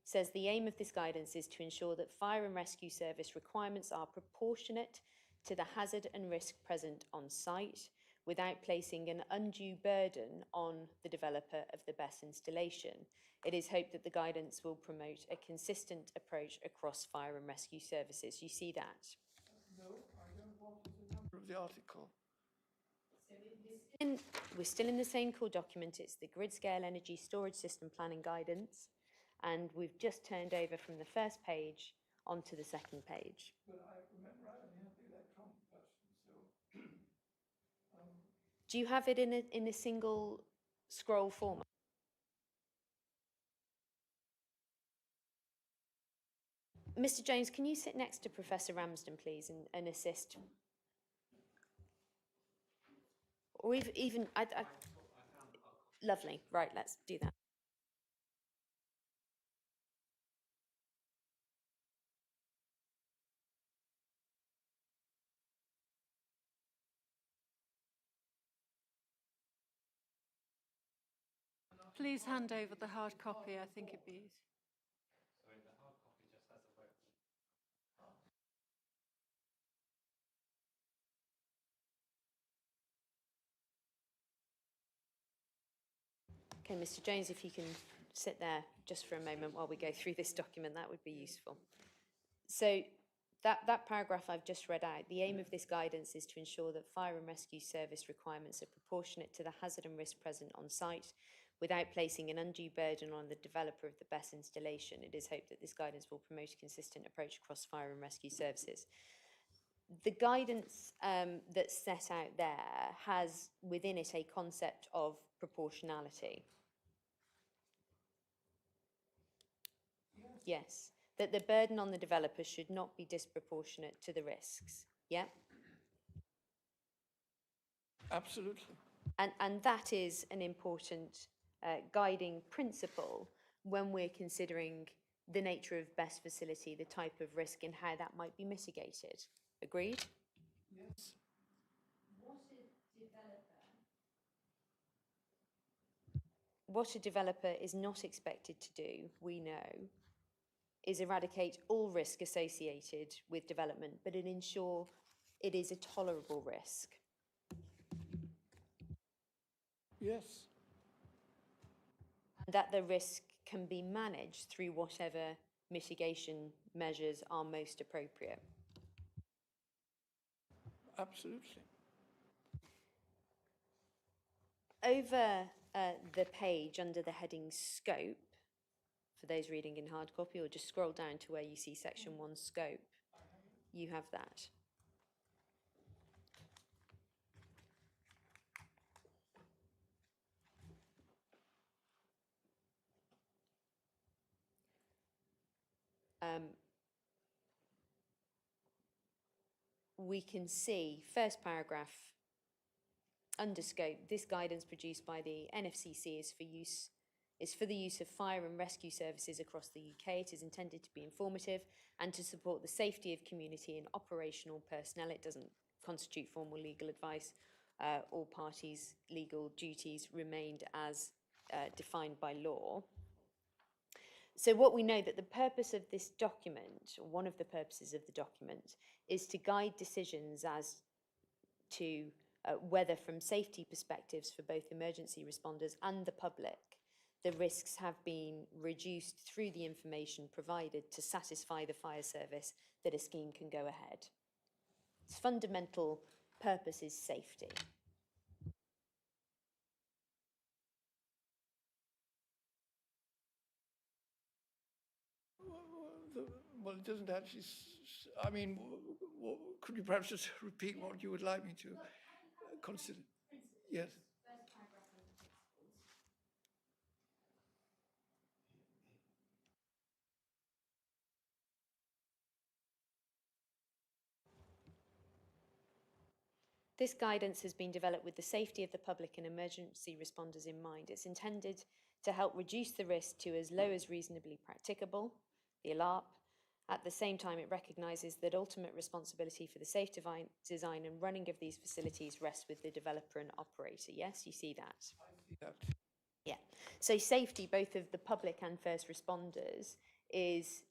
Says the aim of this guidance is to ensure that fire and rescue service requirements are proportionate to the hazard and risk present on site without placing an undue burden on the developer of the BESS installation. It is hoped that the guidance will promote a consistent approach across fire and rescue services. You see that? No, I don't want the number of the article. We're still in the same core document. It's the Grid Scale Energy Storage System Planning Guidance. And we've just turned over from the first page onto the second page. But I remember I only have the electronic version, so. Do you have it in a single scroll format? Mr. Jones, can you sit next to Professor Ramsden, please, and assist? Or even lovely. Right, let's do that. Please hand over the hard copy, I think it'd be easy. Okay, Mr. Jones, if you can sit there just for a moment while we go through this document, that would be useful. So that paragraph I've just read out, the aim of this guidance is to ensure that fire and rescue service requirements are proportionate to the hazard and risk present on site without placing an undue burden on the developer of the BESS installation. It is hoped that this guidance will promote a consistent approach across fire and rescue services. The guidance that's set out there has within it a concept of proportionality. Yes, that the burden on the developer should not be disproportionate to the risks. Yeah? Absolutely. And that is an important guiding principle when we're considering the nature of BESS facility, the type of risk and how that might be mitigated. Agreed? Yes. What a developer is not expected to do, we know, is eradicate all risk associated with development, but ensure it is a tolerable risk. Yes. That the risk can be managed through whatever mitigation measures are most appropriate. Absolutely. Over the page under the heading Scope, for those reading in hard copy, or just scroll down to where you see section 1 Scope, you have that. We can see, first paragraph, under Scope, this guidance produced by the NFCC is for the use of fire and rescue services across the UK. It is intended to be informative and to support the safety of community and operational personnel. It doesn't constitute formal legal advice. All parties' legal duties remained as defined by law. So what we know that the purpose of this document, or one of the purposes of the document, is to guide decisions as to whether from safety perspectives for both emergency responders and the public, the risks have been reduced through the information provided to satisfy the fire service that a scheme can go ahead. Its fundamental purpose is safety. Well, it doesn't actually, I mean, could you perhaps just repeat what you would like me to consider? Yes. This guidance has been developed with the safety of the public and emergency responders in mind. It's intended to help reduce the risk to as low as reasonably practicable, the ALARP. At the same time, it recognises that ultimate responsibility for the safe design and running of these facilities rests with the developer and operator. Yes, you see that? I see that. Yeah. So safety, both of the public and first responders, is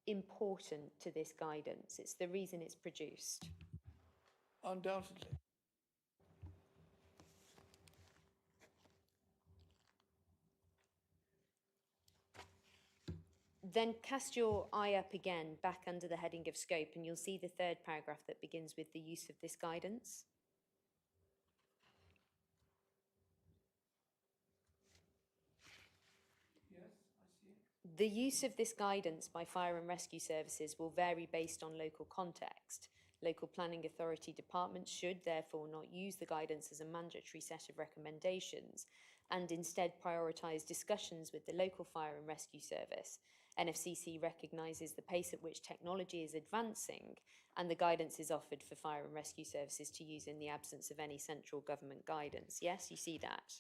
important to this guidance. It's the reason it's produced. Undoubtedly. Then cast your eye up again, back under the heading of scope, and you'll see the third paragraph that begins with the use of this guidance. Yes, I see. The use of this guidance by fire and rescue services will vary based on local context. Local planning authority departments should therefore not use the guidance as a mandatory set of recommendations and instead prioritise discussions with the local fire and rescue service. NFCC recognises the pace at which technology is advancing and the guidance is offered for fire and rescue services to use in the absence of any central government guidance. Yes, you see that?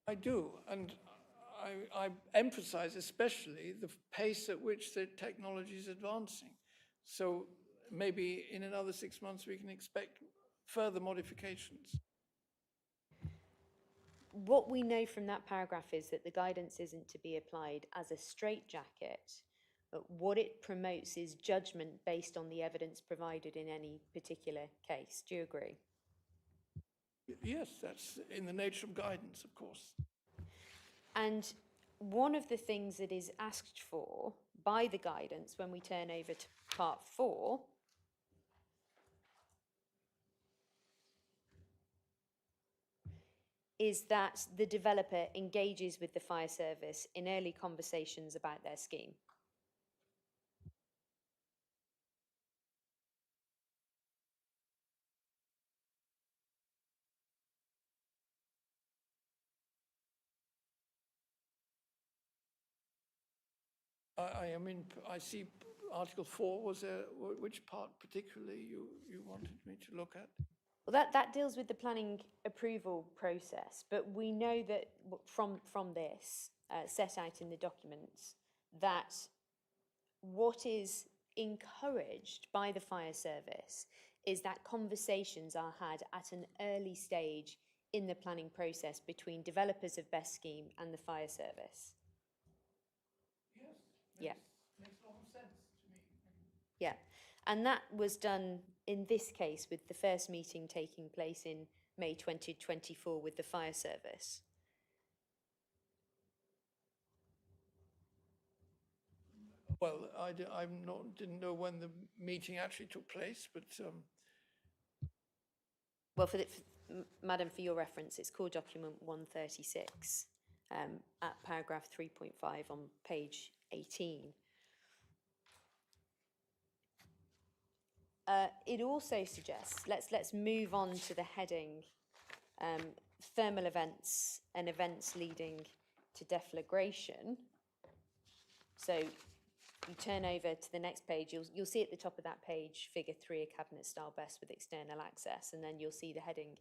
I do, and I emphasise especially the pace at which the technology is advancing. So maybe in another 6 months we can expect further modifications. What we know from that paragraph is that the guidance isn't to be applied as a straitjacket, but what it promotes is judgment based on the evidence provided in any particular case. Do you agree? Yes, that's in the nature of guidance, of course. And one of the things that is asked for by the guidance when we turn over to part 4, is that the developer engages with the fire service in early conversations about their scheme. I see Article 4, was there, which part particularly you wanted me to look at? Well, that deals with the planning approval process, but we know that from this, set out in the documents, that what is encouraged by the fire service is that conversations are had at an early stage in the planning process between developers of best scheme and the fire service. Yes. Yeah. Makes a lot of sense to me. Yeah, and that was done in this case with the first meeting taking place in May 2024 with the fire service. Well, didn't know when the meeting actually took place, but Well, Madam, for your reference, it's core document 136 at paragraph 3.5 on page 18. It also suggests, let's move on to the heading, thermal events and events leading to deflagration. So you turn over to the next page, you'll see at the top of that page, figure 3, a cabinet style BESS with external access, and then you'll see the heading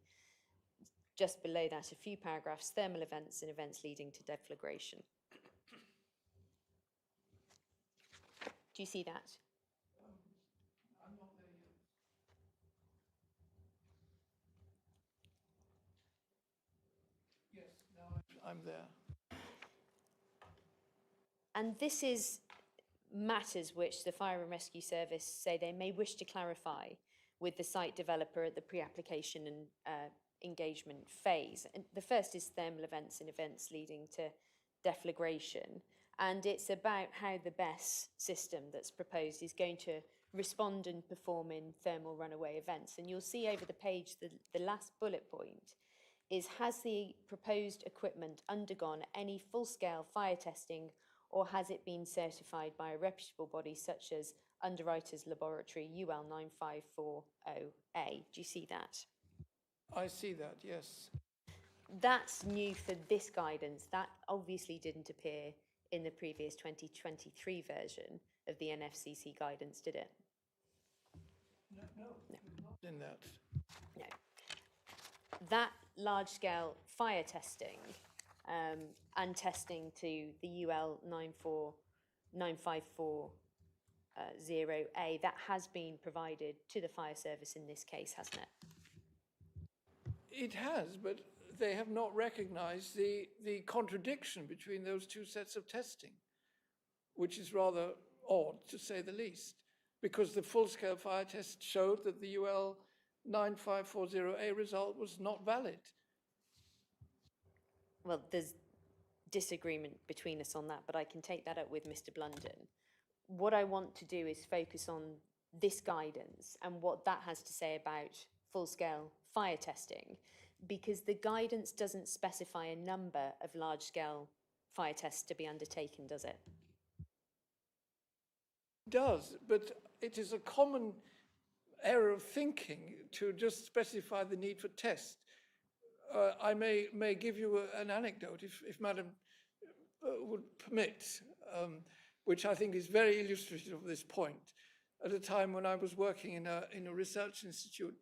just below that, a few paragraphs, thermal events and events leading to deflagration. Do you see that? I'm not there yet. Yes, now I'm there. And this is matters which the Fire and Rescue Service say they may wish to clarify with the site developer at the pre-application and engagement phase. And the first is thermal events and events leading to deflagration. And it's about how the BESS system that's proposed is going to respond and perform in thermal runaway events. And you'll see over the page, the last bullet point is, has the proposed equipment undergone any full-scale fire testing, or has it been certified by a reputable body such as Underwriters Laboratory UL 9540A? Do you see that? I see that, yes. That's new for this guidance. That obviously didn't appear in the previous 2023 version of the NFCC guidance, did it? No, not in that. No. That large-scale fire testing and testing to the UL 9540A, that has been provided to the fire service in this case, hasn't it? It has, but they have not recognized the contradiction between those two sets of testing, which is rather odd, to say the least, because the full-scale fire test showed that the UL 9540A result was not valid. Well, there's disagreement between us on that, but I can take that up with Mr. Blunden. What I want to do is focus on this guidance and what that has to say about full-scale fire testing, because the guidance doesn't specify a number of large-scale fire tests to be undertaken, does it? It does, but it is a common error of thinking to just specify the need for tests. I may give you an anecdote, if Madam would permit, which I think is very illustrative of this point. At a time when I was working in a research institute,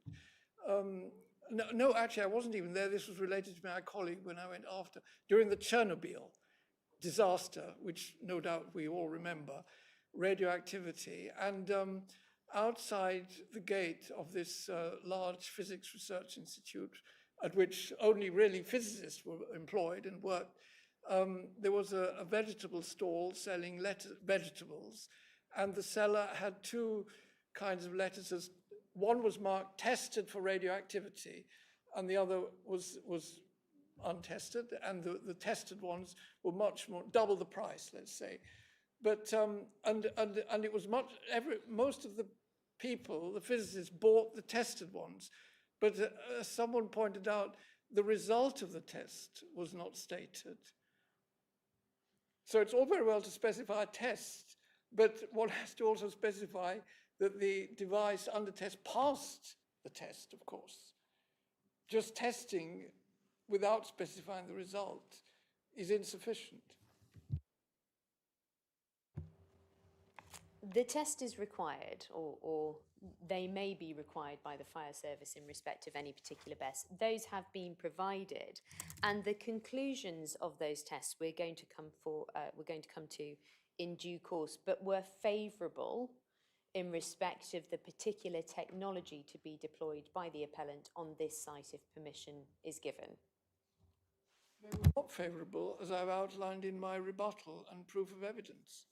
no, actually, I wasn't even there. This was related to my colleague when I went after, during the Chernobyl disaster, which no doubt we all remember, radioactivity. And outside the gate of this large physics research institute, at which only really physicists were employed and worked, there was a vegetable stall selling vegetables, and the seller had two kinds of lettuces. One was marked tested for radioactivity, and the other was untested, and the tested ones were much more, double the price, let's say. But, and it was most of the people, the physicists, bought the tested ones. But as someone pointed out, the result of the test was not stated. So it's all very well to specify a test, but one has to also specify that the device under test passed the test, of course. Just testing without specifying the result is insufficient. The test is required, or they may be required by the fire service in respect of any particular BESS. Those have been provided, and the conclusions of those tests we're going to come to in due course, but were favourable in respect of the particular technology to be deployed by the appellant on this site if permission is given. They were not favourable, as I've outlined in my rebuttal and proof of evidence.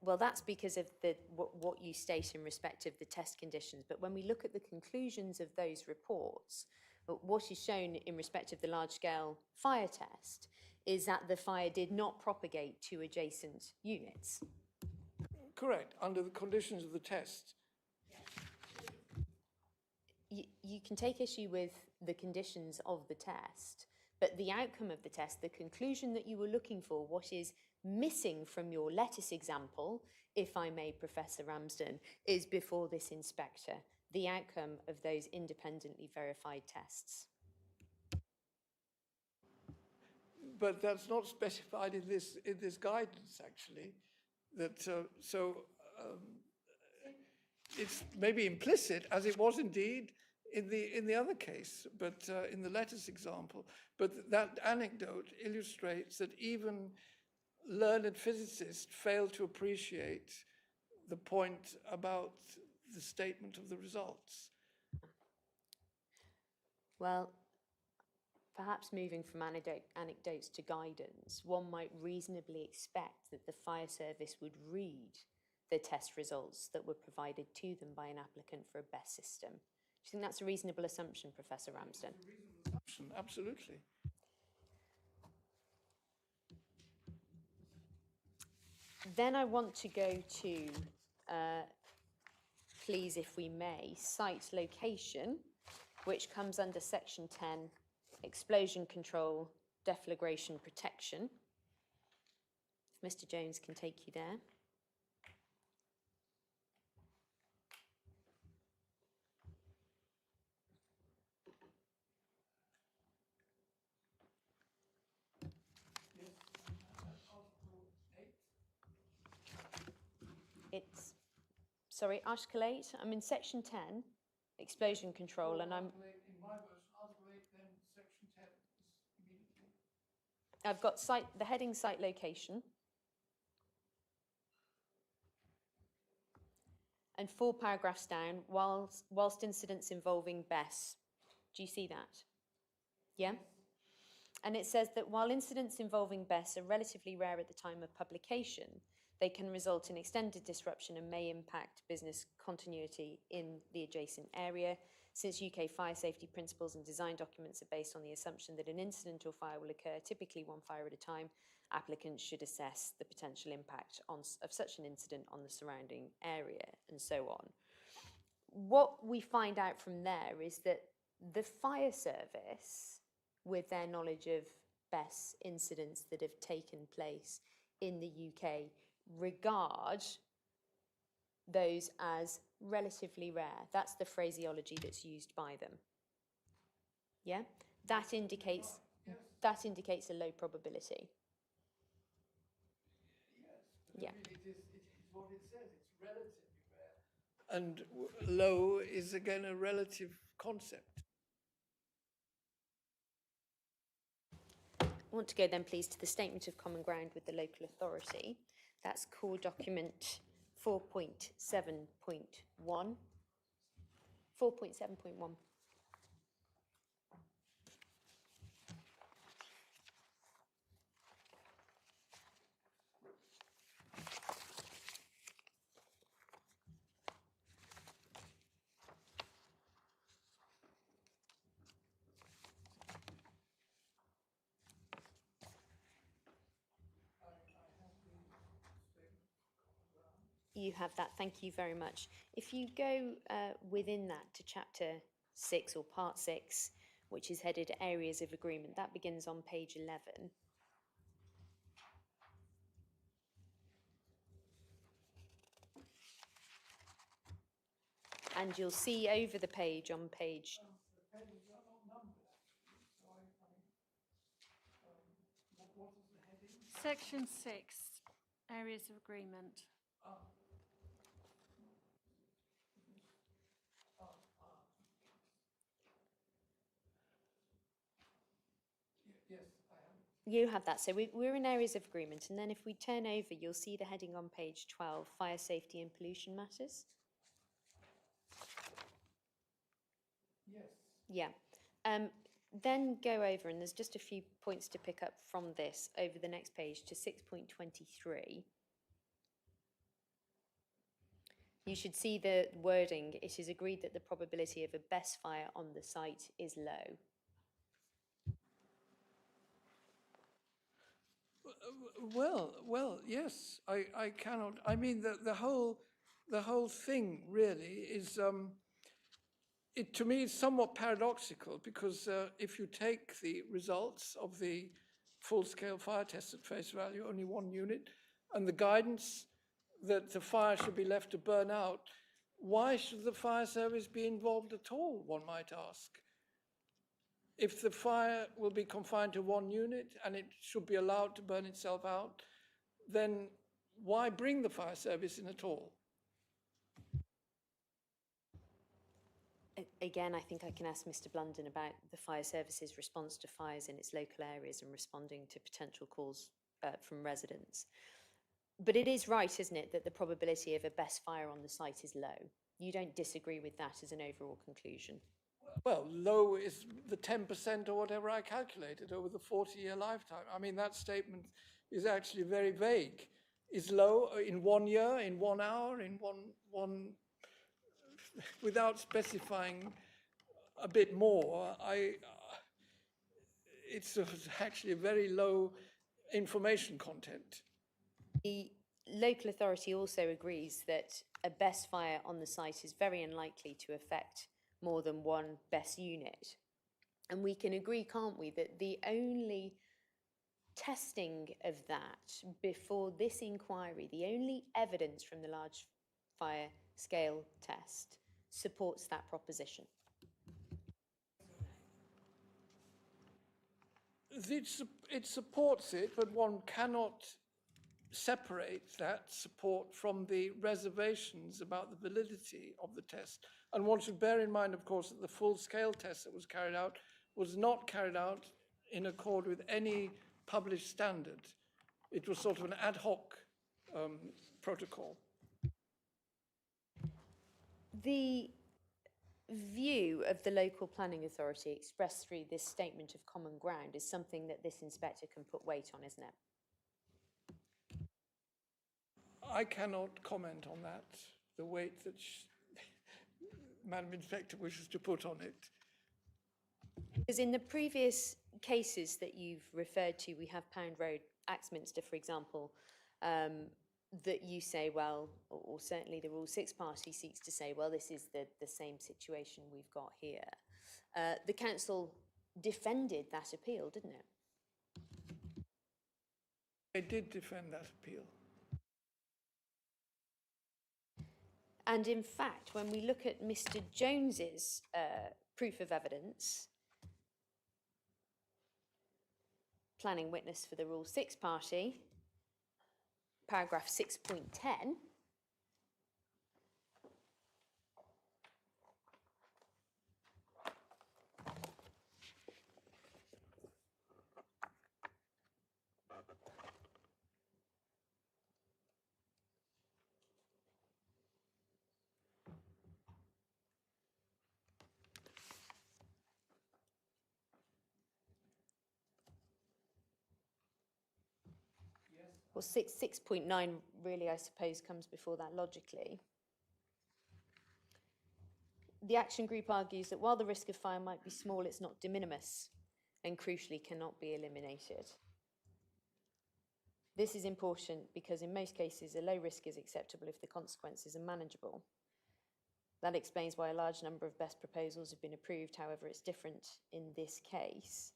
Well, that's because of what you state in respect of the test conditions. But when we look at the conclusions of those reports, what is shown in respect of the large-scale fire test is that the fire did not propagate to adjacent units. Correct, under the conditions of the test. You can take issue with the conditions of the test, but the outcome of the test, the conclusion that you were looking for, what is missing from your lettuce example, if I may, Professor Ramsden, is before this inspector, the outcome of those independently verified tests. But that's not specified in this guidance, actually. That it's maybe implicit, as it was indeed in the other case, but in the lettuce example. But that anecdote illustrates that even learned physicists fail to appreciate the point about the statement of the results. Well, perhaps moving from anecdotes to guidance, one might reasonably expect that the fire service would read the test results that were provided to them by an applicant for a BESS system. Do you think that's a reasonable assumption, Professor Ramsden? It's a reasonable assumption, absolutely. Then I want to go to, please, if we may, site location, which comes under section 10, explosion control, deflagration protection. If Mr. Jones can take you there. It's, sorry, Article 8, I'm in section 10, explosion control, and I'm... In my version, Article 8, then section 10 is immediately. I've got site, the heading site location. And 4 paragraphs down, whilst incidents involving BESS. Do you see that? Yeah? And it says that while incidents involving BESS are relatively rare at the time of publication, they can result in extended disruption and may impact business continuity in the adjacent area. Since UK fire safety principles and design documents are based on the assumption that an incident or fire will occur, typically one fire at a time, applicants should assess the potential impact of such an incident on the surrounding area, and so on. What we find out from there is that the fire service, with their knowledge of BESS incidents that have taken place in the UK, regard those as relatively rare. That's the phraseology that's used by them. Yeah? That indicates a low probability. Yes, Yeah. it is what it says, it's relatively rare. And low is again a relative concept. I want to go then, please, to the Statement of Common Ground with the local authority. That's core document 4.7.1. 4.7.1. You have that, thank you very much. If you go within that to chapter 6 or part 6, which is headed Areas of Agreement, that begins on page 11. And you'll see over the page on page... Section 6, Areas of Agreement. You have that. So we're in Areas of Agreement. And then if we turn over, you'll see the heading on page 12, Fire Safety and Pollution Matters. Yes. Yeah. Then go over, and there's just a few points to pick up from this over the next page to 6.23. You should see the wording. It is agreed that the probability of a best fire on the site is low. Well, yes, I cannot, I mean, the whole thing really is, it to me is somewhat paradoxical, because if you take the results of the full-scale fire test at face value, only 1 unit, and the guidance that the fire should be left to burn out, why should the fire service be involved at all, one might ask? If the fire will be confined to 1 unit and it should be allowed to burn itself out, then why bring the fire service in at all? Again, I think I can ask Mr. Blunden about the fire service's response to fires in its local areas and responding to potential calls from residents. But it is right, isn't it, that the probability of a best fire on the site is low? You don't disagree with that as an overall conclusion? Well, low is the 10% or whatever I calculated over the 40-year lifetime. I mean, that statement is actually very vague. Is low in 1 year, in 1 hour, in one without specifying a bit more, it's actually a very low information content. The local authority also agrees that a best fire on the site is very unlikely to affect more than 1 best unit. And we can agree, can't we, that the only testing of that before this inquiry, the only evidence from the large fire scale test supports that proposition? It supports it, but one cannot separate that support from the reservations about the validity of the test. And one should bear in mind, of course, that the full-scale test that was carried out was not carried out in accord with any published standard. It was sort of an ad hoc protocol. The view of the local planning authority expressed through this statement of common ground is something that this inspector can put weight on, isn't it? I cannot comment on that, the weight that Madam Inspector wishes to put on it. Because in the previous cases that you've referred to, we have Pound Road, Axminster, for example, that you say, well, or certainly the Rule 6 party seeks to say, well, this is the same situation we've got here. The council defended that appeal, didn't it? They did defend that appeal. And in fact, when we look at Mr. Jones's proof of evidence, planning witness for the Rule 6 party, paragraph 6.10, well, 6.9 really, I suppose, comes before that logically. The action group argues that while the risk of fire might be small, it's not de minimis and crucially cannot be eliminated. This is important because in most cases, a low risk is acceptable if the consequences are manageable. That explains why a large number of BESS proposals have been approved. However, it's different in this case,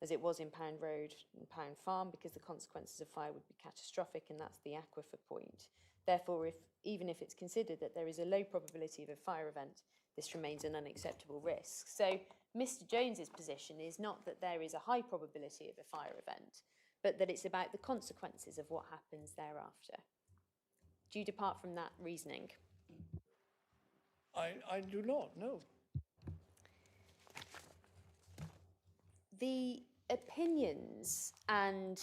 as it was in Pound Road and Pound Farm, because the consequences of fire would be catastrophic, and that's the aquifer point. Therefore, even if it's considered that there is a low probability of a fire event, this remains an unacceptable risk. So Mr. Jones's position is not that there is a high probability of a fire event, but that it's about the consequences of what happens thereafter. Do you depart from that reasoning? I do not, no. The opinions and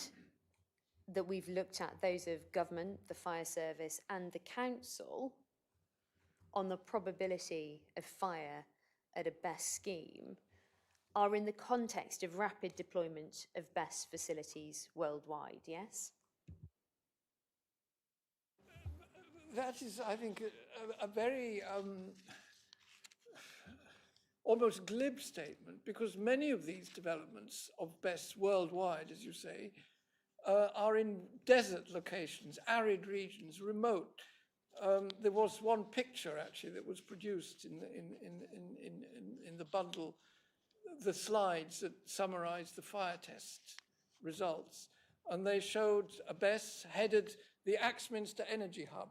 that we've looked at, those of government, the fire service and the council, on the probability of fire at a BESS scheme are in the context of rapid deployment of BESS facilities worldwide, yes? That is, I think, a very almost glib statement, because many of these developments of BESS worldwide, as you say, are in desert locations, arid regions, remote. There was one picture actually that was produced in the bundle, the slides that summarized the fire test results, and they showed a BESS headed the Axminster Energy Hub,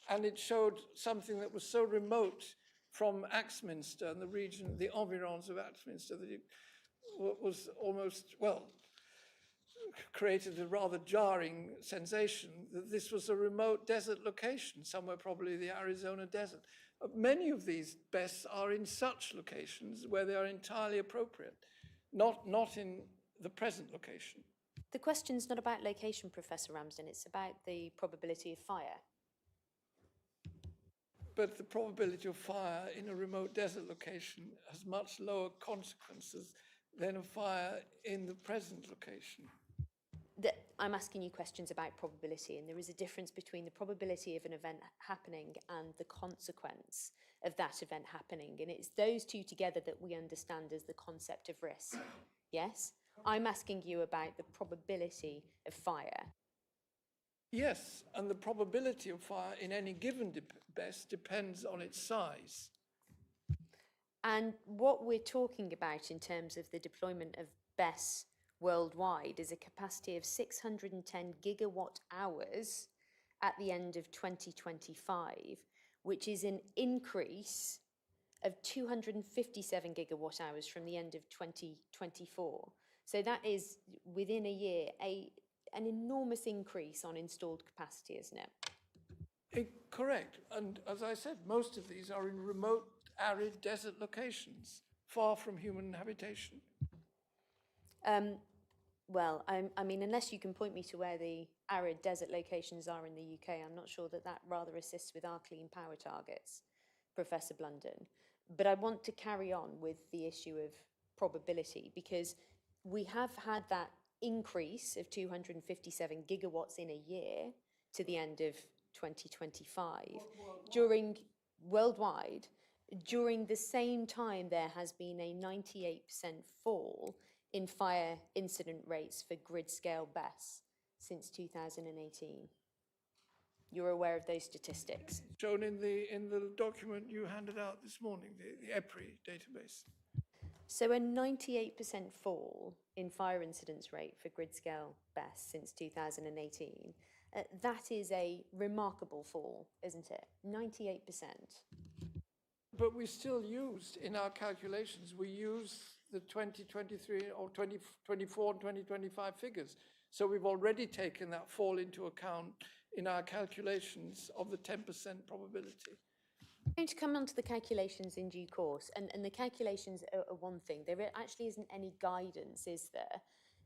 and it showed something that was so remote from Axminster and the region, the environs of Axminster, that it was almost, well, created a rather jarring sensation that this was a remote desert location, somewhere probably the Arizona desert. Many of these BESS are in such locations where they are entirely appropriate, not in the present location. The question's not about location, Professor Ramsden, it's about the probability of fire. But the probability of fire in a remote desert location has much lower consequences than a fire in the present location. I'm asking you questions about probability, and there is a difference between the probability of an event happening and the consequence of that event happening. And it's those two together that we understand as the concept of risk. Yes? I'm asking you about the probability of fire. Yes, and the probability of fire in any given BESS depends on its size. And what we're talking about in terms of the deployment of BESS worldwide is a capacity of 610 gigawatt hours at the end of 2025, which is an increase of 257 gigawatt hours from the end of 2024. So that is, within a year, an enormous increase on installed capacity, isn't it? Correct. And as I said, most of these are in remote, arid desert locations, far from human habitation. Well, I mean, unless you can point me to where the arid desert locations are in the UK, I'm not sure that that rather assists with our clean power targets, Professor Blunden. But I want to carry on with the issue of probability, because we have had that increase of 257 gigawatts in a year to the end of 2025. Worldwide, during the same time, there has been a 98% fall in fire incident rates for grid-scale BESS since 2018. You're aware of those statistics? Shown in the document you handed out this morning, the EPRI database. So a 98% fall in fire incidence rate for grid-scale BESS since 2018. That is a remarkable fall, isn't it? 98%. But we still used, in our calculations, we use the 2023 or 2024 and 2025 figures. So we've already taken that fall into account in our calculations of the 10% probability. I'm going to come on to the calculations in due course, and the calculations are one thing. There actually isn't any guidance, is there,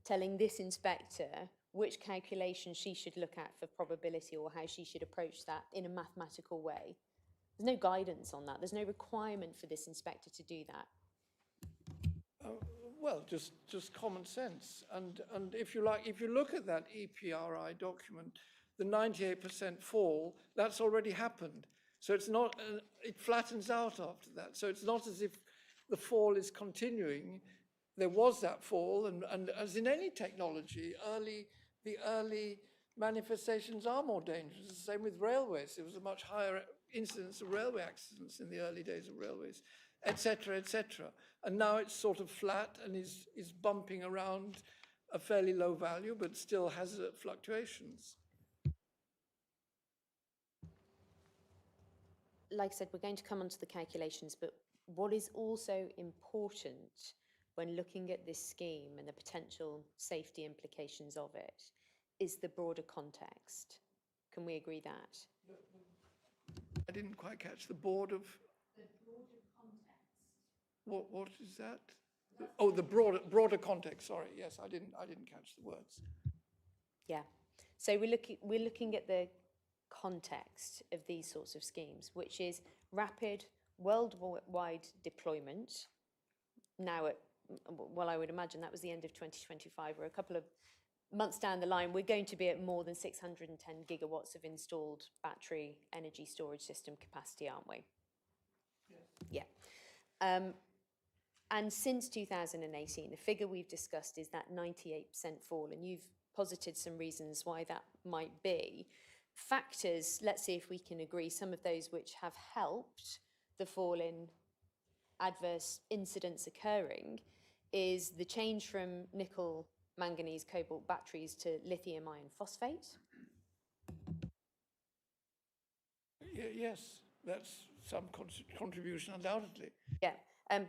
telling this inspector which calculation she should look at for probability or how she should approach that in a mathematical way. There's no guidance on that. There's no requirement for this inspector to do that. Well, just common sense. And if you like, if you look at that EPRI document, the 98% fall, that's already happened. So it's not, it flattens out after that. So it's not as if the fall is continuing. There was that fall, and as in any technology, the early manifestations are more dangerous. The same with railways. There was a much higher incidence of railway accidents in the early days of railways, etc., etc. And now it's sort of flat and is bumping around a fairly low value, but still has fluctuations. Like I said, we're going to come onto the calculations, but what is also important when looking at this scheme and the potential safety implications of it is the broader context. Can we agree that? I didn't quite catch the board of... The broader context. What is that? Oh, the broader context, sorry. Yes, I didn't catch the words. Yeah. So we're looking at the context of these sorts of schemes, which is rapid worldwide deployment. Now, well, I would imagine that was the end of 2025, or a couple of months down the line, we're going to be at more than 610 gigawatts of installed battery energy storage system capacity, aren't we? Yes. Yeah. And since 2018, the figure we've discussed is that 98% fall, and you've posited some reasons why that might be. Factors, let's see if we can agree, some of those which have helped the fall in adverse incidents occurring is the change from nickel, manganese, cobalt batteries to lithium iron phosphate. Yes, that's some contribution, undoubtedly. Yeah,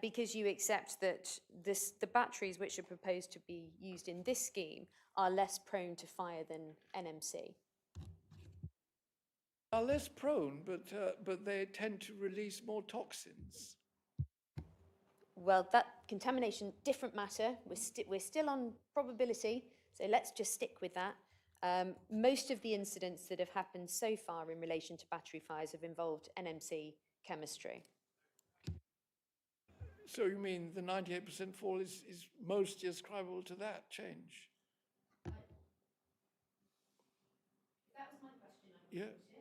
because you accept that the batteries which are proposed to be used in this scheme are less prone to fire than NMC. Are less prone, but they tend to release more toxins. Well, that contamination, different matter. We're still on probability, so let's just stick with that. Most of the incidents that have happened so far in relation to battery fires have involved NMC chemistry. So you mean the 98% fall is mostly ascribable to that change? That was my question.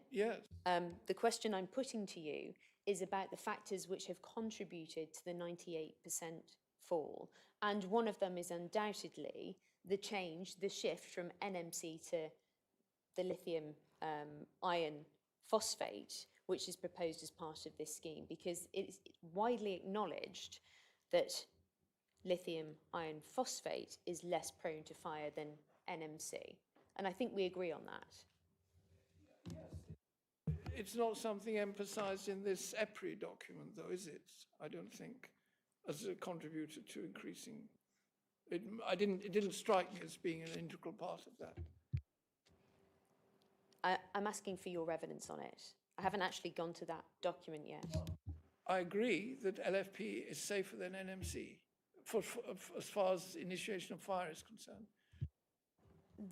Yes. The question I'm putting to you is about the factors which have contributed to the 98% fall. And one of them is undoubtedly the change, the shift from NMC to the lithium iron phosphate, which is proposed as part of this scheme, because it's widely acknowledged that lithium iron phosphate is less prone to fire than NMC. And I think we agree on that. It's not something emphasized in this EPRI document, though, is it? I don't think, as a contributor to increasing. It didn't strike me as being an integral part of that. I'm asking for your evidence on it. I haven't actually gone to that document yet. I agree that LFP is safer than NMC as far as initiation of fire is concerned.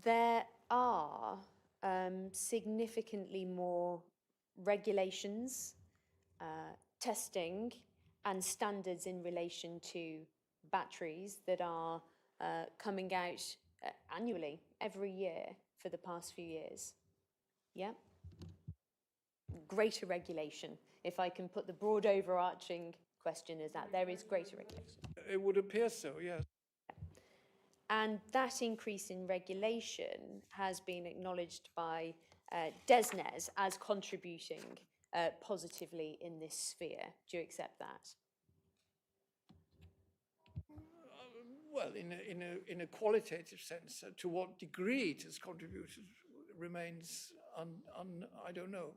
There are significantly more regulations, testing and standards in relation to batteries that are coming out annually, every year for the past few years. Yeah? Greater regulation. If I can put the broad overarching question as that, there is greater regulation. It would appear so, yes. And that increase in regulation has been acknowledged by DESNES as contributing positively in this sphere. Do you accept that? Well, in a qualitative sense, to what degree it has contributed remains, I don't know.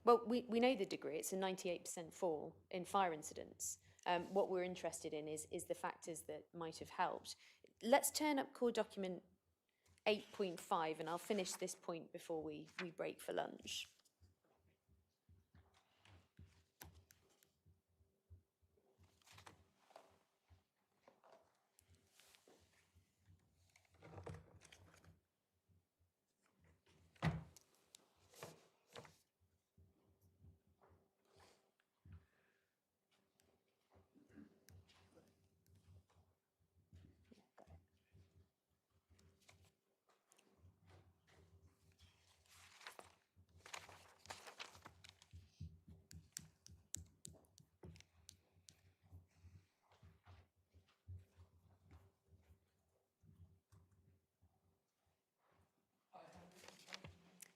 Well, we know the degree. It's a 98% fall in fire incidents. What we're interested in is the factors that might have helped. Let's turn up core document 8.5, and I'll finish this point before we break for lunch.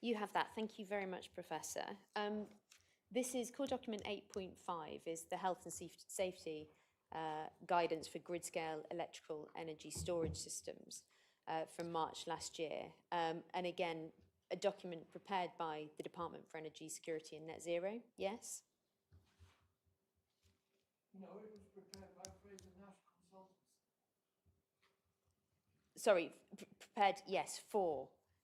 You have that. Thank you very much, Professor. This is core document 8.5, is the health and safety guidance for grid-scale electrical energy storage systems from March last year. And again, a document prepared by the Department for Energy Security and Net Zero, yes? No, it was prepared by Fraser Nash Consultants. Sorry, prepared, yes,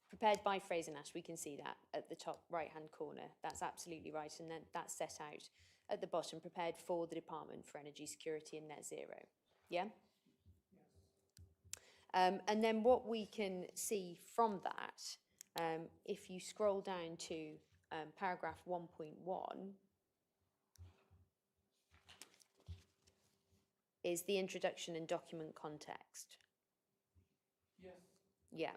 prepared by Fraser Nash, we can see that at the top right-hand corner. That's absolutely right, and then that's set out at the bottom, prepared for the Department for Energy Security and Net Zero, yeah? And then what we can see from that, if you scroll down to paragraph 1.1, is the introduction and document context. Yes. Yeah.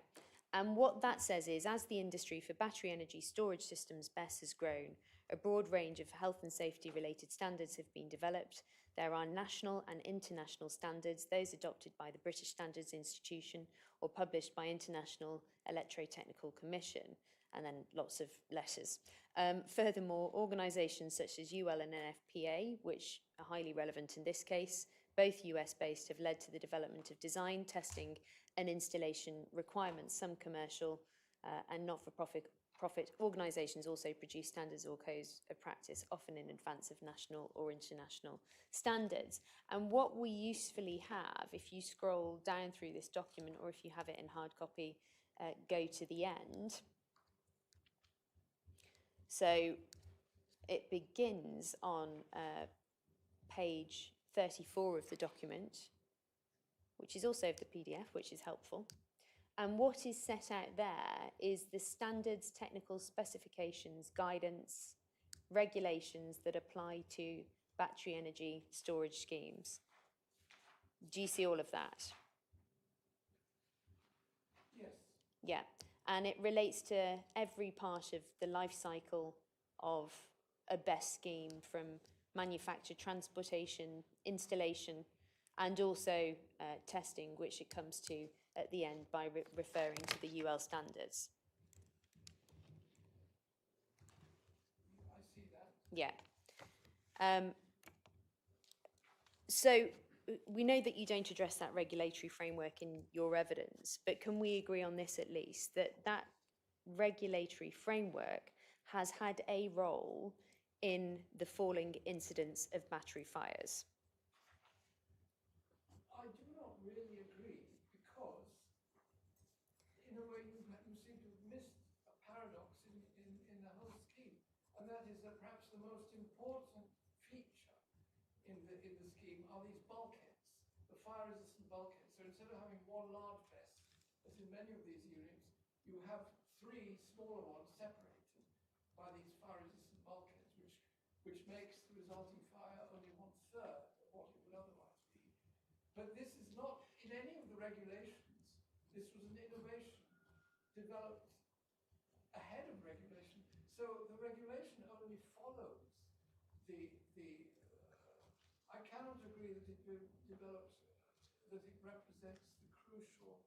And what that says is, as the industry for battery energy storage systems BESS has grown, a broad range of health and safety related standards have been developed. There are national and international standards, those adopted by the British Standards Institution or published by International Electrotechnical Commission, and then lots of letters. Furthermore, organisations such as UL and NFPA, which are highly relevant in this case, both US-based, have led to the development of design, testing and installation requirements. Some commercial and not-for-profit organisations also produce standards or codes of practice, often in advance of national or international standards. And what we usefully have, if you scroll down through this document, or if you have it in hard copy, go to the end. So it begins on page 34 of the document, which is also of the PDF, which is helpful. And what is set out there is the standards, technical specifications, guidance, regulations that apply to battery energy storage schemes. Do you see all of that? Yes. Yeah, and it relates to every part of the life cycle of a BESS scheme, from manufacture, transportation, installation, and also testing, which it comes to at the end by referring to the UL standards. I see that. Yeah. So we know that you don't address that regulatory framework in your evidence, but can we agree on this at least, that that regulatory framework has had a role in the falling incidence of battery fires? I do not really agree, because in a way you seem to have missed a paradox in the whole scheme, and that is that perhaps the most important feature in the scheme are these bulkheads, the fire-resistant bulkheads. So instead of having one large BESS, as in many of these units, you have three smaller ones separated by these fire-resistant bulkheads, which makes the resulting fire only 1/3 of what it would otherwise be. But this is not in any of the regulations. This was an innovation developed ahead of regulation. So the regulation only follows I cannot agree that it develops, that it represents the crucial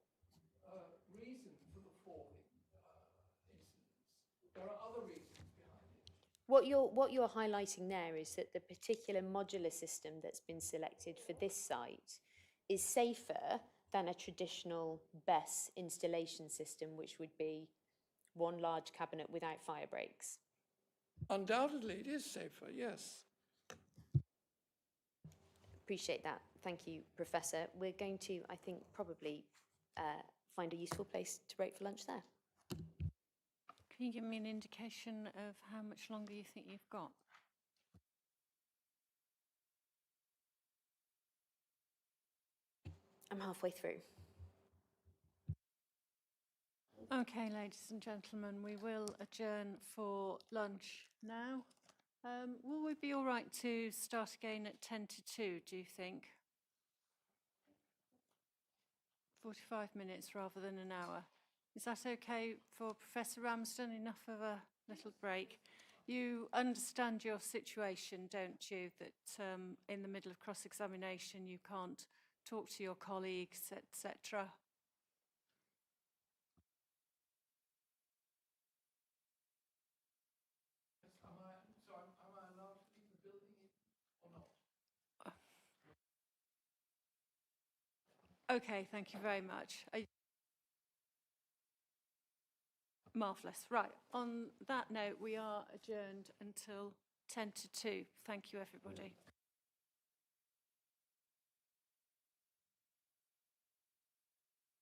reason for the falling incidents. There are other reasons behind it. What you're highlighting there is that the particular modular system that's been selected for this site is safer than a traditional BESS installation system, which would be one large cabinet without fire breaks. Undoubtedly, it is safer, yes. Appreciate that. Thank you, Professor. We're going to, I think, probably find a useful place to break for lunch there. Can you give me an indication of how much longer you think you've got? I'm halfway through. Okay, ladies and gentlemen, we will adjourn for lunch now. Will we be all right to start again at 10 to 2, do you think? 45 minutes rather than an hour. Is that okay for Professor Ramsden? Enough of a little break? You understand your situation, don't you? That in the middle of cross-examination you can't talk to your colleagues, etc. Okay, thank you very much. Marvellous. Right, on that note, we are adjourned until 10 to 2. Thank you, everybody.